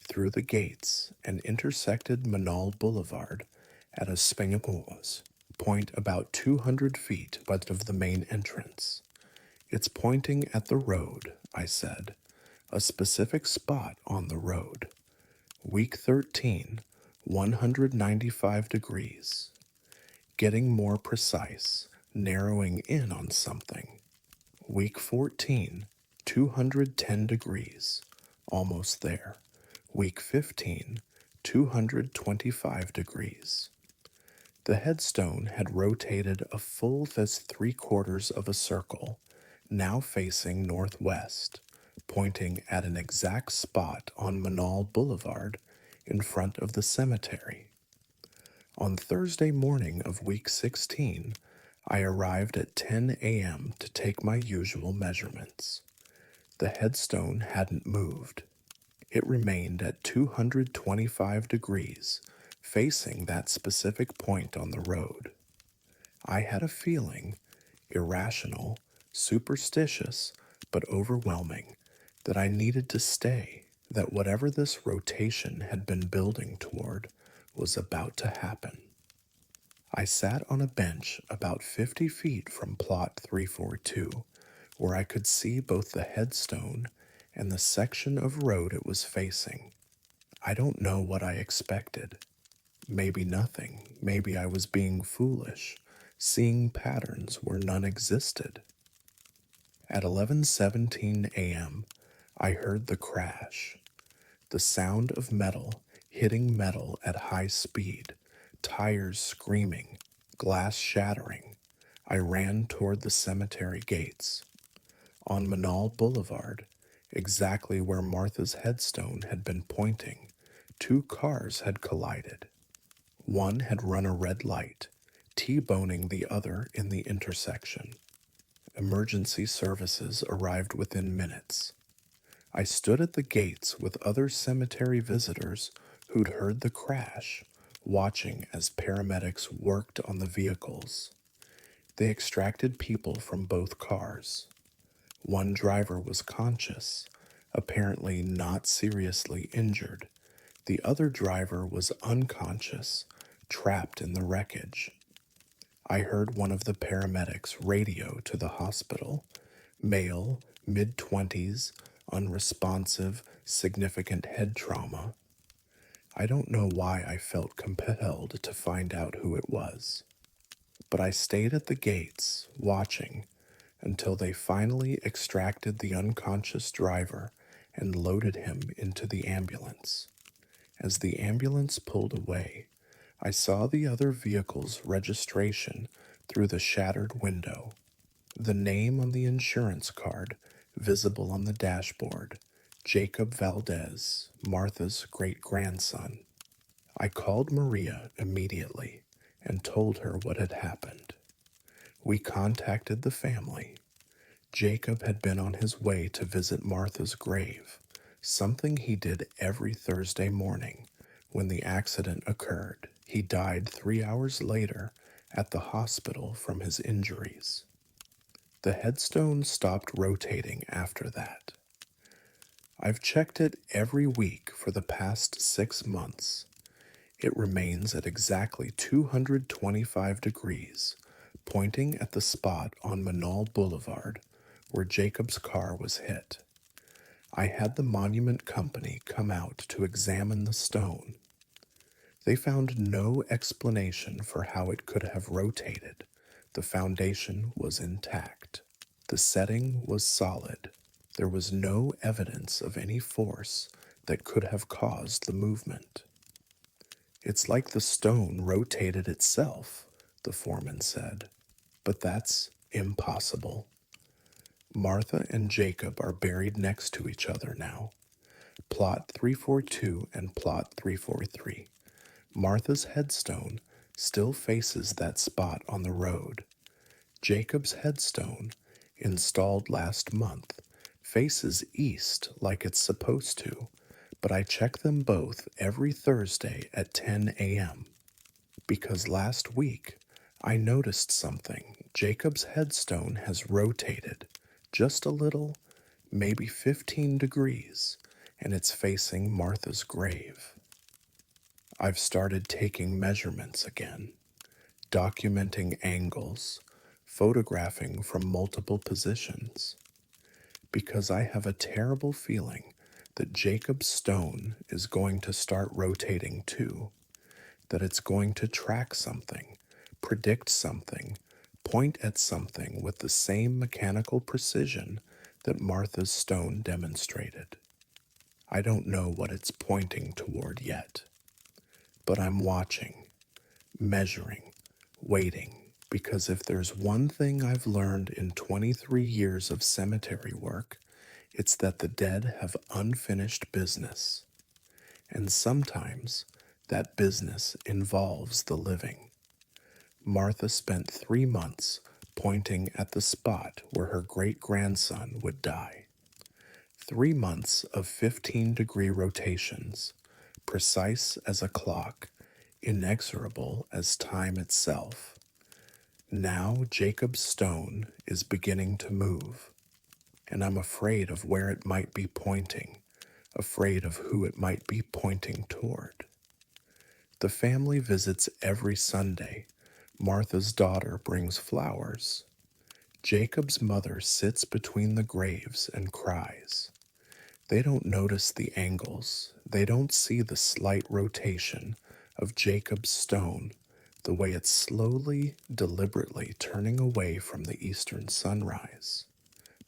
through the gates, and intersected Manal Boulevard at a spinous point about 200 feet west of the main entrance. "It's pointing at the road," I said, "a specific spot on the road. Week 13, 195 degrees. Getting more precise, narrowing in on something. Week 14, 210 degrees. Almost there. Week 15, 225 degrees. The headstone had rotated a full this 3/4 of a circle, now facing northwest, pointing at an exact spot on Manal Boulevard in front of the cemetery. On Thursday morning of week 16, I arrived at 10 a.m. to take my usual measurements. The headstone hadn't moved. It remained at 225 degrees, facing that specific point on the road. I had a feeling, irrational, superstitious, but overwhelming, that I needed to stay, that whatever this rotation had been building toward was about to happen. I sat on a bench about 50 feet from plot 342, where I could see both the headstone and the section of road it was facing. I don't know what I expected. Maybe nothing. Maybe I was being foolish, seeing patterns where none existed. At 11:17 a.m., I heard the crash, the sound of metal hitting metal at high speed, tires screaming, glass shattering. I ran toward the cemetery gates. On Manal Boulevard, exactly where Martha's headstone had been pointing, 2 cars had collided. One had run a red light, T-boning the other in the intersection. Emergency services arrived within minutes. I stood at the gates with other cemetery visitors who'd heard the crash, watching as paramedics worked on the vehicles. They extracted people from both cars. One driver was conscious, apparently not seriously injured. The other driver was unconscious, trapped in the wreckage. I heard one of the paramedics radio to the hospital. Male, mid-20s, unresponsive, significant head trauma. I don't know why I felt compelled to find out who it was. But I stayed at the gates, watching, until they finally extracted the unconscious driver and loaded him into the ambulance. As the ambulance pulled away, I saw the other vehicle's registration through the shattered window. The name on the insurance card, visible on the dashboard, Jacob Valdez, Martha's great-grandson. I called Maria immediately and told her what had happened. We contacted the family. Jacob had been on his way to visit Martha's grave, something he did every Thursday morning. When the accident occurred, he died 3 hours later at the hospital from his injuries. The headstone stopped rotating after that. I've checked it every week for the past 6 months. It remains at exactly 225 degrees, pointing at the spot on Manal Boulevard where Jacob's car was hit. I had the monument company come out to examine the stone. They found no explanation for how it could have rotated. The foundation was intact. The setting was solid. There was no evidence of any force that could have caused the movement. It's like the stone rotated itself, the foreman said. But that's impossible. Martha and Jacob are buried next to each other now. Plot 342 and plot 343. Martha's headstone still faces that spot on the road. Jacob's headstone, installed last month, faces east like it's supposed to, but I check them both every Thursday at 10 a.m. Because last week I noticed something. Jacob's headstone has rotated just a little, maybe 15 degrees, and it's facing Martha's grave. I've started taking measurements again, documenting angles, photographing from multiple positions, because I have a terrible feeling that Jacob's stone is going to start rotating too, that it's going to track something, predict something, point at something with the same mechanical precision that Martha's stone demonstrated. I don't know what it's pointing toward yet, but I'm watching, measuring, waiting, because if there's one thing I've learned in 23 years of cemetery work, it's that the dead have unfinished business, and sometimes that business involves the living. Martha spent 3 months pointing at the spot where her great-grandson would die. 3 months of 15-degree rotations, precise as a clock, inexorable as time itself. Now Jacob's stone is beginning to move, and I'm afraid of where it might be pointing, afraid of who it might be pointing toward. The family visits every Sunday. Martha's daughter brings flowers. Jacob's mother sits between the graves and cries. They don't notice the angles. They don't see the slight rotation of Jacob's stone, the way it's slowly, deliberately turning away from the eastern sunrise.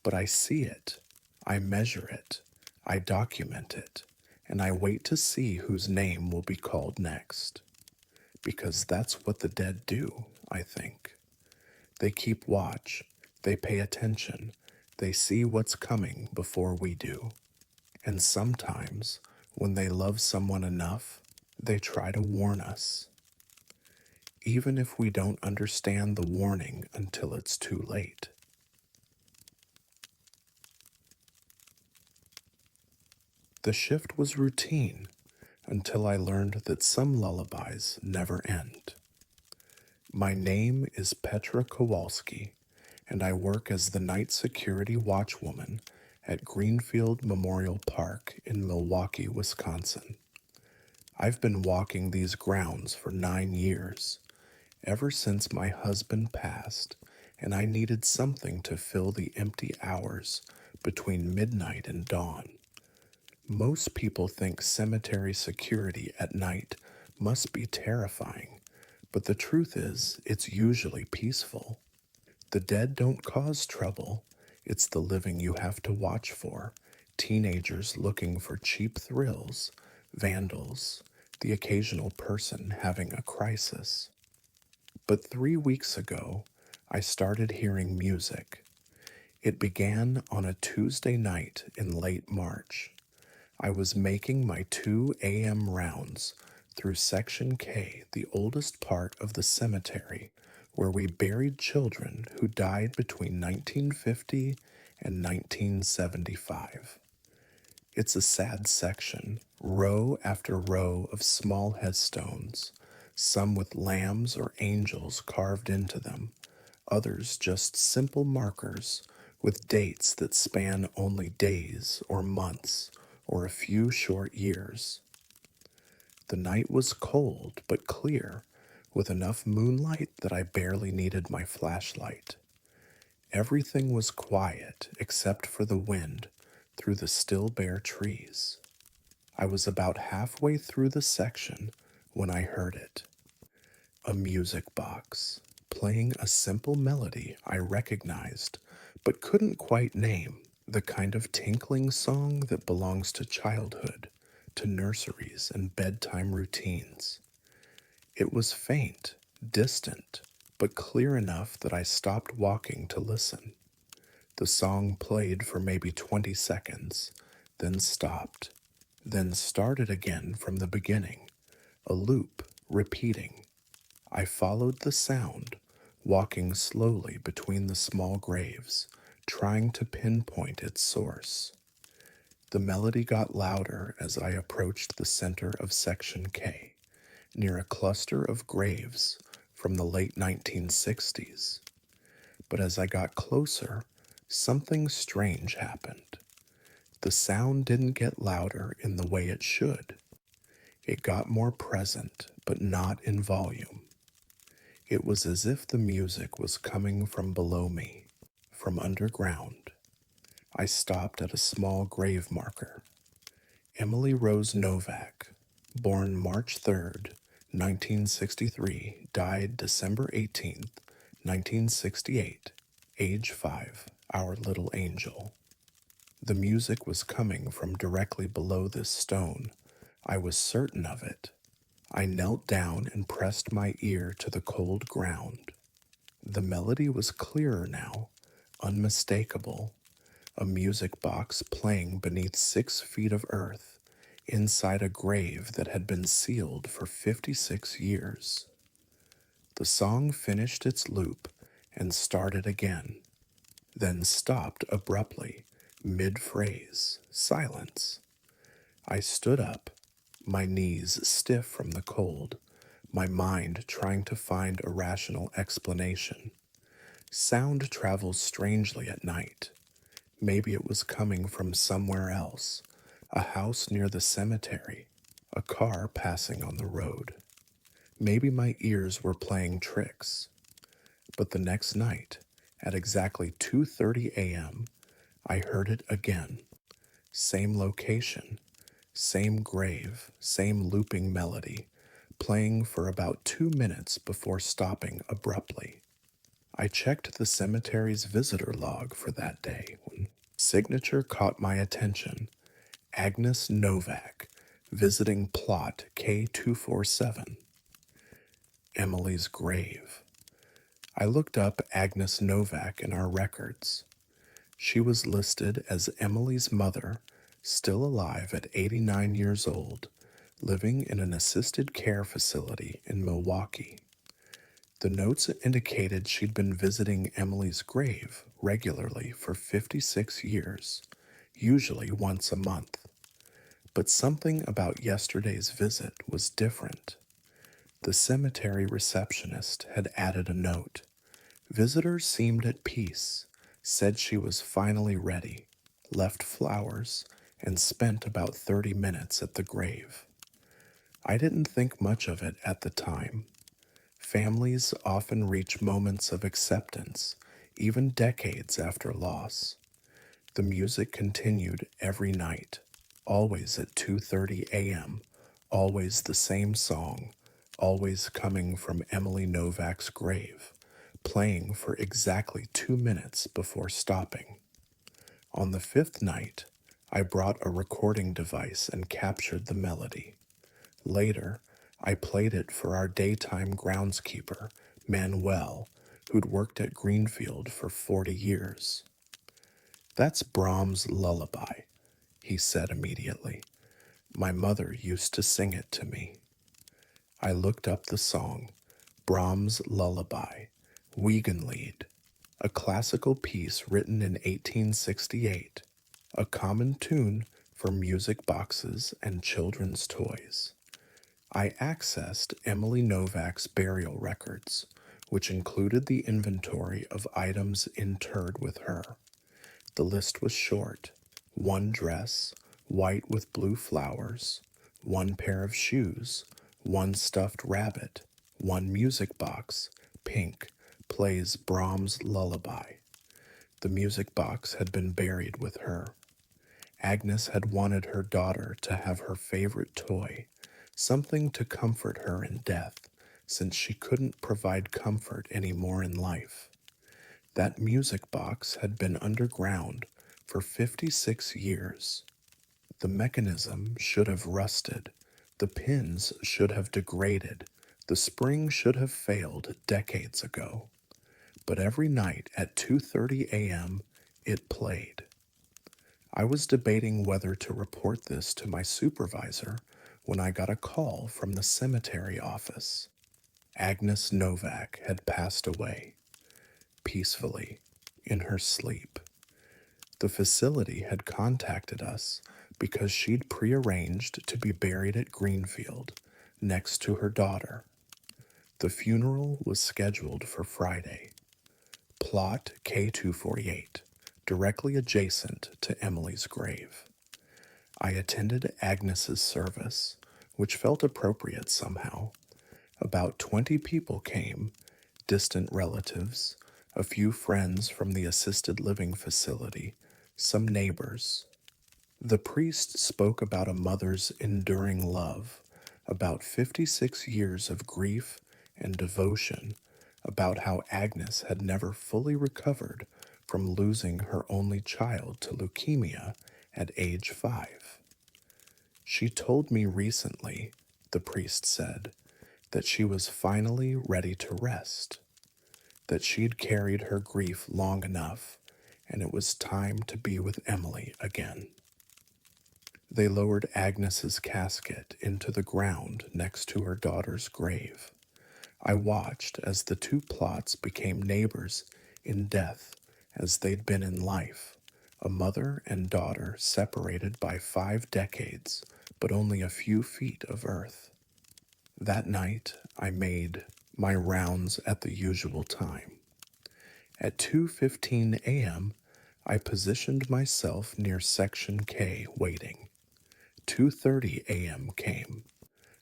But I see it. I measure it. I document it. And I wait to see whose name will be called next. Because that's what the dead do, I think. They keep watch. They pay attention. They see what's coming before we do. And sometimes, when they love someone enough, they try to warn us. Even if we don't understand the warning until it's too late. The shift was routine until I learned that some lullabies never end. My name is Petra Kowalski, and I work as the night security watchwoman at Greenfield Memorial Park in Milwaukee, Wisconsin. I've been walking these grounds for 9 years, ever since my husband passed, and I needed something to fill the empty hours between midnight and dawn. Most people think cemetery security at night must be terrifying, but the truth is, it's usually peaceful. The dead don't cause trouble. It's the living you have to watch for. Teenagers looking for cheap thrills, vandals, the occasional person having a crisis. But 3 weeks ago, I started hearing music. It began on a Tuesday night in late March. I was making my 2 a.m. rounds through Section K, the oldest part of the cemetery, where we buried children who died between 1950 and 1975. It's a sad section, row after row of small headstones, some with lambs or angels carved into them, others just simple markers with dates that span only days or months or a few short years. The night was cold but clear, with enough moonlight that I barely needed my flashlight. Everything was quiet except for the wind through the still bare trees. I was about halfway through the section when I heard it. A music box, playing a simple melody I recognized but couldn't quite name, the kind of tinkling song that belongs to childhood, to nurseries and bedtime routines. It was faint, distant, but clear enough that I stopped walking to listen. The song played for maybe 20 seconds, then stopped, then started again from the beginning, a loop, repeating. I followed the sound, walking slowly between the small graves, trying to pinpoint its source. The melody got louder as I approached the center of Section K, near a cluster of graves from the late 1960s. But as I got closer, something strange happened. The sound didn't get louder in the way it should. It got more present, but not in volume. It was as if the music was coming from below me, from underground. I stopped at a small grave marker. Emily Rose Novak, born March 3rd, 1963, died December 18th, 1968, age 5, our little angel. The music was coming from directly below this stone. I was certain of it. I knelt down and pressed my ear to the cold ground. The melody was clearer now, unmistakable. A music box playing beneath 6 feet of earth, inside a grave that had been sealed for 56 years. The song finished its loop and started again, then stopped abruptly, mid-phrase, silence. I stood up, my knees stiff from the cold, my mind trying to find a rational explanation. Sound travels strangely at night. Maybe it was coming from somewhere else, a house near the cemetery, a car passing on the road. Maybe my ears were playing tricks. But the next night, at exactly 2:30 a.m., I heard it again. Same location, same grave, same looping melody, playing for about 2 minutes before stopping abruptly. I checked the cemetery's visitor log for that day when signature caught my attention. Agnes Novak, visiting plot K247. Emily's grave. I looked up Agnes Novak in our records. She was listed as Emily's mother, still alive at 89 years old, living in an assisted care facility in Milwaukee. The notes indicated she'd been visiting Emily's grave regularly for 56 years, usually once a month. But something about yesterday's visit was different. The cemetery receptionist had added a note. Visitors seemed at peace, said she was finally ready, left flowers, and spent about 30 minutes at the grave. I didn't think much of it at the time. Families often reach moments of acceptance, even decades after loss. The music continued every night, always at 2:30 a.m., always the same song, always coming from Emily Novak's grave, playing for exactly 2 minutes before stopping. On the fifth night, I brought a recording device and captured the melody. Later, I played it for our daytime groundskeeper, Manuel, who'd worked at Greenfield for 40 years. "That's Brahms' Lullaby," he said immediately. "My mother used to sing it to me." I looked up the song, Brahms' Lullaby, Wiegenlied, a classical piece written in 1868, a common tune for music boxes and children's toys. I accessed Emily Novak's burial records, which included the inventory of items interred with her. The list was short: one dress, white with blue flowers, one pair of shoes, one stuffed rabbit, one music box, pink, plays Brahms' Lullaby. The music box had been buried with her. Agnes had wanted her daughter to have her favorite toy, something to comfort her in death, since she couldn't provide comfort anymore in life. That music box had been underground for 56 years. The mechanism should have rusted. The pins should have degraded. The spring should have failed decades ago. But every night at 2:30 a.m., it played. I was debating whether to report this to my supervisor when I got a call from the cemetery office. Agnes Novak had passed away, peacefully, in her sleep. The facility had contacted us because she'd prearranged to be buried at Greenfield, next to her daughter. The funeral was scheduled for Friday. Plot K248, directly adjacent to Emily's grave. I attended Agnes's service, which felt appropriate somehow. About 20 people came, distant relatives, a few friends from the assisted living facility, some neighbors. The priest spoke about a mother's enduring love, about 56 years of grief and devotion, about how Agnes had never fully recovered from losing her only child to leukemia at age 5. She told me recently, the priest said, that she was finally ready to rest, that she'd carried her grief long enough, and it was time to be with Emily again. They lowered Agnes's casket into the ground next to her daughter's grave. I watched as the two plots became neighbors in death as they'd been in life, a mother and daughter separated by 5 decades, but only a few feet of earth. That night, I made my rounds at the usual time. At 2:15 a.m., I positioned myself near Section K waiting. 2:30 a.m. came.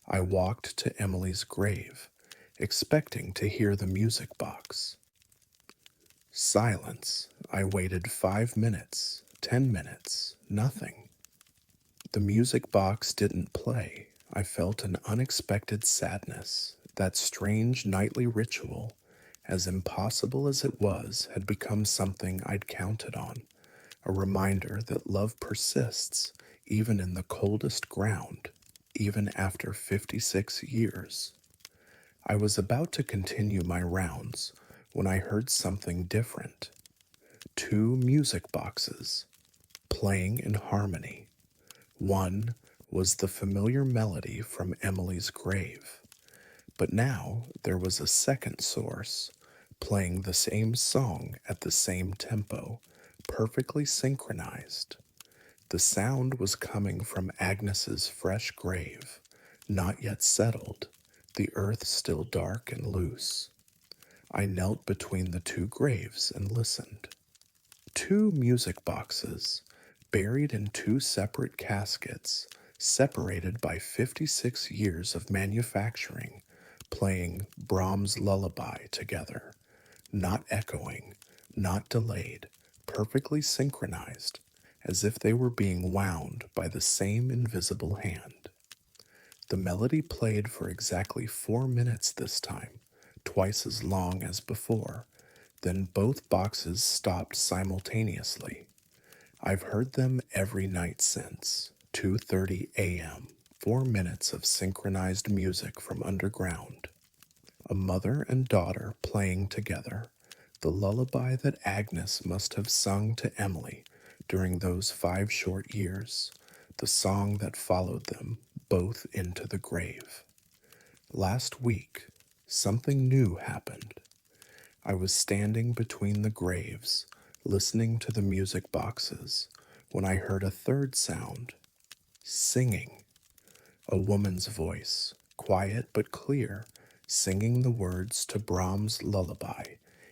I walked to Emily's grave, expecting to hear the music box. Silence. I waited 5 minutes, 10 minutes, nothing. The music box didn't play. I felt an unexpected sadness. That strange nightly ritual, as impossible as it was, had become something I'd counted on, a reminder that love persists even in the coldest ground, even after 56 years. I was about to continue my rounds when I heard something different. 2 music boxes, playing in harmony. One was the familiar melody from Emily's grave, but now there was a second source, playing the same song at the same tempo, perfectly synchronized. The sound was coming from Agnes's fresh grave, not yet settled, the earth still dark and loose. I knelt between the 2 graves and listened. 2 music boxes, buried in 2 separate caskets, separated by 56 years of manufacturing, playing Brahms' lullaby together, not echoing, not delayed, perfectly synchronized, as if they were being wound by the same invisible hand. The melody played for exactly 4 minutes this time, twice as long as before. Then both boxes stopped simultaneously. I've heard them every night since. 2:30 a.m. 4 minutes of synchronized music from underground. A mother and daughter playing together. The lullaby that Agnes must have sung to Emily during those 5 short years. The song that followed them both into the grave. Last week, something new happened. I was standing between the graves, listening to the music boxes, when I heard a third sound. Singing. A woman's voice, quiet but clear, singing the words to Brahms' lullaby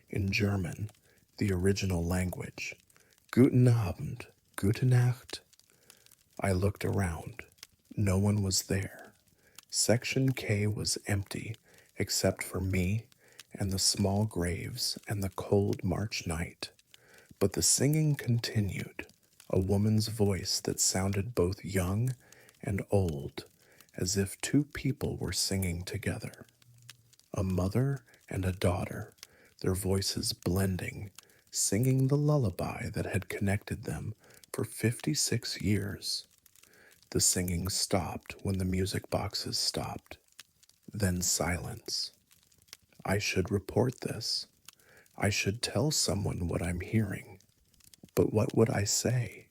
in German, the original language. Guten Abend, gute Nacht. I looked around. No one was there. Section K was empty, except for me and the small graves and the cold March night. But the singing continued, a woman's voice that sounded both young and old, as if 2 people were singing together. A mother and a daughter, their voices blending, singing the lullaby that had connected them for 56 years. The singing stopped when the music boxes stopped. Then silence. I should report this. I should tell someone what I'm hearing. But what would I say?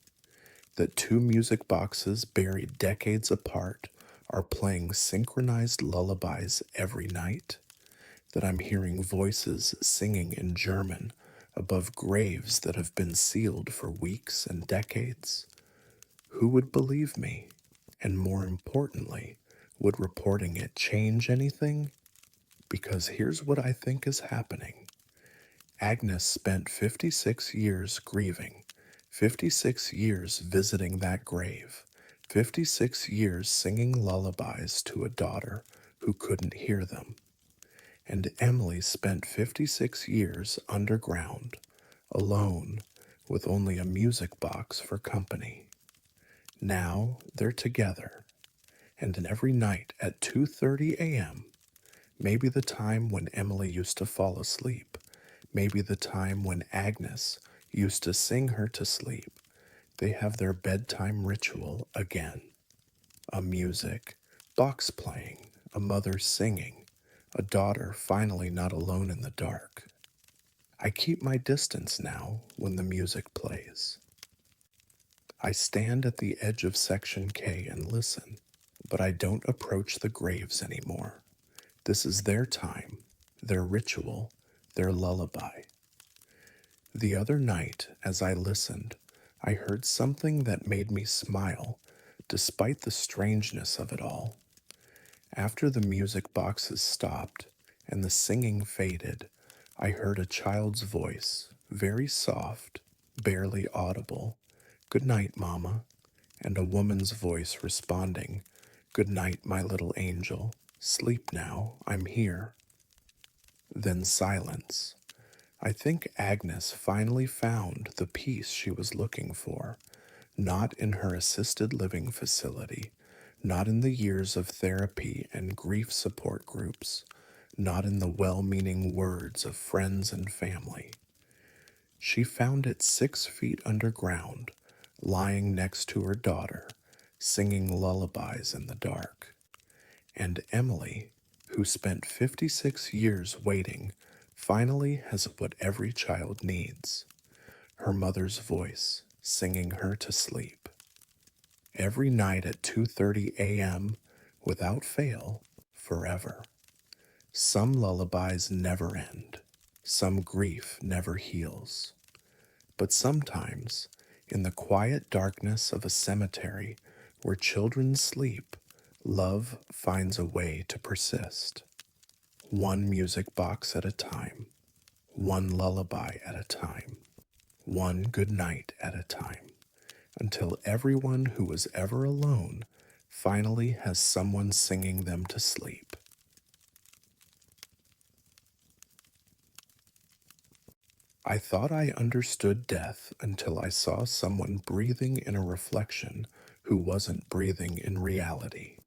That 2 music boxes buried decades apart are playing synchronized lullabies every night? That I'm hearing voices singing in German above graves that have been sealed for weeks and decades? Who would believe me? And more importantly, would reporting it change anything? Because here's what I think is happening. Agnes spent 56 years grieving, 56 years visiting that grave, 56 years singing lullabies to a daughter who couldn't hear them. And Emily spent 56 years underground, alone, with only a music box for company. Now they're together. And every night at 2:30 a.m., maybe the time when Emily used to fall asleep, maybe the time when Agnes used to sing her to sleep, they have their bedtime ritual again. A music, box playing, a mother singing, a daughter finally not alone in the dark. I keep my distance now when the music plays. I stand at the edge of Section K and listen, but I don't approach the graves anymore. This is their time, their ritual, their lullaby. The other night, as I listened, I heard something that made me smile, despite the strangeness of it all. After the music boxes stopped and the singing faded, I heard a child's voice, very soft, barely audible, "Good night, Mama," and a woman's voice responding, "Good night, my little angel. Sleep now, I'm here." Then silence. I think Agnes finally found the peace she was looking for, not in her assisted living facility, not in the years of therapy and grief support groups, not in the well meaning words of friends and family. She found it 6 feet underground, lying next to her daughter, singing lullabies in the dark. And Emily, who spent 56 years waiting, finally has what every child needs: her mother's voice singing her to sleep. Every night at 2:30 a.m., without fail, forever. Some lullabies never end. Some grief never heals. But sometimes, in the quiet darkness of a cemetery where children sleep, love finds a way to persist. One music box at a time, one lullaby at a time, one good night at a time, until everyone who was ever alone finally has someone singing them to sleep. I thought I understood death until I saw someone breathing in a reflection who wasn't breathing in reality.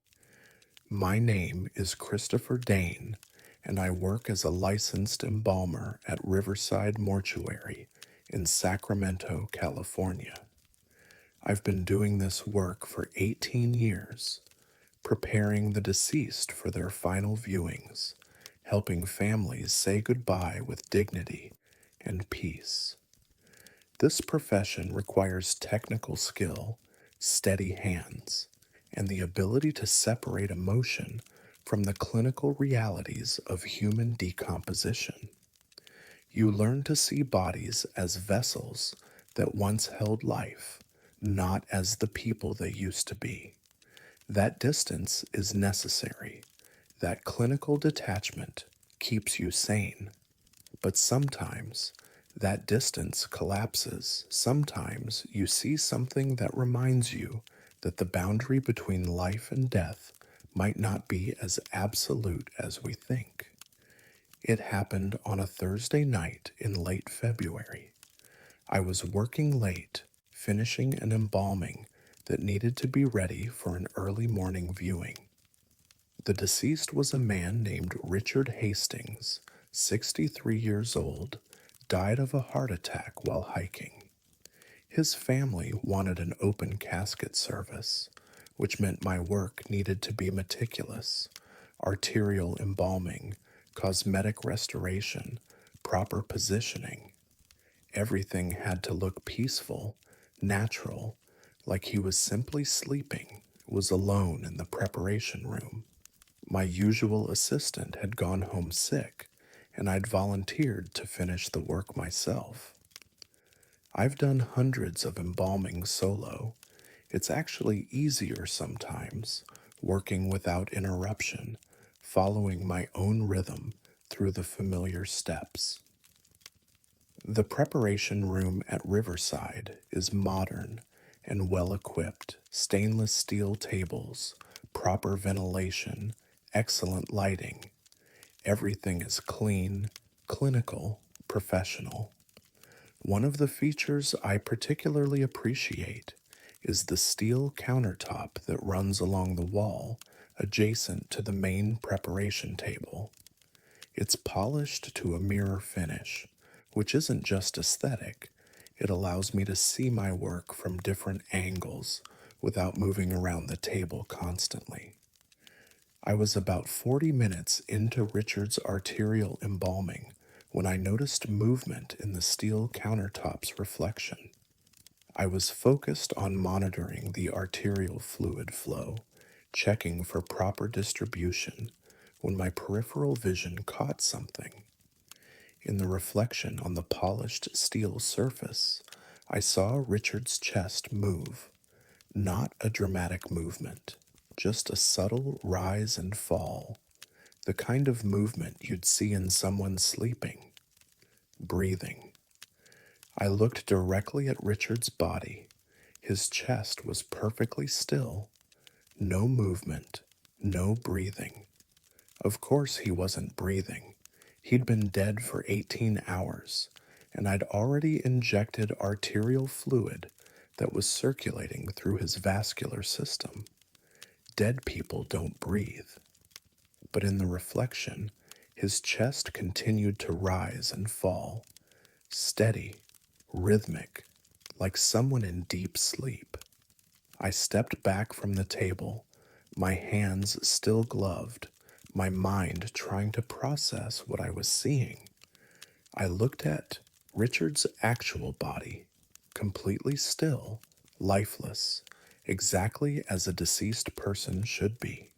My name is Christopher Dane, and I work as a licensed embalmer at Riverside Mortuary in Sacramento, California. I've been doing this work for 18 years, preparing the deceased for their final viewings, helping families say goodbye with dignity and peace. This profession requires technical skill, steady hands, and the ability to separate emotion from the clinical realities of human decomposition. You learn to see bodies as vessels that once held life, not as the people they used to be. That distance is necessary. That clinical detachment keeps you sane. But sometimes that distance collapses. Sometimes you see something that reminds you that the boundary between life and death might not be as absolute as we think. It happened on a Thursday night in late February. I was working late, finishing an embalming that needed to be ready for an early morning viewing. The deceased was a man named Richard Hastings, 63 years old, died of a heart attack while hiking. His family wanted an open casket service, which meant my work needed to be meticulous: arterial embalming, cosmetic restoration, proper positioning. Everything had to look peaceful, natural, like he was simply sleeping, was alone in the preparation room. My usual assistant had gone home sick, and I'd volunteered to finish the work myself. I've done hundreds of embalmings solo. It's actually easier sometimes, working without interruption, following my own rhythm through the familiar steps. The preparation room at Riverside is modern and well equipped: stainless steel tables, proper ventilation, excellent lighting. Everything is clean, clinical, professional. One of the features I particularly appreciate is the steel countertop that runs along the wall adjacent to the main preparation table. It's polished to a mirror finish, which isn't just aesthetic, it allows me to see my work from different angles without moving around the table constantly. I was about 40 minutes into Richard's arterial embalming when I noticed movement in the steel countertop's reflection. I was focused on monitoring the arterial fluid flow, checking for proper distribution, when my peripheral vision caught something. In the reflection on the polished steel surface, I saw Richard's chest move, not a dramatic movement, just a subtle rise and fall, the kind of movement you'd see in someone sleeping, breathing. I looked directly at Richard's body. His chest was perfectly still, no movement, no breathing. Of course, he wasn't breathing. He'd been dead for 18 hours, and I'd already injected arterial fluid that was circulating through his vascular system. Dead people don't breathe. But in the reflection, his chest continued to rise and fall, steady, rhythmic, like someone in deep sleep. I stepped back from the table, my hands still gloved, my mind trying to process what I was seeing. I looked at Richard's actual body, completely still, lifeless, exactly as a deceased person should be.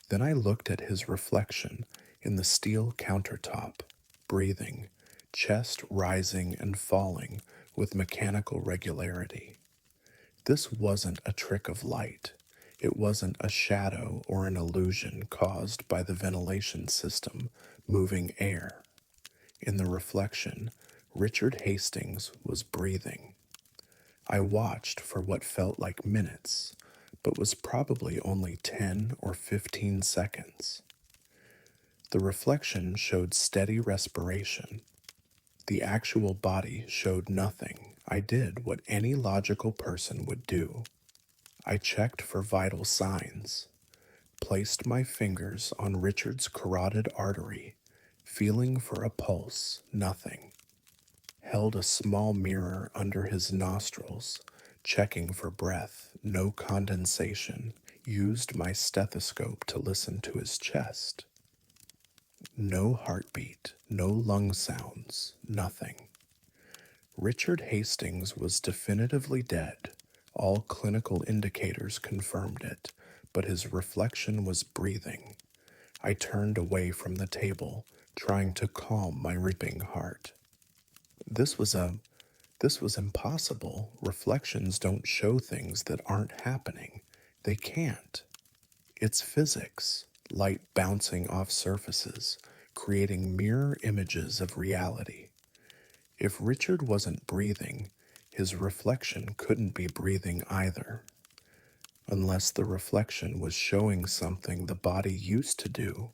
Then I looked at his reflection in the steel countertop, breathing, chest rising and falling with mechanical regularity. This wasn't a trick of light. It wasn't a shadow or an illusion caused by the ventilation system moving air. In the reflection, Richard Hastings was breathing. I watched for what felt like minutes, but was probably only 10 or 15 seconds. The reflection showed steady respiration. The actual body showed nothing. I did what any logical person would do. I checked for vital signs, placed my fingers on Richard's carotid artery, feeling for a pulse, nothing. Held a small mirror under his nostrils, checking for breath, no condensation. Used my stethoscope to listen to his chest. No heartbeat, no lung sounds, nothing. Richard Hastings was definitively dead. All clinical indicators confirmed it, but his reflection was breathing. I turned away from the table, trying to calm my ripping heart. This was impossible. Reflections don't show things that aren't happening. They can't. It's physics, light bouncing off surfaces, creating mirror images of reality. If Richard wasn't breathing, his reflection couldn't be breathing either. Unless the reflection was showing something the body used to do,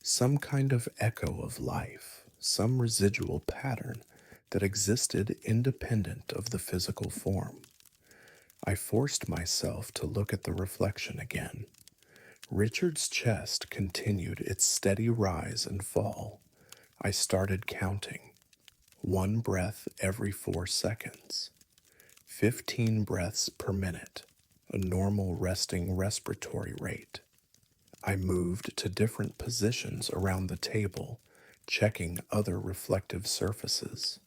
some kind of echo of life, some residual pattern that existed independent of the physical form. I forced myself to look at the reflection again. Richard's chest continued its steady rise and fall. I started counting. 1 breath every 4 seconds. 15 breaths per minute, a normal resting respiratory rate. I moved to different positions around the table, checking other reflective surfaces.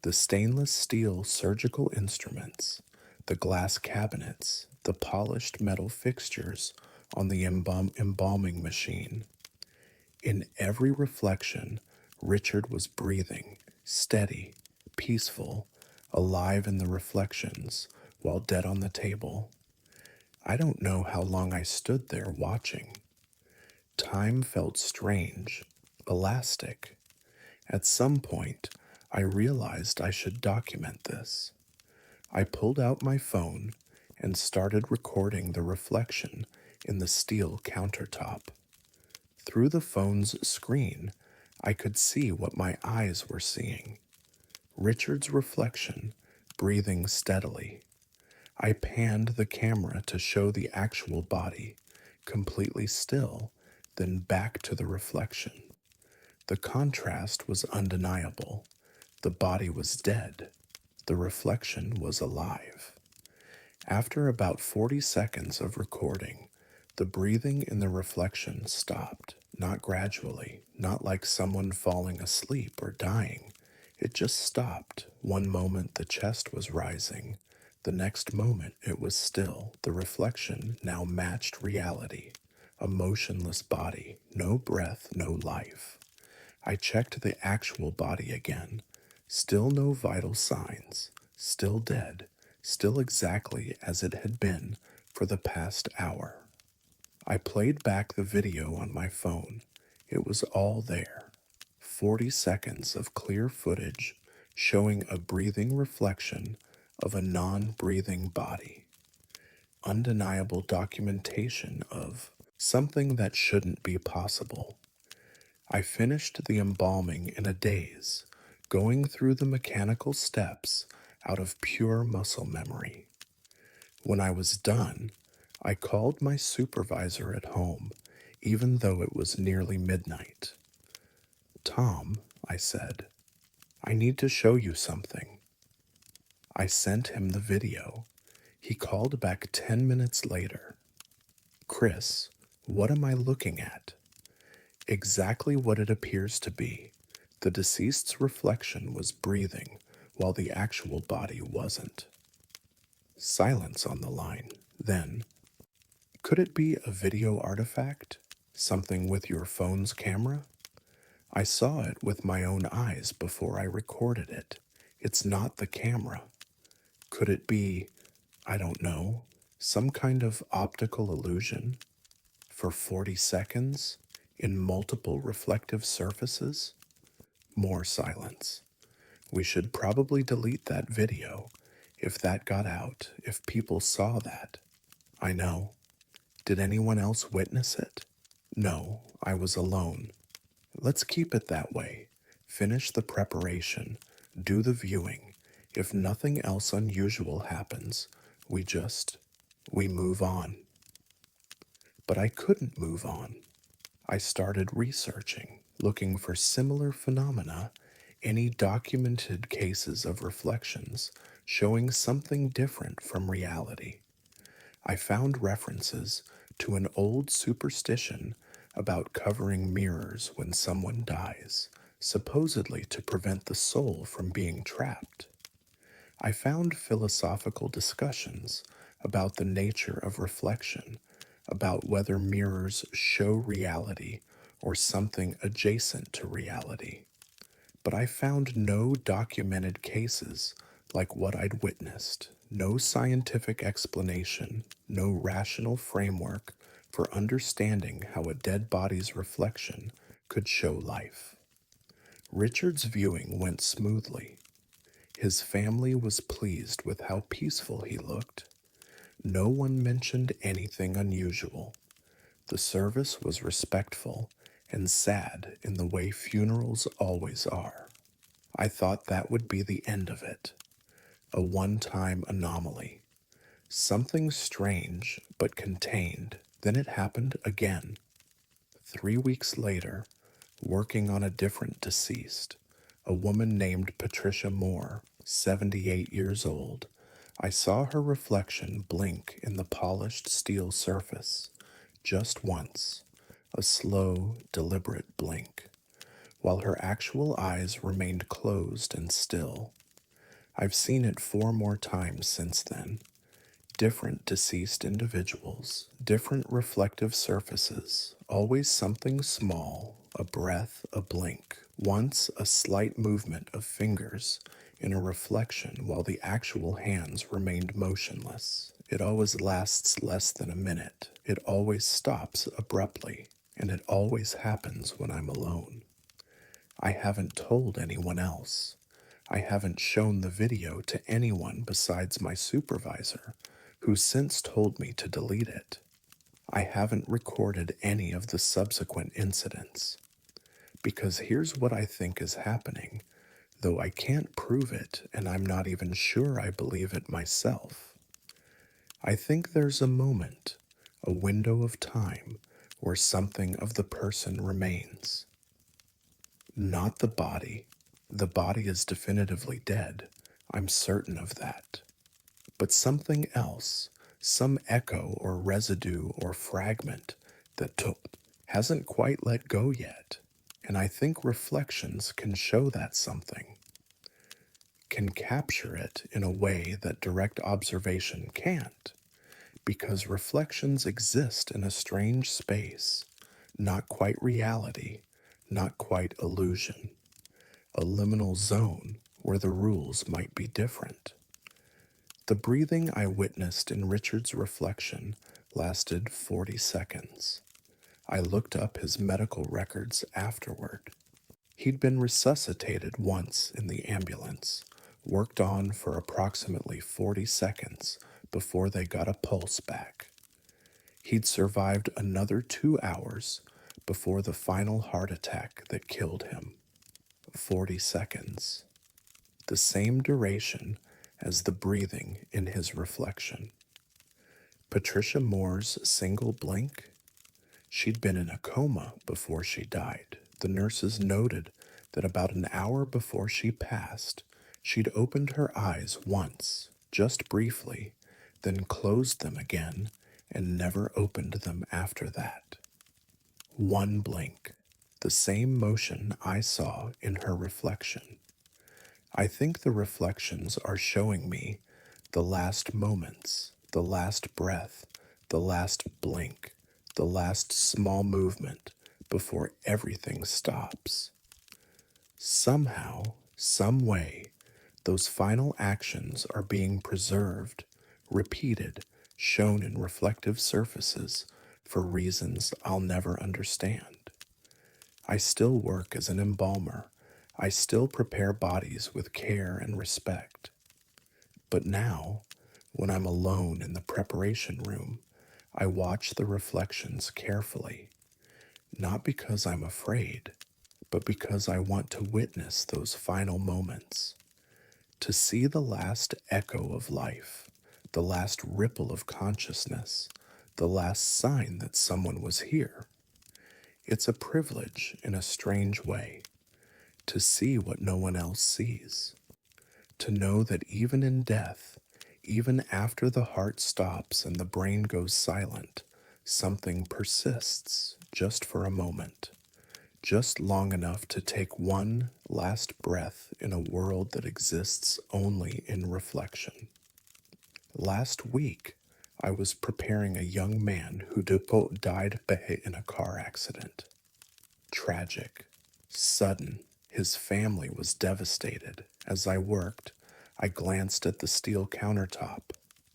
The stainless steel surgical instruments, the glass cabinets, the polished metal fixtures on the embalming machine. In every reflection, Richard was breathing, steady, peaceful, alive in the reflections, while dead on the table. I don't know how long I stood there watching. Time felt strange, elastic. At some point, I realized I should document this. I pulled out my phone and started recording the reflection in the steel countertop. Through the phone's screen, I could see what my eyes were seeing. Richard's reflection, breathing steadily. I panned the camera to show the actual body, completely still, then back to the reflection. The contrast was undeniable. The body was dead. The reflection was alive. After about 40 seconds of recording, the breathing in the reflection stopped, not gradually, not like someone falling asleep or dying. It just stopped. One moment the chest was rising. The next moment it was still. The reflection now matched reality. A motionless body, no breath, no life. I checked the actual body again. Still no vital signs. Still dead. Still exactly as it had been for the past hour. I played back the video on my phone. It was all there. 40 seconds of clear footage showing a breathing reflection of a non breathing body. Undeniable documentation of something that shouldn't be possible. I finished the embalming in a daze, going through the mechanical steps out of pure muscle memory. When I was done, I called my supervisor at home, even though it was nearly midnight. Tom, I said, I need to show you something. I sent him the video. He called back 10 minutes later. Chris, what am I looking at? Exactly what it appears to be. The deceased's reflection was breathing, while the actual body wasn't. Silence on the line. Then, could it be a video artifact? Something with your phone's camera? I saw it with my own eyes before I recorded it. It's not the camera. Could it be, I don't know, some kind of optical illusion? For 40 seconds? In multiple reflective surfaces? More silence. We should probably delete that video. If that got out, if people saw that. I know. Did anyone else witness it? No, I was alone. Let's keep it that way. Finish the preparation. Do the viewing. If nothing else unusual happens, we move on. But I couldn't move on. I started researching, looking for similar phenomena, any documented cases of reflections showing something different from reality. I found references to an old superstition about covering mirrors when someone dies, supposedly to prevent the soul from being trapped. I found philosophical discussions about the nature of reflection, about whether mirrors show reality or something adjacent to reality. But I found no documented cases like what I'd witnessed, no scientific explanation, no rational framework for understanding how a dead body's reflection could show life. Richard's viewing went smoothly. His family was pleased with how peaceful he looked. No one mentioned anything unusual. The service was respectful and sad in the way funerals always are. I thought that would be the end of it. A one-time anomaly. Something strange but contained. Then it happened again. 3 weeks later, working on a different deceased, a woman named Patricia Moore, 78 years old, I saw her reflection blink in the polished steel surface, just once, a slow, deliberate blink, while her actual eyes remained closed and still. I've seen it 4 more times since then. Different deceased individuals, different reflective surfaces, always something small, a breath, a blink, once a slight movement of fingers in a reflection while the actual hands remained motionless. It always lasts less than a minute. It always stops abruptly, and it always happens when I'm alone. I haven't told anyone else. I haven't shown the video to anyone besides my supervisor, who since told me to delete it. I haven't recorded any of the subsequent incidents. Because here's what I think is happening, though I can't prove it and I'm not even sure I believe it myself. I think there's a moment, a window of time, where something of the person remains. Not the body. The body is definitively dead. I'm certain of that. But something else, some echo or residue or fragment that hasn't quite let go yet. And I think reflections can show that something, can capture it in a way that direct observation can't, because reflections exist in a strange space, not quite reality, not quite illusion, a liminal zone where the rules might be different. The breathing I witnessed in Richard's reflection lasted 40 seconds. I looked up his medical records afterward. He'd been resuscitated once in the ambulance, worked on for approximately 40 seconds before they got a pulse back. He'd survived another 2 hours before the final heart attack that killed him. 40 seconds. The same duration as the breathing in his reflection. Patricia Moore's single blink? She'd been in a coma before she died. The nurses noted that about an hour before she passed, she'd opened her eyes once, just briefly, then closed them again and never opened them after that. One blink, the same motion I saw in her reflection. I think the reflections are showing me the last moments, the last breath, the last blink, the last small movement before everything stops. Somehow, some way, those final actions are being preserved, repeated, shown in reflective surfaces for reasons I'll never understand. I still work as an embalmer. I still prepare bodies with care and respect. But now, when I'm alone in the preparation room, I watch the reflections carefully, not because I'm afraid, but because I want to witness those final moments, to see the last echo of life, the last ripple of consciousness, the last sign that someone was here. It's a privilege in a strange way to see what no one else sees, to know that even in death, even after the heart stops and the brain goes silent, something persists just for a moment, just long enough to take one last breath in a world that exists only in reflection. Last week, I was preparing a young man who died in a car accident. Tragic, sudden. His family was devastated. As I worked, I glanced at the steel countertop.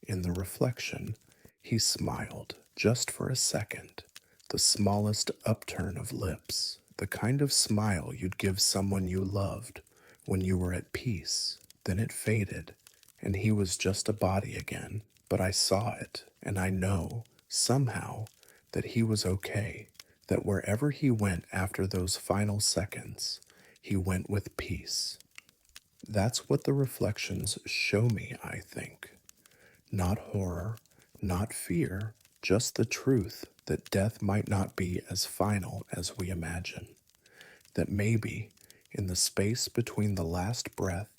In the reflection, he smiled, just for a second, the smallest upturn of lips, the kind of smile you'd give someone you loved when you were at peace. Then it faded, and he was just a body again. But I saw it, and I know, somehow, that he was okay, that wherever he went after those final seconds, he went with peace. That's what the reflections show me, I think. Not horror, not fear, just the truth that death might not be as final as we imagine. That maybe, in the space between the last breath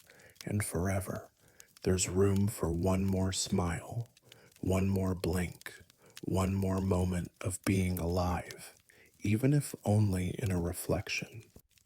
and forever, there's room for one more smile, one more blink, one more moment of being alive, even if only in a reflection.